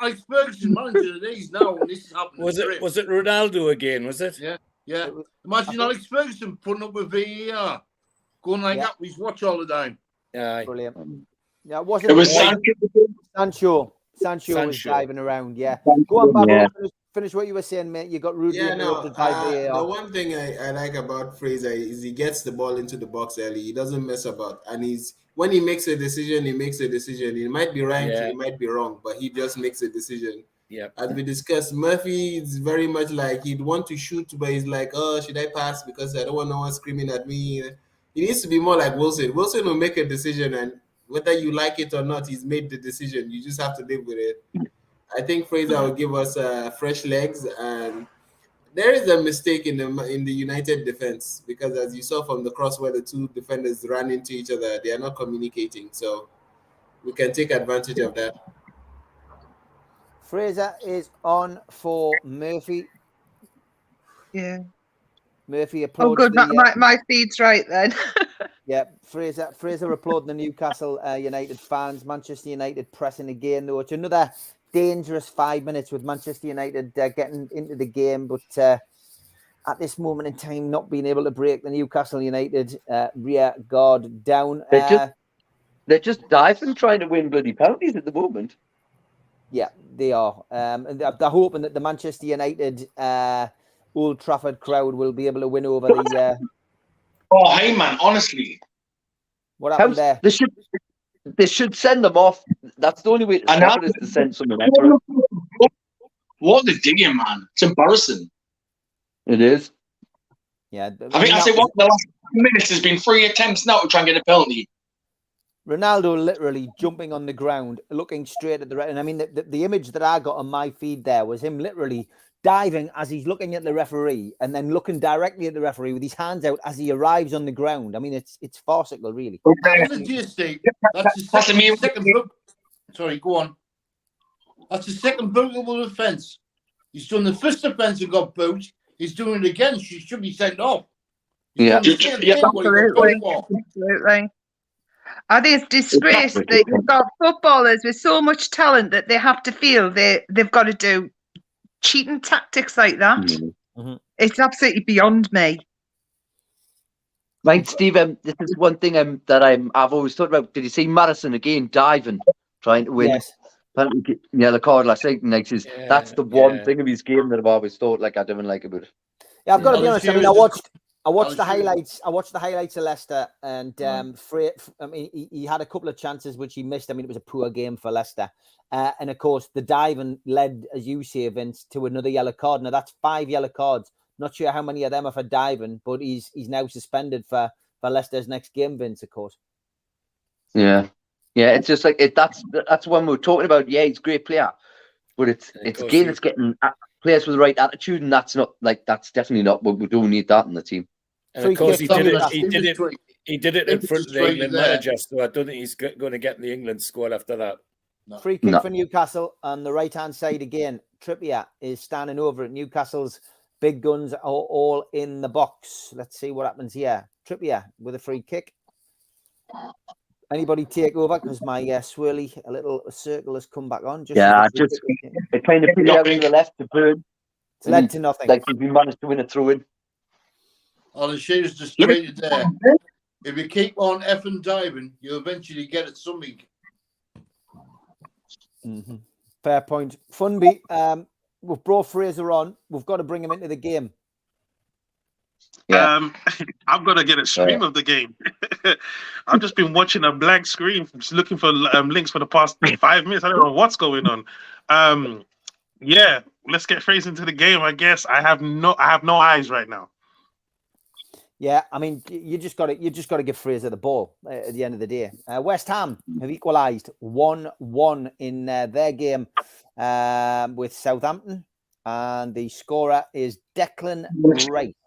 S4: Alex Ferguson manager of these now, and this is happening.
S6: Was it Ronaldo again? Was it?
S4: Yeah. Imagine Alex Ferguson putting up with VAR, going like that. We watch all the time.
S6: Aye.
S2: Brilliant. Yeah,
S8: it was
S2: Sancho. Sancho was driving around. Yeah. Go on, Babbo. Yeah. Finish what you were saying, mate. You got rudely interrupted by VAR.
S3: The one thing I like about Fraser is he gets the ball into the box early. He doesn't mess about, and when he makes a decision, he makes a decision. He might be right, he might be wrong, but he just makes a decision.
S6: Yeah.
S3: As we discussed, Murphy is very much like he'd want to shoot, but he's like, oh, should I pass because I don't want no one screaming at me. He needs to be more like Wilson. Wilson will make a decision, and whether you like it or not, he's made the decision. You just have to live with it. I think Fraser will give us fresh legs, and there is a mistake in the United defense because, as you saw from the cross where the two defenders ran into each other, they are not communicating. So we can take advantage of that.
S2: Fraser is on for Murphy.
S10: Yeah.
S2: Murphy applauds.
S10: Oh, good. My feed's right then.
S2: Yeah, Fraser applauding the Newcastle United fans. Manchester United pressing again, though. It's another dangerous 5 minutes with Manchester United getting into the game, but at this moment in time, not being able to break the Newcastle United rear guard down.
S7: They're just diving, trying to win bloody penalties at the moment.
S2: Yeah, they are. And they're hoping that the Manchester United Old Trafford crowd will be able to win over the...
S8: Oh, hey, man, honestly.
S2: What happened there?
S7: They should send them off. That's the only way to stop it is to send someone off.
S8: What they're doing, man. It's embarrassing.
S7: It is.
S2: Yeah.
S8: I think the last minutes has been 3 attempts now to try and get a penalty.
S2: Ronaldo literally jumping on the ground, looking straight at the... And I mean, the image that I got on my feed there was him literally diving as he's looking at the referee and then looking directly at the referee with his hands out as he arrives on the ground. I mean, it's farcical, really.
S4: That's the second. Sorry, go on. That's the second bootable offence. He's done the first offence and got booked. He's doing it again. She should be sent off.
S10: Absolutely. I think it's disgrace that you've got footballers with so much talent that they have to feel they've got to do cheating tactics like that. Mm-hmm. It's absolutely beyond me.
S7: Right, Steve. This is one thing that I've always thought about. Did you see Madison again diving, trying to win?
S2: Yes.
S7: Yeah, the card last night. And that's the one
S6: yeah.
S7: thing of his game that I've always thought like I didn't like about it.
S2: Yeah, I've got to be
S4: Alan
S2: honest. I mean,
S4: Shearer's
S2: I watched
S4: Alan
S2: the
S4: Shearer.
S2: highlights. I watched the highlights of Leicester, and I mean, he had a couple of chances which he missed. I mean, it was a poor game for Leicester, and of course, the diving led, as you say, Vince, to another yellow card. Now that's 5 yellow cards. Not sure how many of them are for diving, but he's now suspended for Leicester's next game, Vince, of course.
S7: Yeah, it's just like it. That's when we were talking about. Yeah, he's a great player, but it's getting players with the right attitude, and that's definitely not what we don't need that in the team.
S6: And of course, he did it in
S4: It's
S6: front of the
S4: right
S6: England
S4: there.
S6: manager, so I don't think he's going to get in the England squad after that.
S2: Free kick for Newcastle on the right-hand side again. Trippier is standing over at Newcastle's big guns are all in the box. Let's see what happens here. Trippier with a free kick. Anybody take over? Because my swirly, a little circle has come back on.
S7: It's kind of put it out to the left to Burn.
S2: It's led to nothing.
S7: Like if we managed to win a throw-in.
S4: Alan Shearer's just traded there. If you keep on effing diving, you'll eventually get at something.
S2: Mm-hmm. Fair point. Funby, we've brought Fraser on. We've got to bring him into the game.
S5: Yeah. I've got to get a stream of the game. I've just been watching a blank screen, just looking for links for the past 5 minutes. I don't know what's going on. Yeah, let's get Fraser into the game. I guess I have no eyes right now.
S2: Yeah, I mean, you just got to give Fraser the ball at the end of the day. West Ham have equalised 1-1 in their game with Southampton, and the scorer is Declan Wright.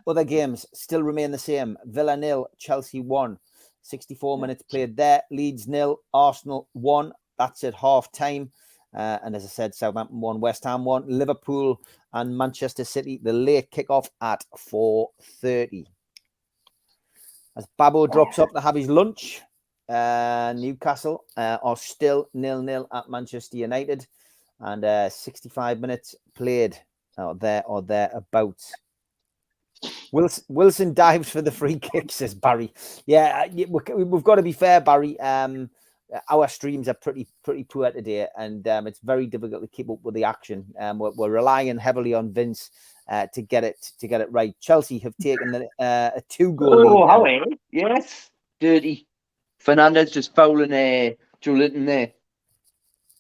S2: Other games still remain the same. Villa 0, Chelsea 1. 64 minutes played there. Leeds 0, Arsenal 1. That's at half time. And as I said, Southampton 1, West Ham 1, Liverpool and Manchester City, the late kickoff at 4:30. As Babbo drops up to have his lunch, Newcastle are still 0-0 at Manchester United, and 65 minutes played there or thereabouts. Wilson dives for the free kick, says Barry. Yeah, we've got to be fair, Barry. Our streams are pretty poor today, and it's very difficult to keep up with the action. We're relying heavily on Vince to get it right. Chelsea have taken a 2-goal lead.
S7: Howie, yes, dirty. Fernandez just fouling Joe Linton there.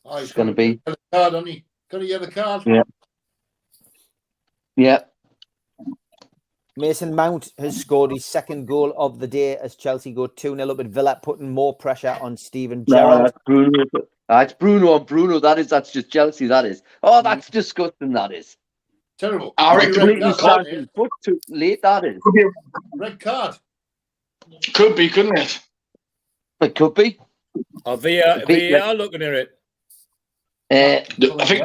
S4: Oh,
S7: it's going to be
S4: a card, hasn't he? Got a yellow card.
S7: Yeah.
S2: Mason Mount has scored his 2nd goal of the day as Chelsea go 2-0 up at Villa, putting more pressure on Steven Gerrard.
S7: That's Bruno. It's Bruno on Bruno. That's just Chelsea. That is. Oh, that's disgusting. That is
S4: terrible.
S7: Completely standing foot too late. That is
S4: red card.
S8: Could be, couldn't it?
S7: It could be.
S6: Oh, VAR looking at it.
S8: I think.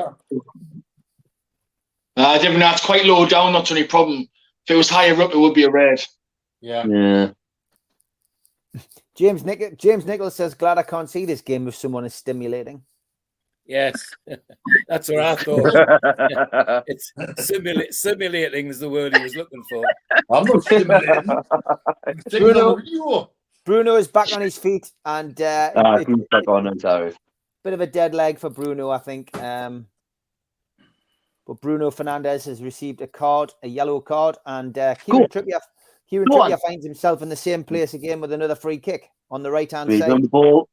S8: That's quite low down. Not any problem. If it was higher up, it would be a red.
S4: Yeah.
S2: James Nichols says, "Glad I can't see this game if someone is stimulating."
S6: Yes, that's what I thought. It's simulating is the word he was looking for.
S4: I'm not stimulating.
S2: Bruno is back on his feet, and
S7: he's back on his toes.
S2: Bit of a dead leg for Bruno, I think. But Bruno Fernandes has received a yellow card, and Kieran Trippier finds himself in the same place again with another free kick on the right-hand side.
S7: On the ball.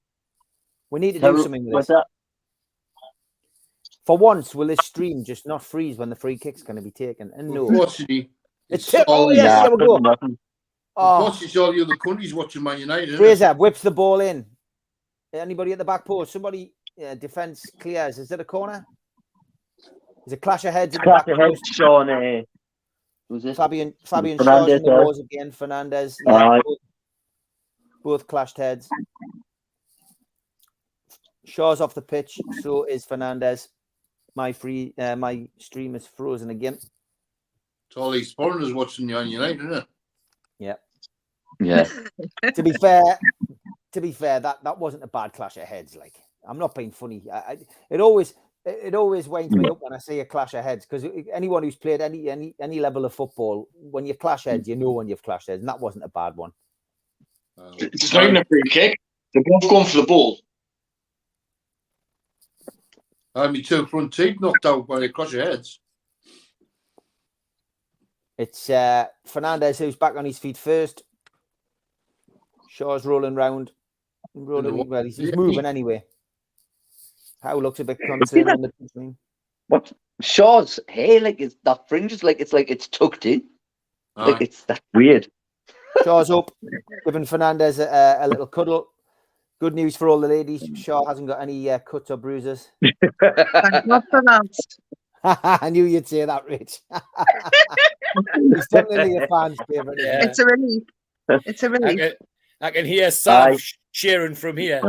S2: We need to do something with this. For once, will this stream just not freeze when the free kick's going to be taken? And no.
S4: Unfortunately,
S2: oh, yes, there we go.
S4: Unfortunately, all the other countries watching Man United.
S2: Fraser whips the ball in. Anybody at the back post? Somebody, defence clears. Is it a corner? There's a clash of heads at the back post.
S7: Sean, was this?
S2: Fabian Shaw's in the wars again. Fernandez. Yeah, both clashed heads. Shaw's off the pitch. So is Fernandez. My stream is frozen again.
S4: It's all these foreigners watching Man United, isn't it?
S7: Yeah.
S2: To be fair, that wasn't a bad clash of heads. Like, I'm not being funny. it always winds me up when I see a clash of heads, because anyone who's played any level of football, when you clash heads, you know when you've clashed heads, and that wasn't a bad one.
S8: It's not even a free kick. They're both going for the ball.
S4: My two front teeth knocked out by the clash of heads.
S2: It's Fernandez who's back on his feet first. Shaw's rolling round. Well, he's moving anyway. Howe looks a bit concerned on the screen.
S7: What? Shaw's hair, like, is that fringe is like it's tucked in. Like, that's weird.
S2: Shaw's up, giving Fernandez a little cuddle. Good news for all the ladies. Shaw hasn't got any cuts or bruises.
S10: Thank God for that.
S2: I knew you'd say that, Rich. He's definitely a fan's favourite.
S6: Yeah.
S10: It's a relief. It's a relief.
S6: I can hear Sam cheering from here.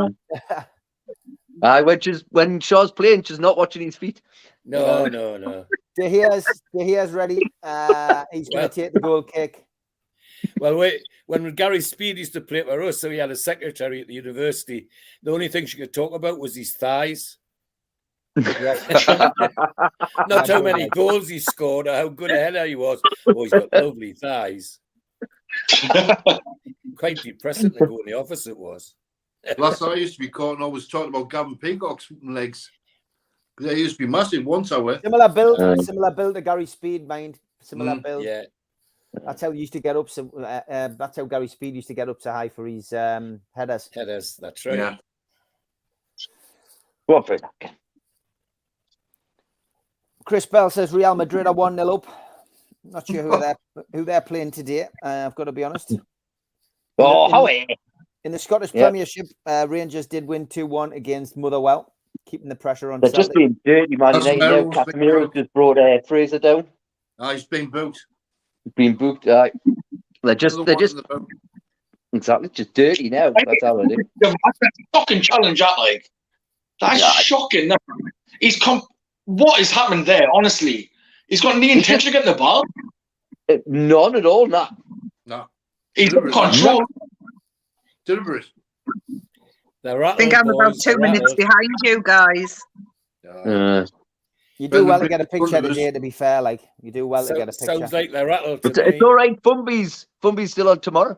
S7: When Shaw's playing, she's not watching his feet.
S6: No.
S2: De Gea's ready. He's going to take the goal kick.
S6: Well, when Gary Speed used to play for us, so he had a secretary at the university, the only thing she could talk about was his thighs.
S2: Yes.
S6: Not how many goals he scored or how good a header he was. Oh, he's got lovely thighs. Quite depressing to go in the office, it was.
S4: Last night I used to be caught and I was talking about Gavin Peacock's legs. They used to be massive once, however.
S2: Similar build to Gary Speed, mind. Similar build.
S6: Yeah.
S2: That's how he used to get up. So that's how Gary Speed used to get up so high for his headers.
S6: Headers, that's right.
S4: Yeah.
S7: What for that?
S2: Chris Bell says Real Madrid are 1-0 up. Not sure who they're playing today. I've got to be honest. In the Scottish Premiership, Rangers did win 2-1 against Motherwell, keeping the pressure on.
S7: They're just being dirty, man. Casemiro just brought Fraser down.
S4: He's been booked.
S7: Been booked. They're just exactly just dirty now. That's how it is.
S8: That's a fucking challenge, that like. That's shocking. What is happening there? Honestly, he's got any intention of getting the ball.
S7: None at all. No.
S8: He's in control.
S4: Deliberate.
S10: I think I'm about 2 minutes behind you guys.
S2: You do well to get a picture today, to be fair. Like, you do well to get a picture.
S6: Sounds like they're rattled.
S7: It's all right. Fumby's still on tomorrow.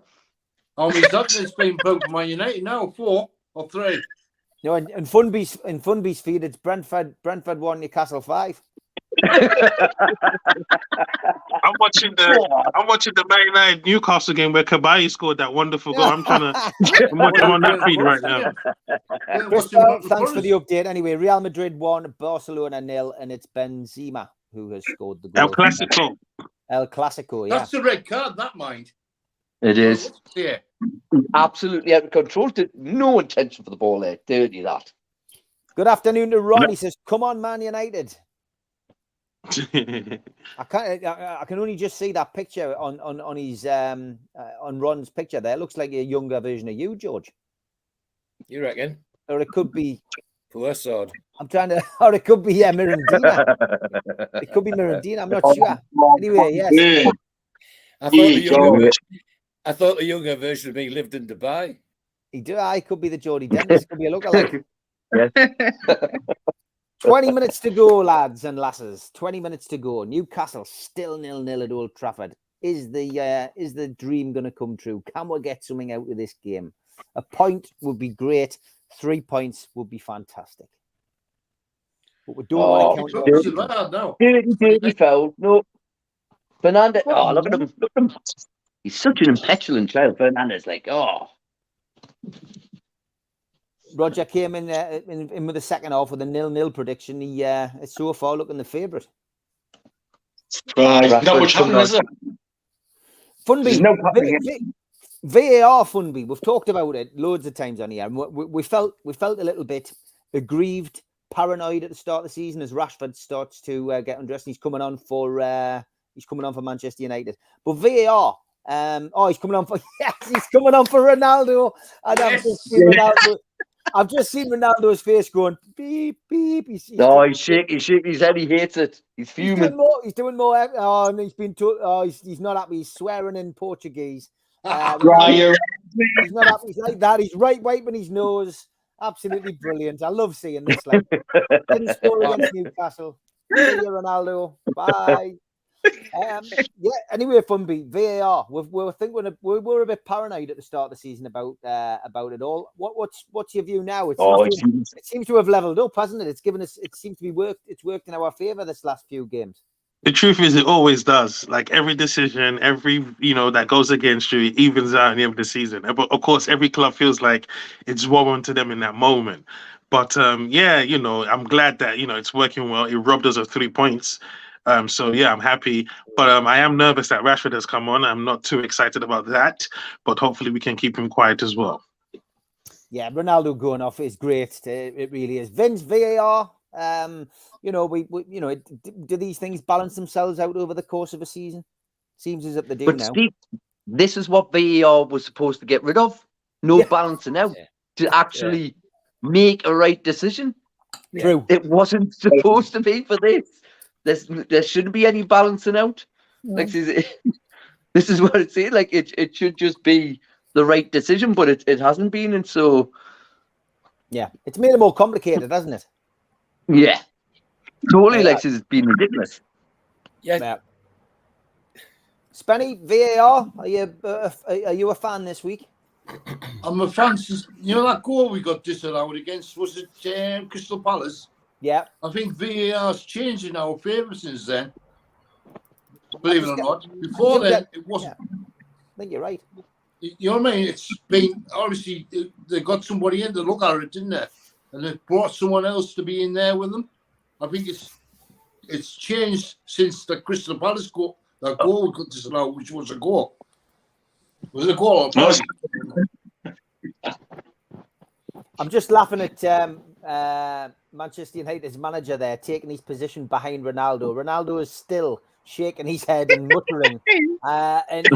S4: He's been booked by United now, 4 or 3.
S2: No, in Funby's feed, it's Brentford 1, Newcastle 5.
S5: I'm watching the Man United Newcastle game where Cabaye scored that wonderful goal. I'm on that feed right now.
S2: Chris, thanks for the update. Anyway, Real Madrid 1, Barcelona 0, and it's Benzema who has scored the goal. El Clasico, yeah.
S4: That's the red card, that mind.
S7: It is.
S4: Yeah.
S7: Absolutely out of control. No intention for the ball there. Dirty that.
S2: Good afternoon to Ron. He says, "Come on, Man United." I can only just see that picture on his on Ron's picture there. It looks like a younger version of you, George.
S6: You reckon?
S2: Or it could be
S6: poor sod.
S2: Or it could be Mirandina. It could be Mirandina. I'm not sure. Anyway, yes.
S6: I thought the younger version of me lived in Dubai.
S2: I could be the Jodie Dennis. Could be a lookalike.
S7: Yes.
S2: 20 minutes to go, lads and lasses. 20 minutes to go. Newcastle still 0-0 at Old Trafford. Is the dream going to come true? Can we get something out of this game? A point would be great. 3 points would be fantastic. But we don't want to count.
S7: Dirty foul. No. Fernandez. Oh, look at him. Look at him. He's such an impetulant child. Fernandez,
S2: Roger came in with the second half with a 0-0 prediction. He is so far looking the favourite.
S8: Not much happening, is it?
S2: Funby, VAR Funby. We've talked about it loads of times on here. And we felt a little bit aggrieved, paranoid at the start of the season as Rashford starts to get undressed. He's coming on for Manchester United. But VAR. He's coming on for Ronaldo. And I've just seen Ronaldo's face going beep beep. He's
S7: shaking his head. He hates it. He's fuming.
S2: He's doing more. And he's been he's not happy. He's swearing in Portuguese. He's not happy. He's like that. He's right wiping his nose. Absolutely brilliant. I love seeing this. Like, didn't score against Newcastle. See you, Ronaldo. Bye. Yeah. Anyway, Funby, VAR. We were a bit paranoid at the start of the season about it all. What's your view now? It seems to have leveled up, hasn't it? It's given us. It seems to be worked. It's worked in our favour this last few games.
S5: The truth is, it always does. Like every decision, that goes against you, it evens out at the end of the season. But of course, every club feels like it's warm to them in that moment. But I'm glad that it's working well. It robbed us of 3 points. So yeah, I'm happy. But I am nervous that Rashford has come on. I'm not too excited about that. But hopefully, we can keep him quiet as well.
S2: Yeah, Ronaldo going off is great. It really is. Vince, VAR. Do these things balance themselves out over the course of a season? Seems as if they do now.
S7: Steve, this is what VAR was supposed to get rid of. No balancing out to actually make a right decision.
S2: True.
S7: It wasn't supposed to be for this. There shouldn't be any balancing out. Like this is what it's saying. Like it should just be the right decision, but it hasn't been, and so
S2: yeah, it's made it more complicated, hasn't it?
S7: Yeah, totally. Like it's been ridiculous.
S2: Yeah. Spenny, VAR. Are you a fan this week?
S4: I'm a fan. That goal we got disallowed against, was it Crystal Palace?
S2: Yeah.
S4: I think VAR's changed in our favour since then. Believe it or not. Before then, it wasn't.
S2: Yeah. I think you're right.
S4: You know what I mean? It's been, obviously, they got somebody in to look at it, didn't they? And they brought someone else to be in there with them. I think it's changed since the Crystal Palace goal. That goal we got disallowed, which was a goal. Was it a goal?
S2: I'm just laughing at Manchester United's manager there taking his position behind Ronaldo. Ronaldo is still shaking his head and muttering, and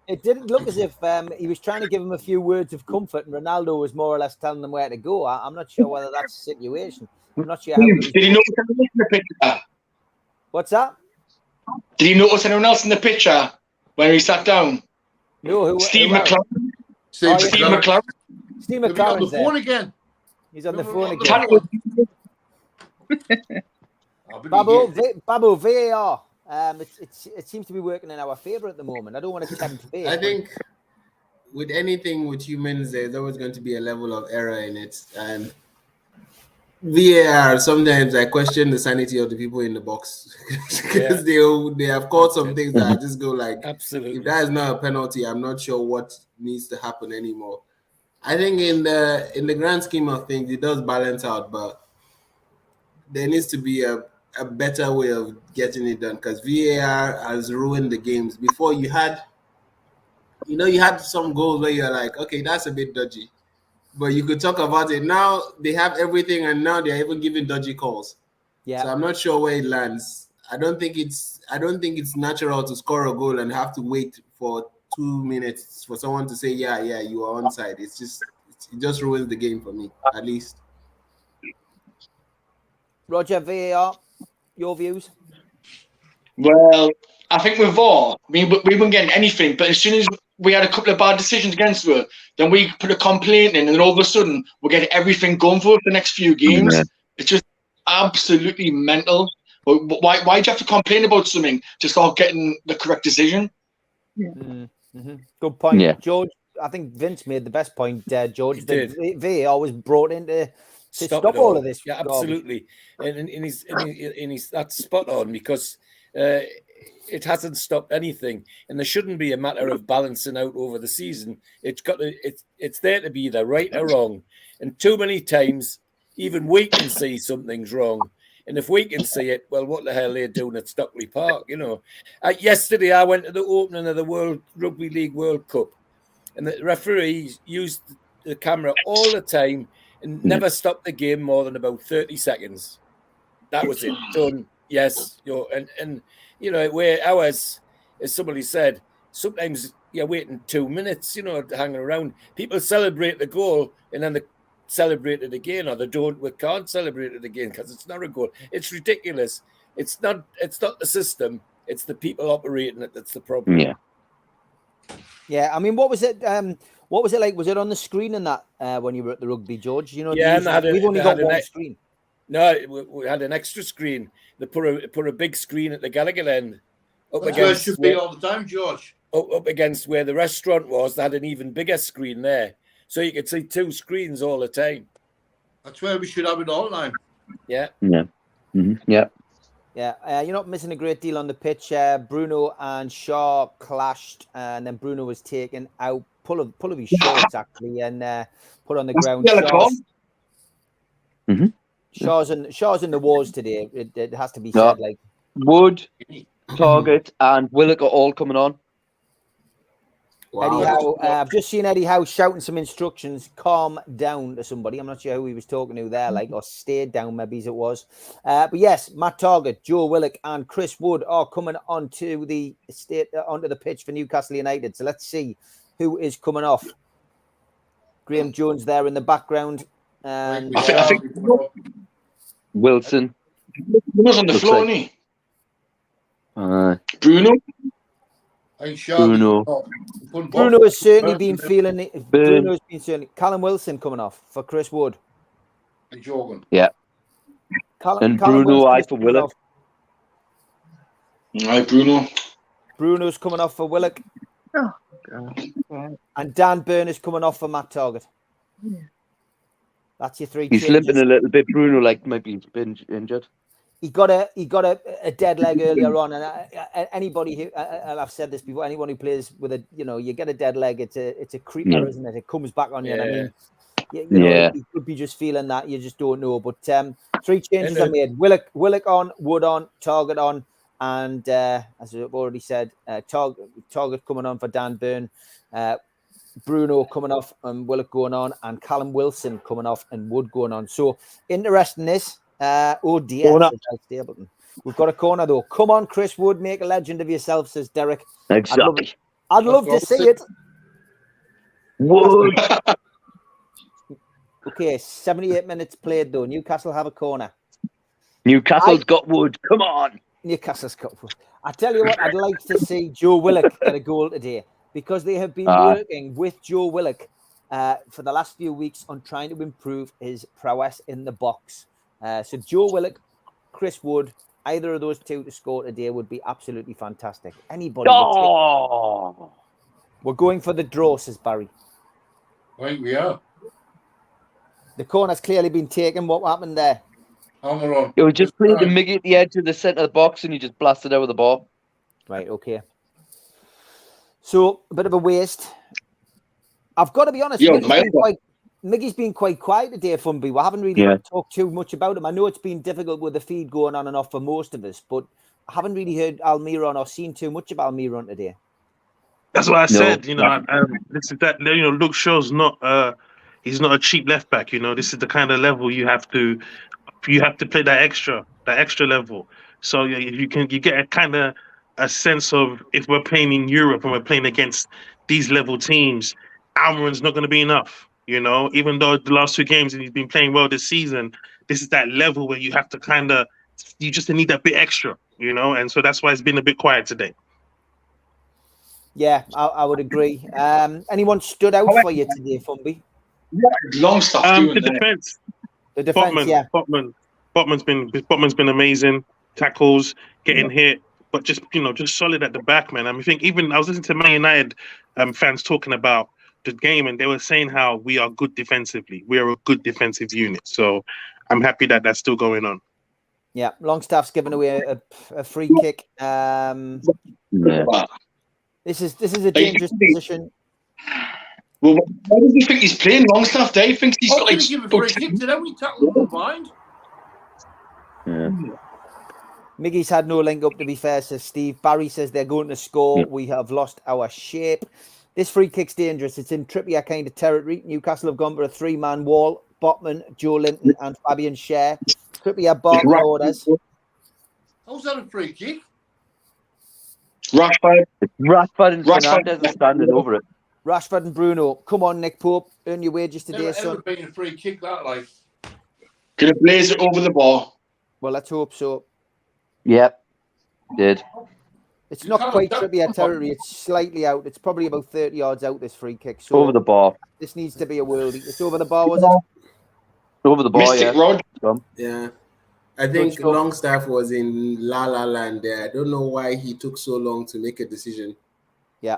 S2: it didn't look as if he was trying to give him a few words of comfort, and Ronaldo was more or less telling them where to go. I'm not sure whether that's the situation. I'm not sure how.
S8: Did he notice anyone else in the picture?
S2: What's that?
S8: Did he notice anyone else in the picture when he sat down?
S2: No,
S8: Steve McLaren.
S4: Steve
S8: McLaren.
S2: Steve
S4: McLaren's on the
S2: McLaren's
S4: phone
S2: there.
S4: again.
S2: He's on the phone again. Babu, VAR. It seems to be working in our favour at the moment. I don't want to tempt fate.
S3: I think with anything with humans, there's always going to be a level of error in it. And VAR, sometimes I question the sanity of the people in the box because they have caught some things that I just go like,
S6: absolutely.
S3: If that is not a penalty, I'm not sure what needs to happen anymore. I think in the grand scheme of things, it does balance out, but there needs to be a better way of getting it done because VAR has ruined the games. Before you had some goals where you're like, okay, that's a bit dodgy, but you could talk about it. Now they have everything, and now they're even giving dodgy calls. Yeah. So I'm not sure where it lands. I don't think it's natural to score a goal and have to wait for 2 minutes for someone to say, yeah, you are onside. It just ruins the game for me, at least.
S2: Roger, VAR, your views?
S8: Well, I think with VAR, we weren't getting anything, but as soon as we had a couple of bad decisions against her, then we put a complaint in, and then all of a sudden we're getting everything going for the next few games. Yeah. It's just absolutely mental. Why do you have to complain about something to start getting the correct decision?
S2: Yeah. Mm-hmm. Good point, yeah. George. I think Vince made the best point, George. The VAR was brought in to stop all of this.
S6: Yeah, absolutely. And he's that's spot on because it hasn't stopped anything, and there shouldn't be a matter of balancing out over the season. It's there to be either right or wrong, and too many times even we can see something's wrong. And if we can see it, well, what the hell are they doing at Stockley Park? Yesterday I went to the opening of the World Rugby League World Cup, and the referees used the camera all the time and never stopped the game more than about 30 seconds. That was it. Done. Yes. And where ours, as somebody said, sometimes you're waiting 2 minutes, hanging around. People celebrate the goal and then they celebrate it again, or we can't celebrate it again because it's not a goal. It's ridiculous. It's not the system, it's the people operating it that's the problem.
S2: Yeah, I mean, what was it? What was it like? Was it on the screen in that when you were at the rugby, George? You know,
S6: Yeah, and
S2: we've only got one screen.
S6: No, we had an extra screen. They put a big screen at the Gallagher end.
S4: That's where it should be all the time, George.
S6: Up against where the restaurant was, they had an even bigger screen there. So you could see 2 screens all the time.
S4: That's where we should have it all the time.
S6: Yeah.
S7: Yeah. Mm-hmm. Yeah.
S2: Yeah, you're not missing a great deal on the pitch. Bruno and Shaw clashed, and then Bruno was taken out, pull of his shorts actually, and put on the ground. Shaw's in the wars today. It has to be said. Like
S9: Wood, Target, and Willock are all coming on.
S2: Wow. Eddie Howe, I've just seen Eddie Howe shouting some instructions, calm down to somebody. I'm not sure who he was talking to there, like, or stayed down, maybe as it was. But yes, Matt Target, Joe Willock, and Chris Wood are coming onto the pitch for Newcastle United. So let's see who is coming off. Graham Jones there in the background. And
S8: I think
S7: Wilson.
S8: Bruno's on the floor, isn't he? Bruno.
S2: Bruno has certainly been feeling it. Bruno's been certainly. Callum Wilson coming off for Chris Wood.
S4: And Jorgen.
S7: Yeah.
S2: Callum
S7: Bruno, I for Willock.
S8: Aye, Bruno.
S2: Bruno's coming off for Willock.
S10: Oh, God.
S2: And Dan Byrne is coming off for Matt Target.
S10: Yeah.
S2: That's your 3
S7: He's
S2: changes.
S7: limping a little bit. Bruno, like, maybe he's been injured.
S2: He got a dead leg earlier on, and anybody who and I've said this before, anyone who plays with you get a dead leg, it's a creeper, isn't it? It comes back on you. And I mean, you know, you could be just feeling that, you just don't know. But 3 changes are made: Willock on, Wood on, Target on, and as I've already said, Target coming on for Dan Byrne, Bruno coming off and Willock going on, and Callum Wilson coming off and Wood going on. So interesting this. Oh dear, Stapleton. We've got a corner though. Come on, Chris Wood, make a legend of yourself, says Derek.
S7: Exactly.
S2: I'd love to see it.
S7: Wood.
S2: Okay, 78 minutes played though. Newcastle have a corner.
S7: Newcastle's got Wood. Come on.
S2: Newcastle's got Wood. I tell you what, I'd like to see Joe Willock get a goal today, because they have been working with Joe Willock for the last few weeks on trying to improve his prowess in the box. So Joe Willock, Chris Wood, either of those 2 to score today would be absolutely fantastic. Anybody? We're going for the draw, says Barry.
S4: Right, we are.
S2: The corner's clearly been taken. What happened there?
S7: It was just played the Miggy at the edge of the centre of the box, and he just blasted out with the ball.
S2: Right, okay. So a bit of a waste. I've got to be honest. Miggy's been quite quiet today, Funby. We haven't really talked too much about him. I know it's been difficult with the feed going on and off for most of us, but I haven't really heard Almiron or seen too much about Almiron today.
S5: That's what I said. You know, this is that. You know, Luke Shaw's not. He's not a cheap left back. You know, this is the kind of level you have to play that extra level. So you get a kind of a sense of, if we're playing in Europe and we're playing against these level teams, Almiron's not going to be enough. You know, even though the last 2 games and he's been playing well this season, this is that level where you have to you just need that bit extra, you know, and so that's why it's been a bit quiet today.
S2: Yeah, I would agree. Anyone stood out for you today, Funby?
S8: Long stuff.
S5: The defense.
S2: The defense, yeah.
S5: Botman's been amazing. Tackles, getting hit, but just solid at the back, man. I mean, I think even I was listening to Man United fans talking about the game, and they were saying how we are good defensively. We are a good defensive unit. So I'm happy that that's still going on.
S2: Yeah, Longstaff's given away a free kick. This is a dangerous position.
S8: Well, why does he think he's playing Longstaff? Dave he thinks he's got like.
S4: Give a free kick to them. We tackle him behind.
S2: Miggy's had no link up, to be fair, says Steve. Barry says they're going to score. Yeah. We have lost our shape. This free kick's dangerous. It's in Trippier kind of territory. Newcastle have gone for a 3-man wall. Botman, Joe Linton and Fabian Schär. Trippier barking orders.
S4: How's that a free kick?
S8: Rashford
S7: and Fernandez are standing over it.
S2: Rashford and Bruno. Come on, Nick Pope. Earn your wages today, son.
S4: Never been a free kick that, like.
S8: Could have blazed it over the ball.
S2: Well, let's hope so.
S7: Yep. Did.
S2: It's
S4: You
S2: not
S4: can't
S2: quite
S4: duck
S2: Trippier
S4: one.
S2: territory. It's slightly out. It's probably about 30 yards out, this free kick. So
S7: Over the bar.
S2: this needs to be a worldie. It's over the bar, was it?
S7: Over the bar,
S8: Mystic
S7: yeah.
S8: Rod.
S3: Yeah. I think
S2: stuff.
S3: Longstaff was in La La Land there. I don't know why he took so long to make a decision.
S2: Yeah.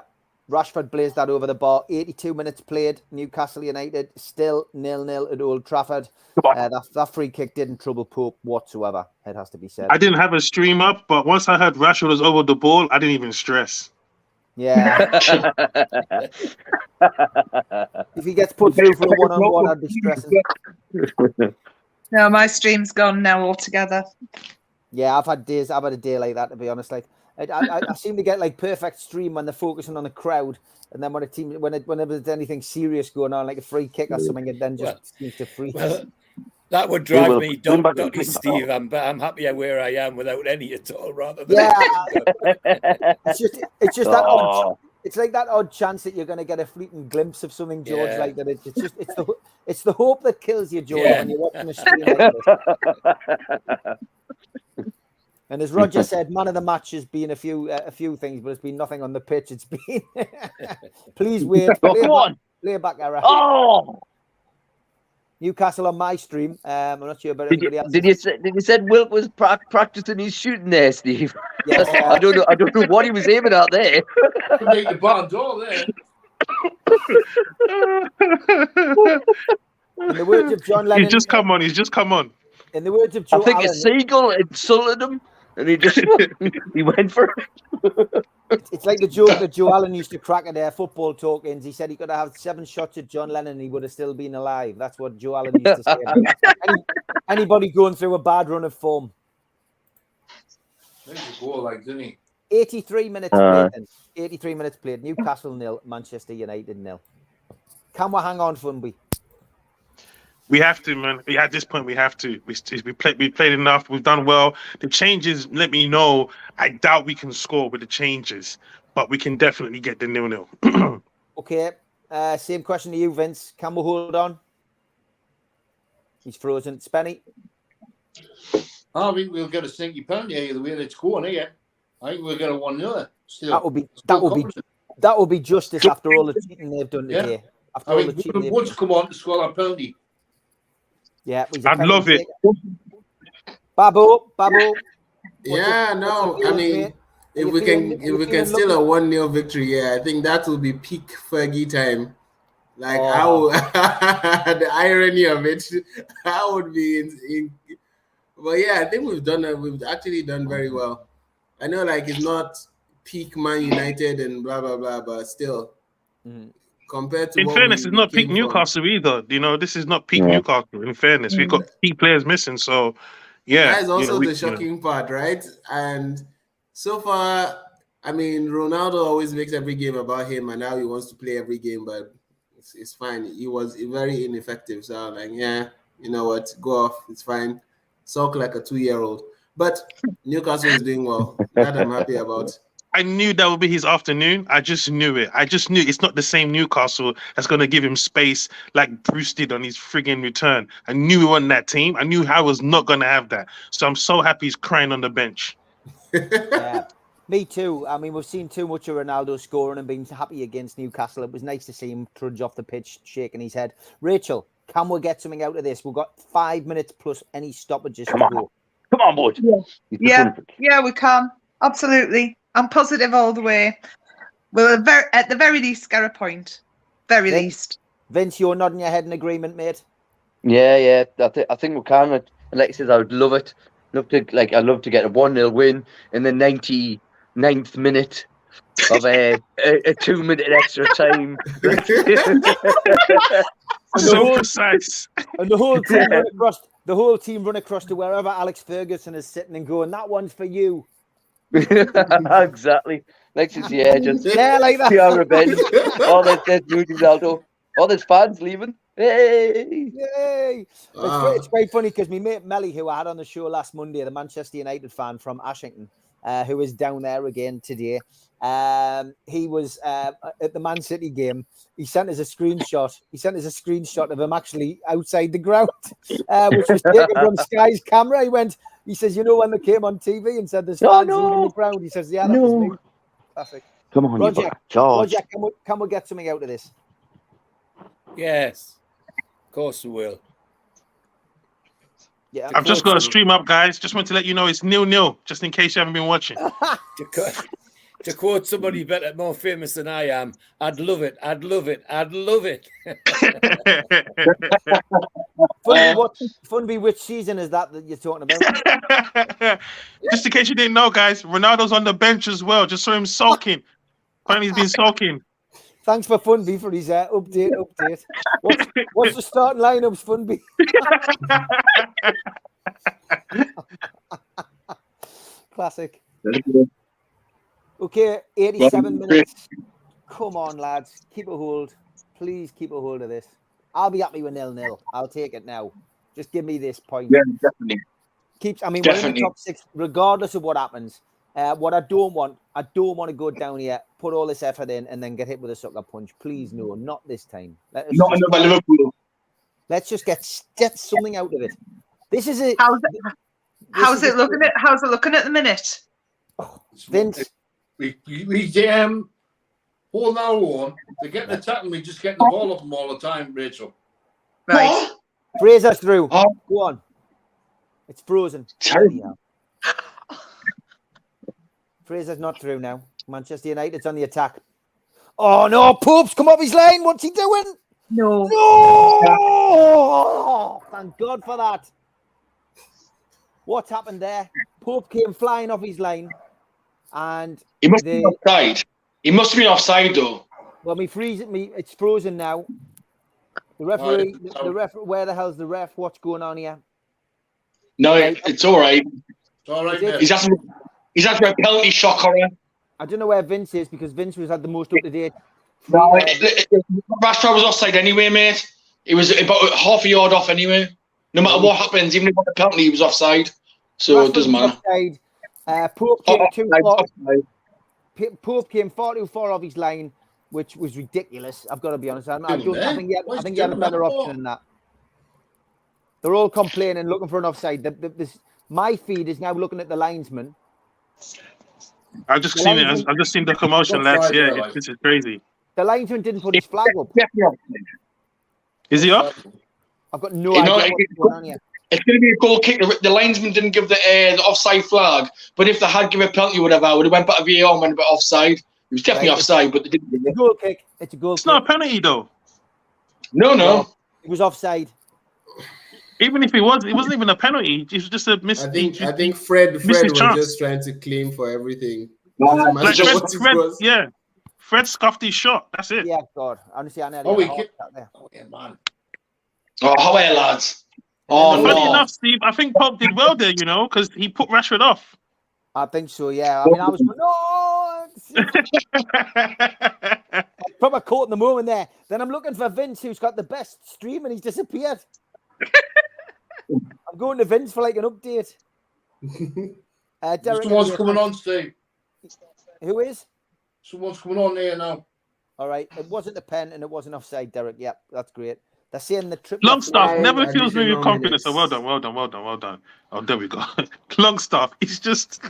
S2: Rashford blazed that over the bar. 82 minutes played. Newcastle United still 0-0 at Old Trafford. That free kick didn't trouble Pope whatsoever. It has to be said.
S5: I didn't have a stream up, but once I heard Rashford was over the ball, I didn't even stress.
S2: Yeah. If he gets put through for a one-on-one, I'd be stressing.
S10: No, my stream's gone now altogether.
S2: Yeah, I've had a day like that, to be honest. Like I seem to get like perfect stream when they're focusing on the crowd, and then whenever there's anything serious going on, like a free kick or something, it then just seems to freeze.
S6: Well, that would drive me dotty, Steve. I'm happy where I am without any at all, rather than
S2: it's just that odd. It's like that odd chance that you're going to get a fleeting glimpse of something, George.
S6: Yeah.
S2: Like that. It's the hope that kills you, George, when you're watching a stream like this. And as Roger said, man of the match has been a few things, but it's been nothing on the pitch. It's been please wait. Play back error.
S7: Oh,
S2: Newcastle on my stream. I'm not sure about anybody else.
S7: did you say Wilt was practicing his shooting there, Steve?
S2: Yes,
S7: I don't know what he was aiming at there.
S4: Make the barn door there.
S2: In the words of John Lennon,
S5: He's just come on.
S2: In the words of Joe
S7: I think
S2: Allen,
S7: a seagull insulted him, and he just he went for it.
S2: it's like the joke that Joe Allen used to crack at their football talk-ins. He said he could have 7 shots at John Lennon and he would have still been alive. That's what Joe Allen used to say about anybody going through a bad run of form.
S4: There's a goal, like, didn't he?
S2: 83 minutes played. 83 minutes played. Newcastle 0, Manchester United 0. Can we hang on, Funby?
S5: We have to, man. At this point, we have to. We played enough. We've done well. The changes let me know. I doubt we can score with the changes, but we can definitely get the 0-0.
S2: Okay. Same question to you, Vince. Can we hold on? He's frozen. Spenny?
S4: I think we'll get a stinky penalty here the way it's going here. I think we'll get a 1-0 still.
S2: That will be justice after all the cheating they've done today.
S4: Yeah.
S2: After
S4: I
S2: all
S4: mean,
S2: the cheating
S4: Woods come on to score that penalty.
S2: Yeah,
S5: I'd love it.
S2: Babu.
S3: Yeah, no. I mean, if we can still a 1-0 victory, yeah, I think that will be peak Fergie time. Like the irony of it, that would be in. But yeah, I think we've actually done very well. I know, like, it's not peak Man United and blah blah blah, but still, compared to
S5: in fairness, it's not peak Newcastle either. You know, this is not peak Newcastle. In fairness, we've got key players missing. So, yeah,
S3: that is also the shocking part, right? And so far, I mean, Ronaldo always makes every game about him, and now he wants to play every game, but it's fine. He was very ineffective. So I'm like, yeah, you know what? Go off. It's fine. Sulk like a 2-year-old. But Newcastle is doing well. That I'm happy about.
S5: I knew that would be his afternoon. I just knew it. I just knew it's not the same Newcastle that's going to give him space like Bruce did on his frigging return. I knew he wasn't that team. I knew I was not going to have that. So I'm so happy he's crying on the bench.
S2: Yeah, me too. I mean, we've seen too much of Ronaldo scoring and being happy against Newcastle. It was nice to see him trudge off the pitch, shaking his head. Rachel, can we get something out of this? We've got 5 minutes plus any stoppages to go.
S7: Come on, boy.
S10: Yeah, we can. Absolutely. I'm positive all the way. We'll at the very least get a point. Very least.
S2: Vince, you're nodding your head in agreement, mate.
S7: Yeah. I think we can. Like I said, I would love it. I'd love to get a 1-0 win in the 99th minute of a 2-minute extra time.
S5: So precise.
S2: And the whole team run across to wherever Alex Ferguson is sitting and going, that one's for you.
S7: Exactly. Like just
S2: like that.
S7: Pure revenge. There's Rudy Aldo. All there's fans leaving. Hey!
S2: Yay! It's quite funny because my mate Melly, who I had on the show last Monday, the Manchester United fan from Ashington, who is down there again today. He was at the Man City game. He sent us a screenshot of him actually outside the ground, which was taken from Sky's camera. He went, He says, you know, when they came on TV and said there's
S7: Oh,
S2: fans
S7: no.
S2: in the ground, he says, yeah, that was me. Classic.
S7: Come on,
S2: Roger,
S7: you George.
S2: Roger, can we get something out of this?
S6: Yes, of course we will.
S2: Yeah,
S5: I've just got a stream up, guys. Just want to let you know it's 0-0, just in case you haven't been watching.
S6: To quote somebody better, more famous than I am, I'd love it. I'd love it. I'd love it.
S2: Funby, which season is that you're talking about?
S5: Just in case you didn't know, guys, Ronaldo's on the bench as well. Just saw him sulking. Apparently, he's been sulking.
S2: Thanks for Funby for his update. What's the starting lineups, Funby? Classic. Okay, 87 minutes. Come on, lads. Keep a hold. Please keep a hold of this. I'll be happy with 0-0. I'll take it now. Just give me this point.
S8: Yeah, definitely.
S2: We're in the top 6, regardless of what happens. What I don't want to go down here, put all this effort in, and then get hit with a sucker punch. Please, no, not this time.
S8: Not another Liverpool.
S2: Let's just get something out of it. This is it.
S10: How's it looking at the minute?
S2: Oh, Vince.
S4: We hold our own. They get the tackle, we just get the ball off them all the time, Rachel.
S10: Right.
S2: Fraser's through. Go on. It's frozen. Fraser's not through now. Manchester United's on the attack. Oh no, Pope's come up his lane. What's he doing?
S10: No.
S2: Oh, thank God for that. What happened there? Pope came flying off his lane. And
S8: he must be offside. He must be offside though.
S2: Well, it's frozen now. The referee, where the hell's the ref? What's going on here?
S8: No, it's all right.
S4: It's all right.
S8: He's asking a penalty shot, Connor.
S2: I don't know where Vince is because Vince had the most up to date.
S8: No, Rashford was offside anyway, mate. He was about half a yard off anyway. No matter what happens, even if it was a penalty, he was offside. So
S2: Rashford
S8: it doesn't matter.
S2: Offside. Pope came far too far off his line, which was ridiculous. I've got to be honest. I think he had a better option than that. They're all complaining, looking for an offside. My feed is now looking at the linesman.
S5: I've just seen it. I've just seen the commotion, lads. Yeah, this is crazy.
S2: The linesman didn't put his flag up.
S5: Is he off?
S2: I've got no idea what's going on here.
S8: It's going to be a goal kick. The linesman didn't give the offside flag, but if they had given a penalty, whatever, would have went back to VAR and went a bit offside. It was definitely offside, but they didn't give it.
S2: Goal kick. It's a goal kick.
S5: It's not a penalty though.
S8: No.
S2: It was offside.
S5: Even if it wasn't even a penalty. It was just a miss.
S3: I think Fred was just trying to claim for everything.
S5: Fred scuffed his shot. That's it.
S2: Yeah, God. Honestly, I know.
S4: Man.
S8: Oh, how are you, lads?
S5: Funny enough, Steve, I think Pope did well there, because he put Rashford off.
S2: I think so, yeah. I mean, I was proper caught in the moment there. Then I'm looking for Vince, who's got the best stream, and he's disappeared. I'm going to Vince for like an update.
S4: Someone's coming on, Steve.
S2: Who is?
S4: Someone's coming on there now.
S2: All right. It wasn't a pen and it wasn't offside, Derek. Yep, that's great. They're saying the trip.
S5: Longstaff never fills me with confidence. So well done. Oh, there we go. Longstaff. He's just.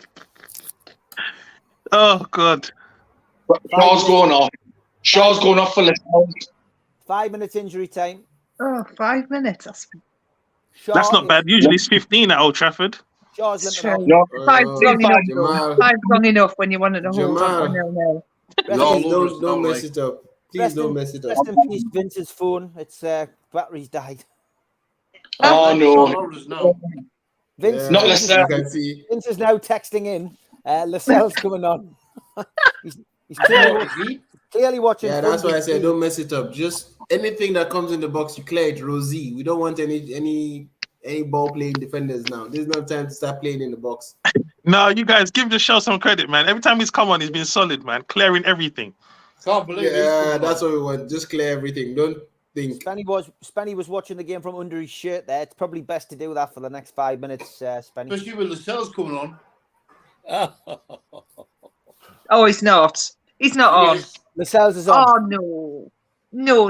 S5: Oh God.
S8: Shaw's going off. Shaw's going off for Lascelles.
S2: 5 minutes injury time.
S10: Oh, 5 minutes.
S5: That's not bad. Usually it's 15 at Old Trafford.
S2: Shaw's
S10: Five's long enough when you want to hold on.
S3: Don't mess it up. Please don't mess it up.
S2: Rest in peace, Vince's phone. Its battery's died.
S8: Oh no.
S2: Vince,
S8: not Lascelles.
S2: Vince is now texting in. Lascelles coming on. he's clearly watching.
S3: Yeah, that's why I said don't mess it up. Just anything that comes in the box, you clear it, Rosie. We don't want any ball playing defenders now. There's no time to start playing in the box.
S5: No, you guys give the show some credit, man. Every time he's come on, he's been solid, man, clearing everything.
S4: Can't believe it.
S3: Yeah, that's what we want. Just clear everything. Don't think.
S2: Spenny was watching the game from under his shirt there. It's probably best to do that for the next 5 minutes, Spenny.
S4: Especially with Lascelles coming on.
S10: Oh, he's not. He's not on.
S2: Lascelles is on.
S10: Oh, no. No.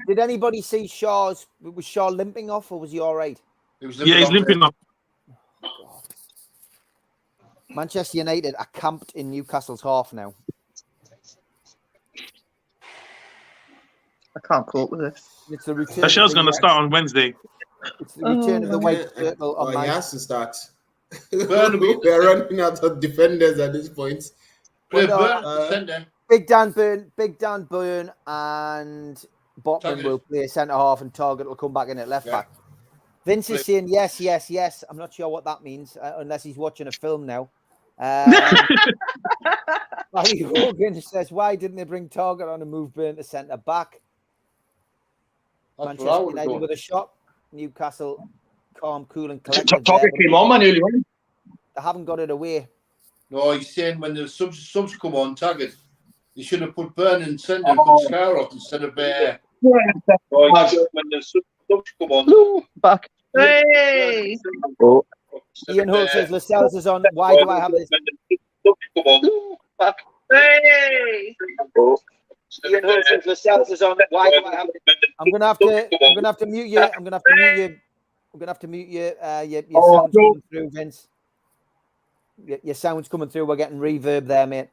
S2: Did Did anybody see Shaw's? Was Shaw limping off, or was he all right?
S5: Yeah, he's limping off.
S2: Manchester United are camped in Newcastle's half now.
S10: I can't cope with this.
S2: It's the return.
S5: Shaw's going to start on Wednesday.
S2: It's the return of the white circle on
S3: he
S2: my.
S3: has to start. We're running out of defenders at this point.
S2: Big Dan Burn, and Botman will play centre half, and Target will come back in at left back. Vince is saying yes, yes, yes. I'm not sure what that means, unless he's watching a film now. Barry Hogan says, why didn't they bring Target on and move Burn to centre back? Manchester United with a shot. Newcastle calm, cool, and collected.
S8: Target came on, man, early on.
S2: They haven't got it away.
S4: No, he's saying when the subs come on, Target, you should have put Burn in centre and put Scar up instead of when the subs come on.
S7: Back.
S10: Hey!
S7: Oh.
S2: Ian Hull says Lascelles is on. Why do I have this?
S7: Back.
S10: Hey!
S7: Oh.
S2: Ian Hull says Lascelles is on. Why do I have this? I'm gonna have to mute you. I'm gonna have to mute you. Your sound's coming through, Vince. Your sound's coming through. We're getting reverb there, mate.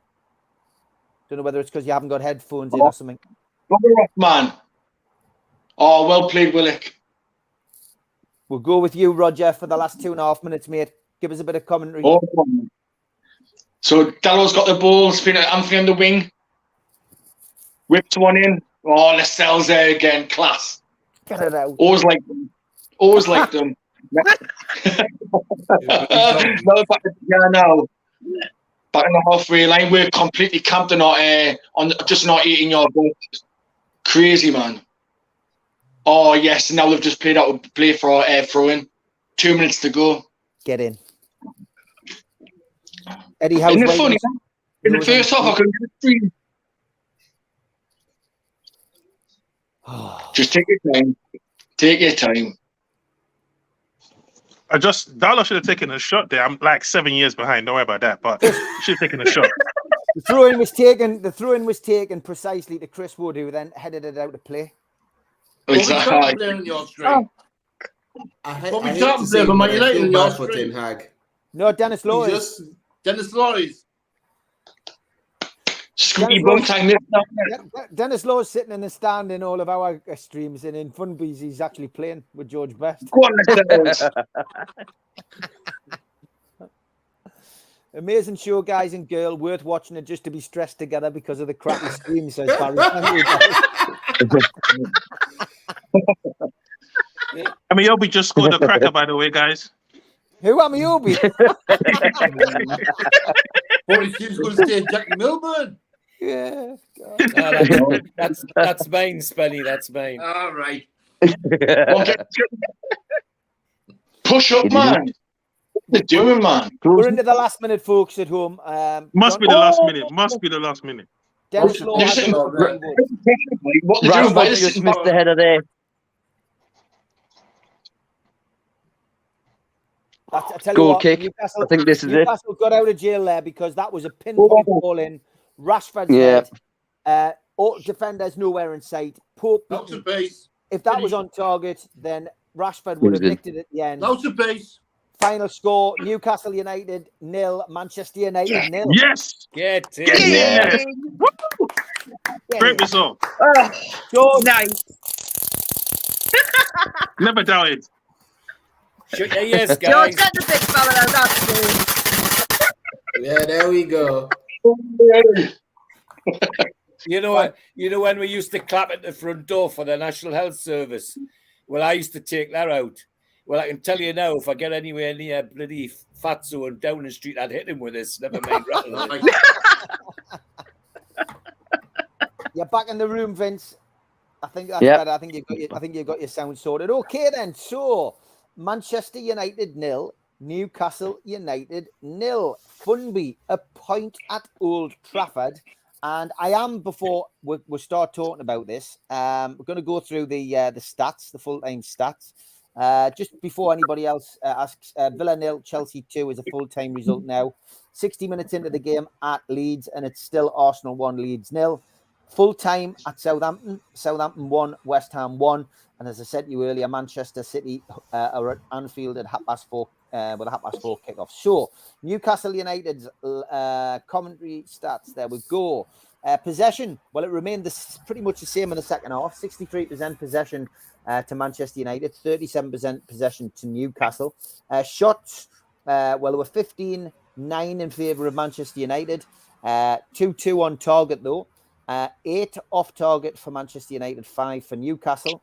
S2: Don't know whether it's because you haven't got headphones in or something.
S8: Man. Oh, well played, Willick.
S2: We'll go with you, Roger, for the last 2.5 minutes, mate. Give us a bit of commentary.
S8: Oh, so Dallow's got the ball, spin at Anthony on the wing. Whips one in. Oh, Lascelles there again. Class.
S2: Get it out.
S8: Always like them. Always like them. Now back in the halfway line. We're completely camped on just not 18-yard ball. Crazy, man. Oh, yes. Now they've just played out a play for throw-in. 2 minutes to go.
S2: Get in. Eddie, how's
S8: Isn't it funny? In the first half, I couldn't get a stream. Just take your time. Take your time.
S5: Darlow should have taken a shot there. I'm like 7 years behind. Don't worry about that. But should have taken a shot.
S2: The throw-in was taken precisely to Chris Wood, who then headed it out to play.
S8: Exactly.
S2: No, Dennis Law.
S4: Dennis Lawyers.
S8: Squeaky bum time.
S2: Dennis Law is sitting in the stand in all of our streams, and in Funbees he's actually playing with George Best.
S8: Go on,
S2: Amazing show, guys and girl. Worth watching it just to be stressed together because of the crappy stream, says Barry.
S5: Amiobi just scored a cracker, by the way, guys.
S2: Who Amiobi?
S4: Boy, she's going to stay Jack Milburn.
S2: Yeah.
S6: That's mine, Spenny. That's mine.
S4: All right.
S8: Push up, man. What are you doing, man?
S2: We're into the last minute, folks, at home.
S5: Must be the last minute. Must be the last minute.
S2: Dennis Law has
S7: Rashford just missed the header there.
S2: I tell you
S7: Goal
S2: what,
S7: kick.
S2: Newcastle,
S7: I think this is
S2: Newcastle got out of jail there because that was a pinpoint ball in. Rashford's head. All defenders nowhere in sight. Pope.
S4: Out of base.
S2: If that was on target, then Rashford would have nicked it at the end.
S4: Out of base.
S2: Final score: Newcastle United 0, Manchester United 0.
S5: Yes.
S6: Get it.
S5: Yes. Great result.
S2: George,
S10: Nice.
S5: Never doubted.
S6: Shut your ears,
S10: George,
S6: guys.
S10: get the big fella out. That's cool.
S3: Yeah, there we go.
S6: You know what? You know when we used to clap at the front door for the National Health Service? Well, I used to take that out. Well, I can tell you now, if I get anywhere near bloody Fatso and Downing Street, I'd hit him with this. Never mind rattle.
S2: you're back in the room, Vince. I think that's better. I think you got your sound sorted. Okay, then. So Manchester United 0, Newcastle United 0. Funby, a point at Old Trafford. And I am, before we start talking about this, we're going to go through the stats, the full-time stats. Just before anybody else asks, Villa 0, Chelsea 2 is a full-time result now. 60 minutes into the game at Leeds, and it's still Arsenal 1, Leeds 0. Full time at Southampton. Southampton 1, West Ham 1. And as I said to you earlier, Manchester City are at Anfield at 4:30 with a 4:30 kickoff. So, Newcastle United's commentary stats. There we go. Possession. Well, it remained pretty much the same in the second half. 63% possession to Manchester United, 37% possession to Newcastle. Shots. Well, there were 15-9 in favour of Manchester United. 2-2 on target, though. 8 off target for Manchester United, 5 for Newcastle.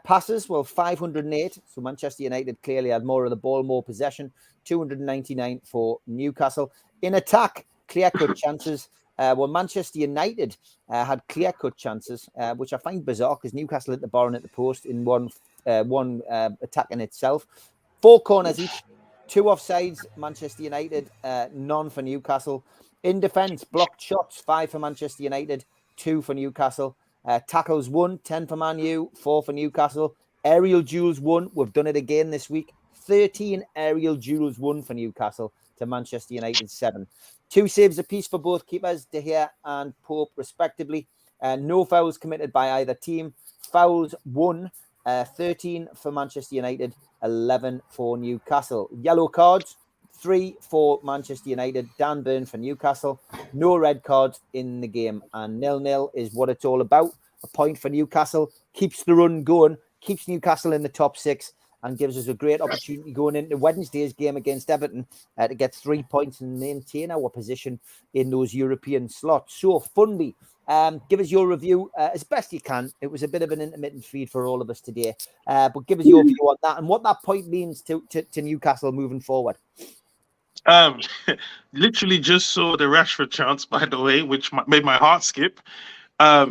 S2: Passes, well, 508. So Manchester United clearly had more of the ball, more possession. 299 for Newcastle. In attack, clear-cut chances. Well, Manchester United had clear-cut chances, which I find bizarre because Newcastle hit the bar and at the post in one attack in itself. 4 corners each. 2 offsides, Manchester United, none for Newcastle. In defence, blocked shots, 5 for Manchester United, 2 for Newcastle. Tackles 1, 10 for Man U, 4 for Newcastle. Aerial duels 1, we've done it again this week. 13 aerial duels 1 for Newcastle to Manchester United 7. 2 saves apiece for both keepers, De Gea and Pope, respectively. No fouls committed by either team. Fouls 1, 13 for Manchester United, 11 for Newcastle. Yellow cards, 3 for Manchester United. Dan Burn for Newcastle. No red cards in the game. And 0-0 is what it's all about. A point for Newcastle. Keeps the run going. Keeps Newcastle in the top 6. And gives us a great opportunity going into Wednesday's game against Everton to get 3 points and maintain our position in those European slots. So, Funby, give us your review as best you can. It was a bit of an intermittent feed for all of us today. But give us your view on that and what that point means to Newcastle moving forward.
S5: Literally just saw the Rashford chance, by the way, which made my heart skip.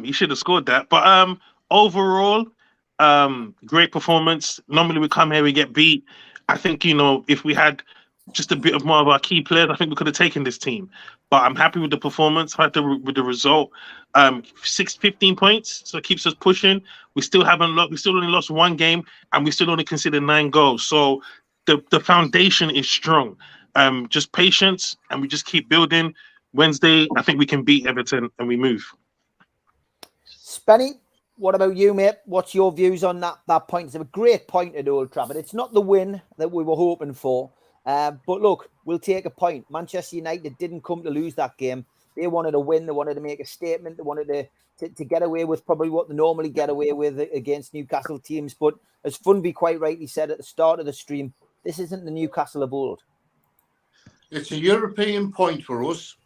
S5: He should have scored that. But overall, great performance. Normally we come here, we get beat. I think, if we had just a bit of more of our key players, I think we could have taken this team. But I'm happy with the performance, happy with the result. 15 points, so it keeps us pushing. We still only lost 1 game, and we still only considered 9 goals. So the foundation is strong. Just patience, and we just keep building. Wednesday, I think we can beat Everton, and we move.
S2: Spenny, what about you, mate? What's your views on that point? It's a great point at Old Trafford. It's not the win that we were hoping for. But look, we'll take a point. Manchester United didn't come to lose that game. They wanted to win. They wanted to make a statement. They wanted to get away with probably what they normally get away with against Newcastle teams. But as Funby quite rightly said at the start of the stream, this isn't the Newcastle of old.
S4: It's a European point for us.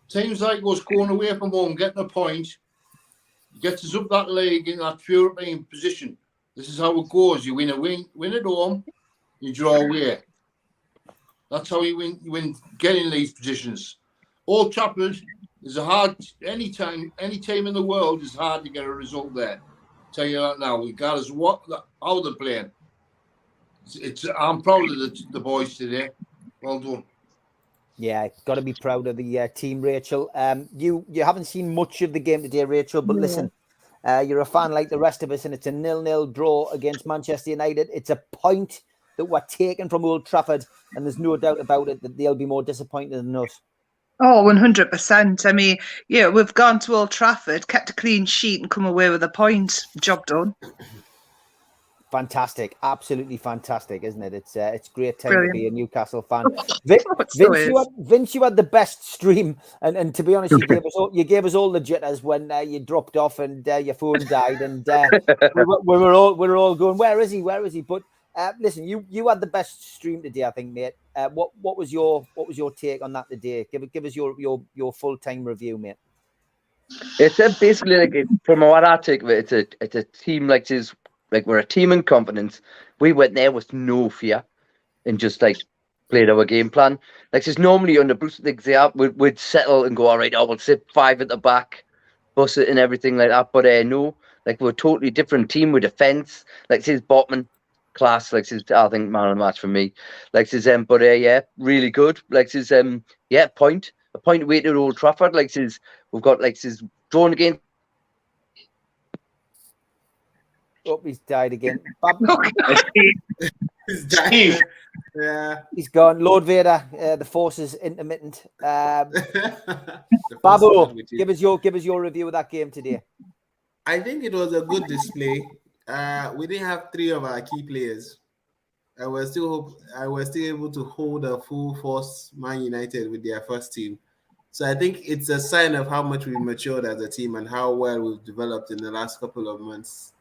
S4: Teams like us going away from home, getting a point, gets us up that leg in that European position. This is how it goes. You win at home, you draw away. That's how you win getting these positions. Old Trafford is any team in the world is hard to get a result there. Tell you that now, regardless of how they're playing. I'm proud of the boys today. Well done.
S2: Yeah, got to be proud of the team, Rachel. You haven't seen much of the game today, Rachel, but listen, you're a fan like the rest of us, and it's a 0-0 draw against Manchester United. It's a point that we're taking from Old Trafford, and there's no doubt about it that they'll be more disappointed than us.
S10: Oh, 100%. I mean, we've gone to Old Trafford, kept a clean sheet, and come away with a point. Job done.
S2: Fantastic, absolutely fantastic, isn't it? It's great time
S10: Brilliant.
S2: to be a Newcastle fan. Vince, you had the best stream, and to be honest, you gave us all the jitters when you dropped off and your phone died, and we were all going, where is he? But listen, you had the best stream today, I think, mate. What was your take on that today? Give us your full time review, mate.
S9: It's basically from what I take of it, it's a team like this. Like, we're a team in confidence. We went there with no fear and just played our game plan. Just normally under Bruce, we'd settle and go, all right, we'll sit 5 at the back, bus it and everything like that. But no, we're a totally different team with defense. Says Botman, class. Says, I think man of the match for me. Says, but yeah, really good. Says, yeah, a point away to Old Trafford. Says, we've got says drawn against
S2: Oh, he's died again. Bob,
S3: Steve. Yeah.
S2: he's gone. Lord Vader, the force is intermittent.
S3: The first
S2: Babu,
S3: one with you.
S2: give us your review of that game today.
S3: I think it was a good display. We didn't have 3 of our key players. I was still able to hold a full force Man United with their first team. So I think it's a sign of how much we matured as a team and how well we've developed in the last couple of months.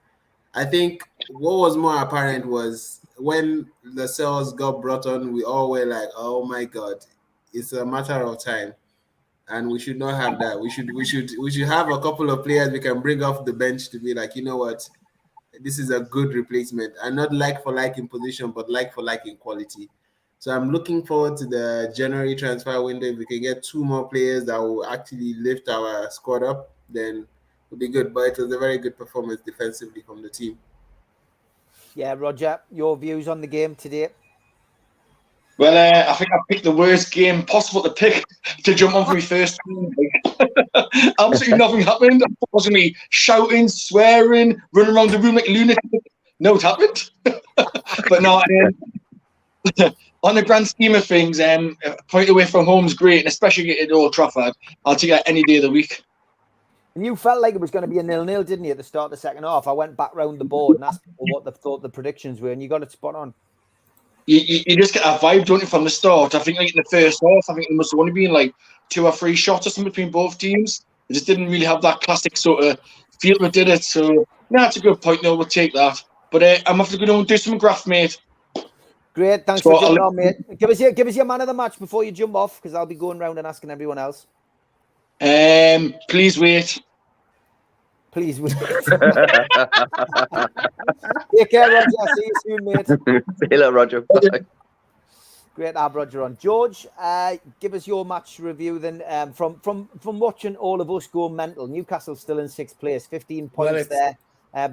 S3: I think what was more apparent was when the cells got brought on, we all were like, "Oh my God, it's a matter of time," and we should not have that. We should have a couple of players we can bring off the bench to be like, you know what, this is a good replacement, and not like for like in position, but like for like in quality. So I'm looking forward to the January transfer window. If we can get 2 more players that will actually lift our squad up, then it'll be good. But it was a very good performance defensively from the team.
S2: Yeah, Roger, your views on the game today?
S8: Well, I think I picked the worst game possible to pick to jump on for my first game. Absolutely nothing happened. I thought it was going to be shouting, swearing, running around the room like a lunatic. No, it happened. But no, on the grand scheme of things, a point away from home is great, and especially at Old Trafford. I'll take that any day of the week.
S2: And you felt like it was going to be a 0-0, didn't you, at the start of the second half? I went back round the board and asked people what they thought the predictions were, and you got it spot on.
S8: You just get a vibe, don't you, from the start? I think like in the first half, I think there must have only been like 2 or 3 shots or something between both teams. It just didn't really have that classic sort of feel that did it. So, that's a good point, though. We'll take that. But I'm going to go and do some graft, mate.
S2: Great, thanks for jumping on, mate. Give us your man of the match before you jump off, because I'll be going round and asking everyone else.
S8: Please wait.
S2: Please wait. Take care, Roger. See you soon, mate.
S7: See you later, Roger. Bye.
S2: Great to have Roger on. George, give us your match review then. From watching all of us go mental. Newcastle still in 6th place, 15 points there.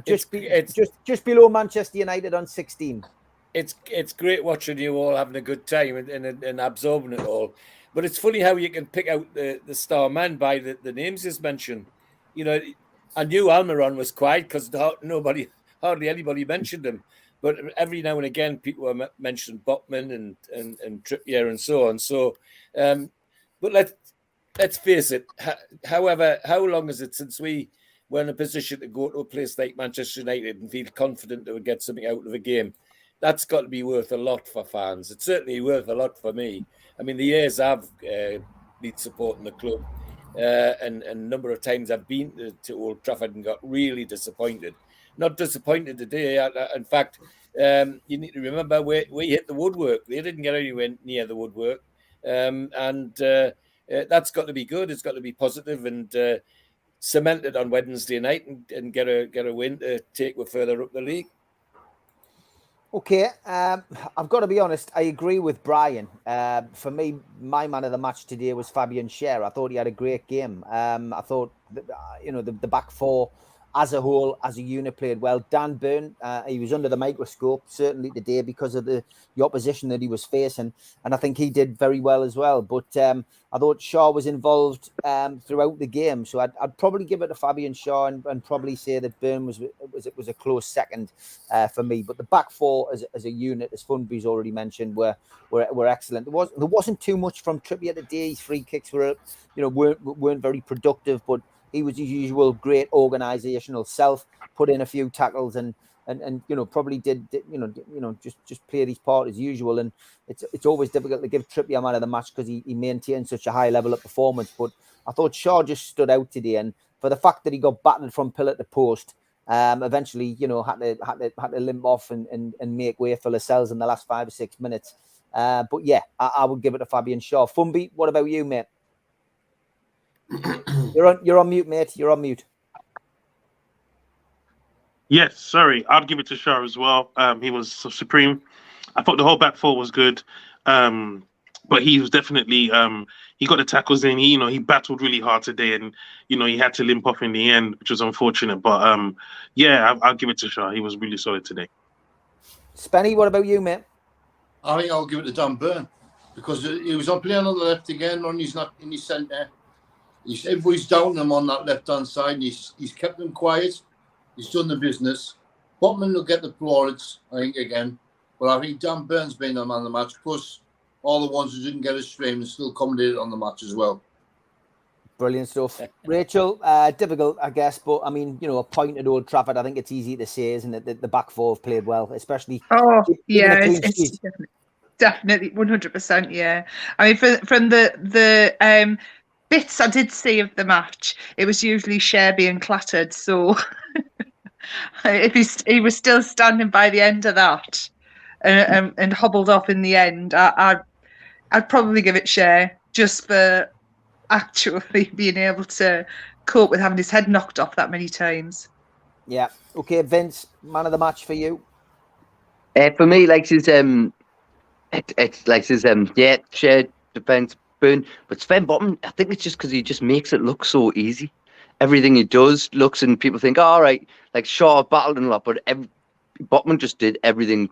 S2: Just below Manchester United on 16.
S6: It's great watching you all having a good time and absorbing it all. But it's funny how you can pick out the star man by the names he's mentioned. You know, I knew Almiron was quiet because hardly anybody mentioned him. But every now and again, people are mentioning Botman and Trippier and so on. So, but let's face it. However, how long is it since we were in a position to go to a place like Manchester United and feel confident that we'd get something out of a game? That's got to be worth a lot for fans. It's certainly worth a lot for me. I mean, the years I've been supporting the club, and a number of times I've been to Old Trafford and got really disappointed. Not disappointed today. In fact, you need to remember we hit the woodwork. They didn't get anywhere near the woodwork. And that's got to be good. It's got to be positive and cemented on Wednesday night and get a win to take us further up the league.
S2: Okay, I've got to be honest. I agree with Brian. For me, my man of the match today was Fabian Schär. I thought he had a great game. I thought, the back 4 as a whole, as a unit, played well. Dan Burn, he was under the microscope certainly today because of the opposition that he was facing, and I think he did very well as well. But I thought Schär was involved throughout the game, so I'd probably give it to Fabian Schär and probably say that Burn was a close second for me. But the back 4 as a unit, as Funby's already mentioned, were excellent. There wasn't too much from Trippier today. His free kicks weren't very productive, but he was his usual great organisational self, put in a few tackles and probably did just played his part as usual. And it's always difficult to give Trippier man of the match because he maintained such a high level of performance. But I thought Schär just stood out today, and for the fact that he got battered from pillar to post, eventually had to limp off and make way for Lascelles in the last 5 or 6 minutes. But yeah, I would give it to Fabian Schär. Fumby, what about you, mate? You're on mute, mate. You're on mute.
S5: Yes, sorry. I'd give it to Schär as well. He was supreme. I thought the whole back 4 was good. But he was definitely he got the tackles in. He battled really hard today, and he had to limp off in the end, which was unfortunate. But I'll give it to Schär. He was really solid today.
S2: Spenny, what about you, mate?
S4: I think I'll give it to Dan Burn because he was playing on the left again, and he's not in his centre. Everybody's down him on that left-hand side, and he's kept them quiet. He's done the business. Botman will get the plaudits, I think, again. But I think Dan Burns being the man of the match, plus all the ones who didn't get a stream and still commentated on the match as well.
S2: Brilliant stuff. Rachel, difficult, I guess, but I mean, a point at Old Trafford, I think it's easy to say, isn't it? The back four have played well, especially.
S10: Oh,
S2: given
S10: yeah,
S2: a clean
S10: it's
S2: sheet.
S10: definitely 100%. Yeah, I mean, from the bits I did see of the match, it was usually Cher being clattered. So if he was still standing by the end of that and hobbled off in the end, I'd probably give it Cher just for actually being able to cope with having his head knocked off that many times.
S2: Yeah. Okay, Vince, man of the match for you.
S7: For me, like his it's like his shared defense Burn, but Sven Botman, I think it's just because he just makes it look so easy. Everything he does looks, and people think, all right, like Shaw battled and a lot, but Botman just did everything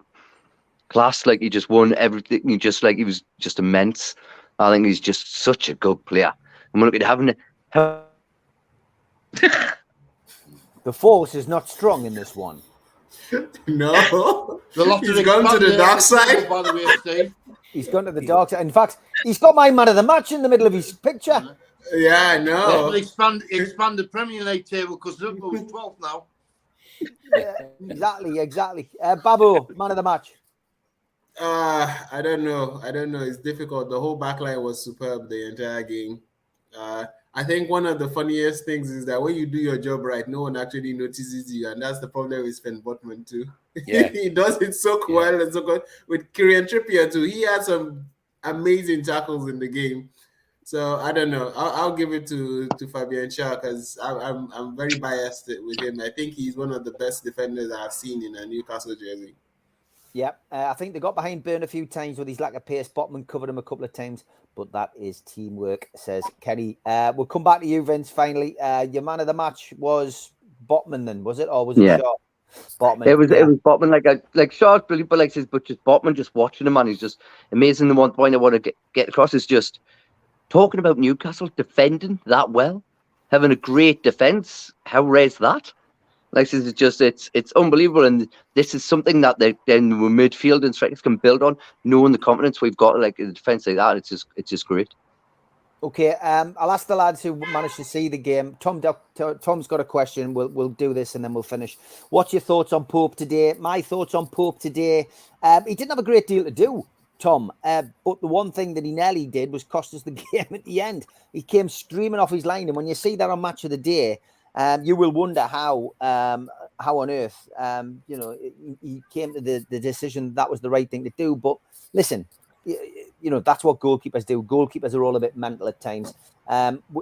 S7: class. Like he just won everything. He was just immense. I think he's just such a good player. And we're looking at having
S2: the force is not strong in this one.
S3: No, he's gone to the dark side.
S4: By the way, Steve.
S2: He's gone to the dark side. In fact, he's got my man of the match in the middle of his picture.
S3: Yeah, I know.
S4: Expand the Premier League table because Liverpool's 12th now.
S2: Yeah, exactly. Babu, man of the match.
S3: I don't know. It's difficult. The whole back line was superb the entire game. I think one of the funniest things is that when you do your job right, no one actually notices you, and that's the problem with Sven Botman too.
S6: Yeah.
S3: He does it so well and so good. With Kieran Trippier too, he had some amazing tackles in the game. So I don't know. I'll give it to Fabian Schär because I'm very biased with him. I think he's one of the best defenders I've seen in a Newcastle jersey.
S2: Yeah, I think they got behind Burn a few times with his lack of pace. Botman covered him a couple of times, but that is teamwork, says Kenny. We'll come back to you, Vince, finally. Your man of the match was Botman then, was it? Or was it Shaw? Botman.
S7: It was Botman, like Shaw's brilliant, but just Botman, just watching him, and he's just amazing. The one point I want to get across is just talking about Newcastle defending that well, having a great defence. How rare is that? Like it's just it's unbelievable, and this is something that the midfield and strikers can build on. Knowing the confidence we've got, like in defence like that, it's just great.
S2: Okay, I'll ask the lads who managed to see the game. Tom's got a question. We'll do this and then we'll finish. What's your thoughts on Pope today? My thoughts on Pope today. He didn't have a great deal to do, Tom, but the one thing that he nearly did was cost us the game at the end. He came streaming off his line, and when you see that on Match of the Day, you will wonder how on earth he came to the decision that was the right thing to do. But listen, that's what goalkeepers do. Goalkeepers are all a bit mental at times.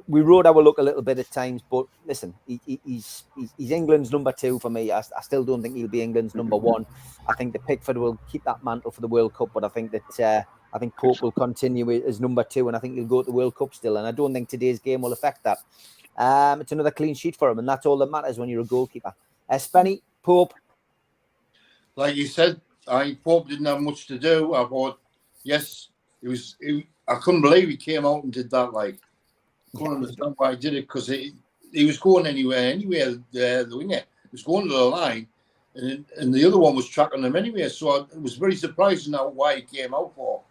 S2: We rode our luck a little bit at times, but listen, he's England's number 2 for me. I still don't think he'll be England's number 1. I think that Pickford will keep that mantle for the World Cup, but I think that Pope will continue as number 2, and I think he'll go to the World Cup still. And I don't think today's game will affect that. It's another clean sheet for him, and that's all that matters when you're a goalkeeper. Spenny, Pope.
S4: Like you said, Pope didn't have much to do. I thought, yes, I couldn't believe he came out and did that. Like, couldn't understand why he did it, because he was going anywhere. The winger was going to the line, and the other one was tracking him anyway. So it was very surprising why he came out for.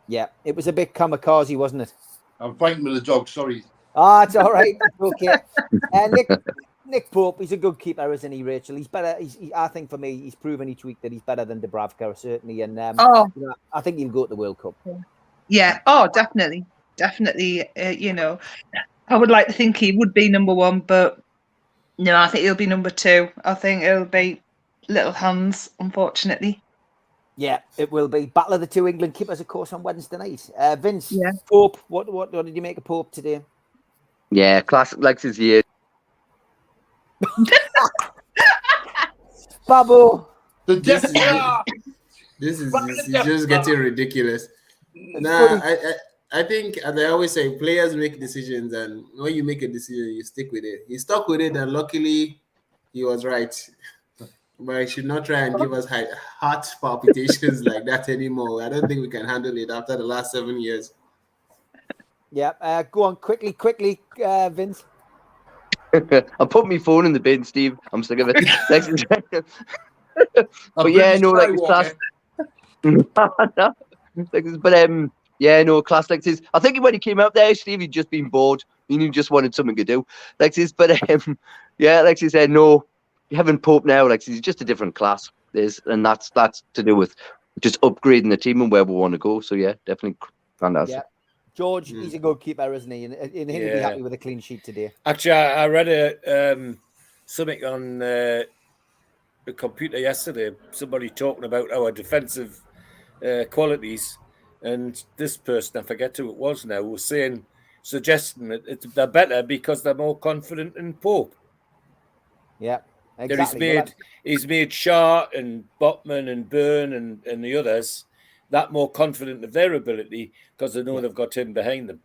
S4: Yeah,
S2: it was a bit kamikaze, wasn't it?
S4: I'm fighting with the dog. Sorry.
S2: It's all right. Okay. Nick Pope, he's a good keeper, isn't he, Rachel? He's better. I think for me, he's proven each week that he's better than Dubravka, certainly. And I think he'll go to the World Cup.
S10: Yeah. Oh, definitely. I would like to think he would be number 1, but no, I think he'll be number 2. I think it'll be little hands, unfortunately.
S2: Yeah, it will be. Battle of the 2 England keepers, of course, on Wednesday night. Vince,
S10: yeah.
S2: Pope, what did you make of Pope today?
S7: Yeah, classic like his year.
S2: Babu.
S3: This is just getting ridiculous. I think, as I always say, players make decisions, and when you make a decision, you stick with it. He stuck with it, and luckily, he was right. But he should not try and give us heart palpitations like that anymore. I don't think we can handle it after the last 7 years.
S2: Yeah, go on quickly, Vince.
S7: I put my phone in the bin, Steve. I'm sick of it. But yeah,
S4: British
S7: no, like it's class. Yeah, no, class like this. I think when he came out there, Steve, he'd just been bored. He just wanted something to do. Like this, but yeah, like he said, no, having Pope now, like he's just a different class. And that's to do with just upgrading the team and where we want to go. So yeah, definitely fantastic.
S2: Yeah. George, he's a good keeper, isn't he? And he'll be happy with a clean sheet today.
S6: Actually, I read something on the computer yesterday. Somebody talking about our defensive qualities, and this person, I forget who it was now, was suggesting that they're better because they're more confident in Pope.
S2: Yeah, exactly.
S6: He's made Shaw and Botman and Byrne and the others that more confident of their ability because they know they've got him behind them.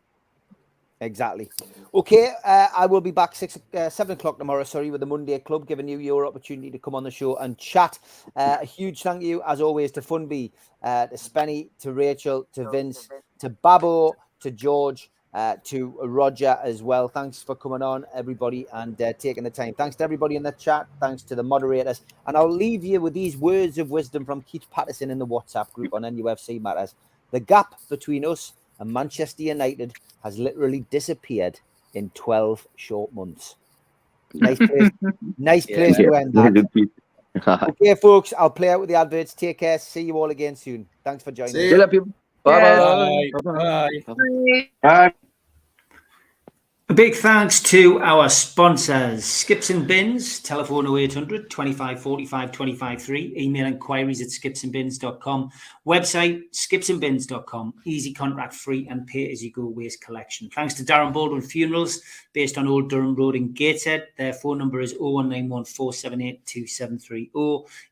S2: Exactly. Okay, I will be back 7 o'clock tomorrow, with the Monday Club, giving you your opportunity to come on the show and chat. A huge thank you, as always, to Funby, to Spenny, to Rachel, to Vince, to Babbo, to George, to Roger as well. Thanks for coming on, everybody, and taking the time. Thanks to everybody in the chat. Thanks to the moderators. And I'll leave you with these words of wisdom from Keith Patterson in the WhatsApp group on NUFC Matters. The gap between us and Manchester United has literally disappeared in 12 short months. Nice place to end that. Okay, folks, I'll play out with the adverts. Take care. See you all again soon. Thanks for joining.
S7: See you, people. Bye-bye.
S6: Bye.
S8: Bye.
S11: A big thanks to our sponsors, Skips and Bins, telephone 0800 25 45 25 3, email inquiries at skipsandbins.com, website skipsandbins.com, easy contract free and pay as you go waste collection. Thanks to Darren Baldwin Funerals, based on Old Durham Road in Gateshead. Their phone number is 0191 478 2730.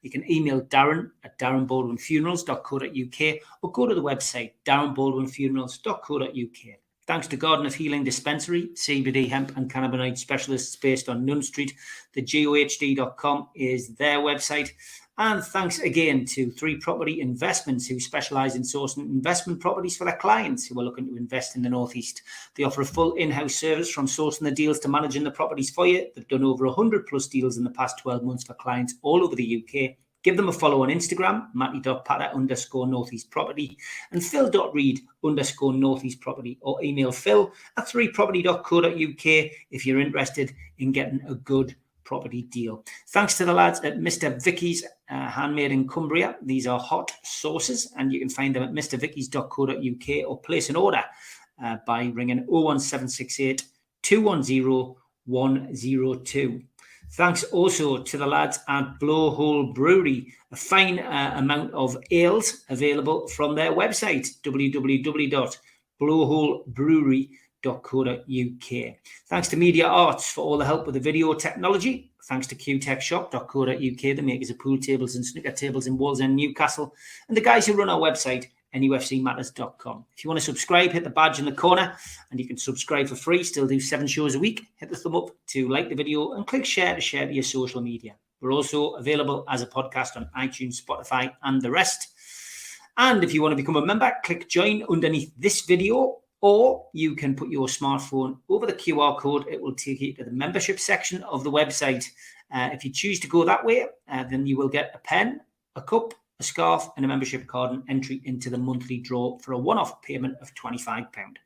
S11: You can email Darren at darrenbaldwinfunerals.co.uk or go to the website darrenbaldwinfunerals.co.uk. Thanks to Garden of Healing Dispensary, CBD, hemp and cannabinoid specialists based on Nunn Street. The GOHD.com is their website. And thanks again to 3 Property Investments, who specialise in sourcing investment properties for their clients who are looking to invest in the North East. They offer a full in-house service from sourcing the deals to managing the properties for you. They've done over 100 plus deals in the past 12 months for clients all over the UK. Give them a follow on Instagram, matty.patter_northeast property and phil.reed_northeast property, or email phil@3property.co.uk if you're interested in getting a good property deal. Thanks to the lads at Mr. Vicky's Handmade in Cumbria. These are hot sauces and you can find them at mrvickies.co.uk or place an order by ringing 01768 210 102. Thanks also to the lads at Blowhole Brewery, a fine amount of ales available from their website, www.blowholebrewery.co.uk. Thanks to Media Arts for all the help with the video technology. Thanks to qtechshop.co.uk, the makers of pool tables and snooker tables in Wallsend, Newcastle, and the guys who run our website, NUFCmatters.com. If you want to subscribe, hit the badge in the corner and you can subscribe for free. Still do 7 shows a week. Hit the thumb up to like the video and click share to share to your social media. We're also available as a podcast on iTunes, Spotify and the rest. And if you want to become a member, click join underneath this video, or you can put your smartphone over the QR code. It will take you to the membership section of the website. If you choose to go that way, then you will get a pen, a cup, a scarf and a membership card and entry into the monthly draw for a one-off payment of £25.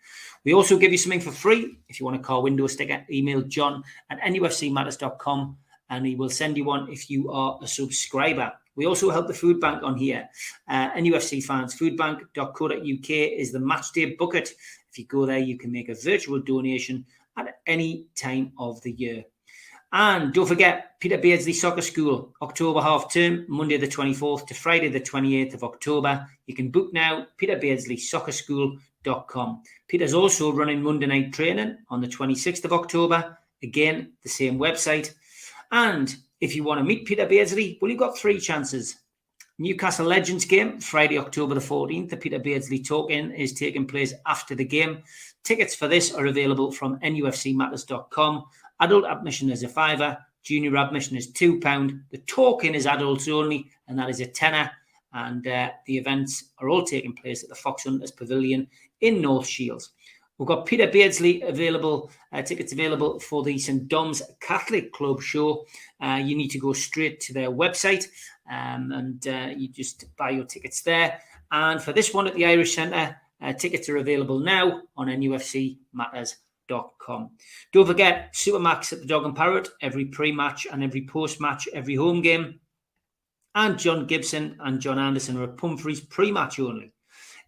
S11: We also give you something for free. If you want a car window sticker, email john@nufcmatters.com and he will send you one if you are a subscriber. We also help the food bank on here. NUFC fans, foodbank.co.uk is the matchday bucket. If you go there, you can make a virtual donation at any time of the year. And don't forget, Peter Beardsley Soccer School, October half term, Monday the 24th to Friday the 28th of October. You can book now, peterbeardsley.soccerschool.com. Peter's also running Monday night training on the 26th of October. Again, the same website. And if you want to meet Peter Beardsley, well, you've got 3 chances. Newcastle Legends game, Friday, October the 14th. The Peter Beardsley talk-in is taking place after the game. Tickets for this are available from NUFCmatters.com. Adult admission is £5, junior admission is £2. The talk-in is adults only, and that is a £10. And the events are all taking place at the Fox Hunters Pavilion in North Shields. We've got Peter Beardsley available, tickets available for the St. Dom's Catholic Club show. You need to go straight to their website and you just buy your tickets there. And for this one at the Irish Centre, tickets are available now on NUFCmatters.com. Don't forget, Supermax at the Dog and Parrot, every pre-match and every post-match, every home game. And John Gibson and John Anderson are at Pumphrey's pre-match only.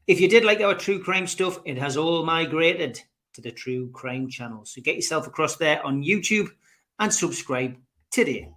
S11: If you did like our true crime stuff, it has all migrated to the True Crime channel. So get yourself across there on YouTube and subscribe today.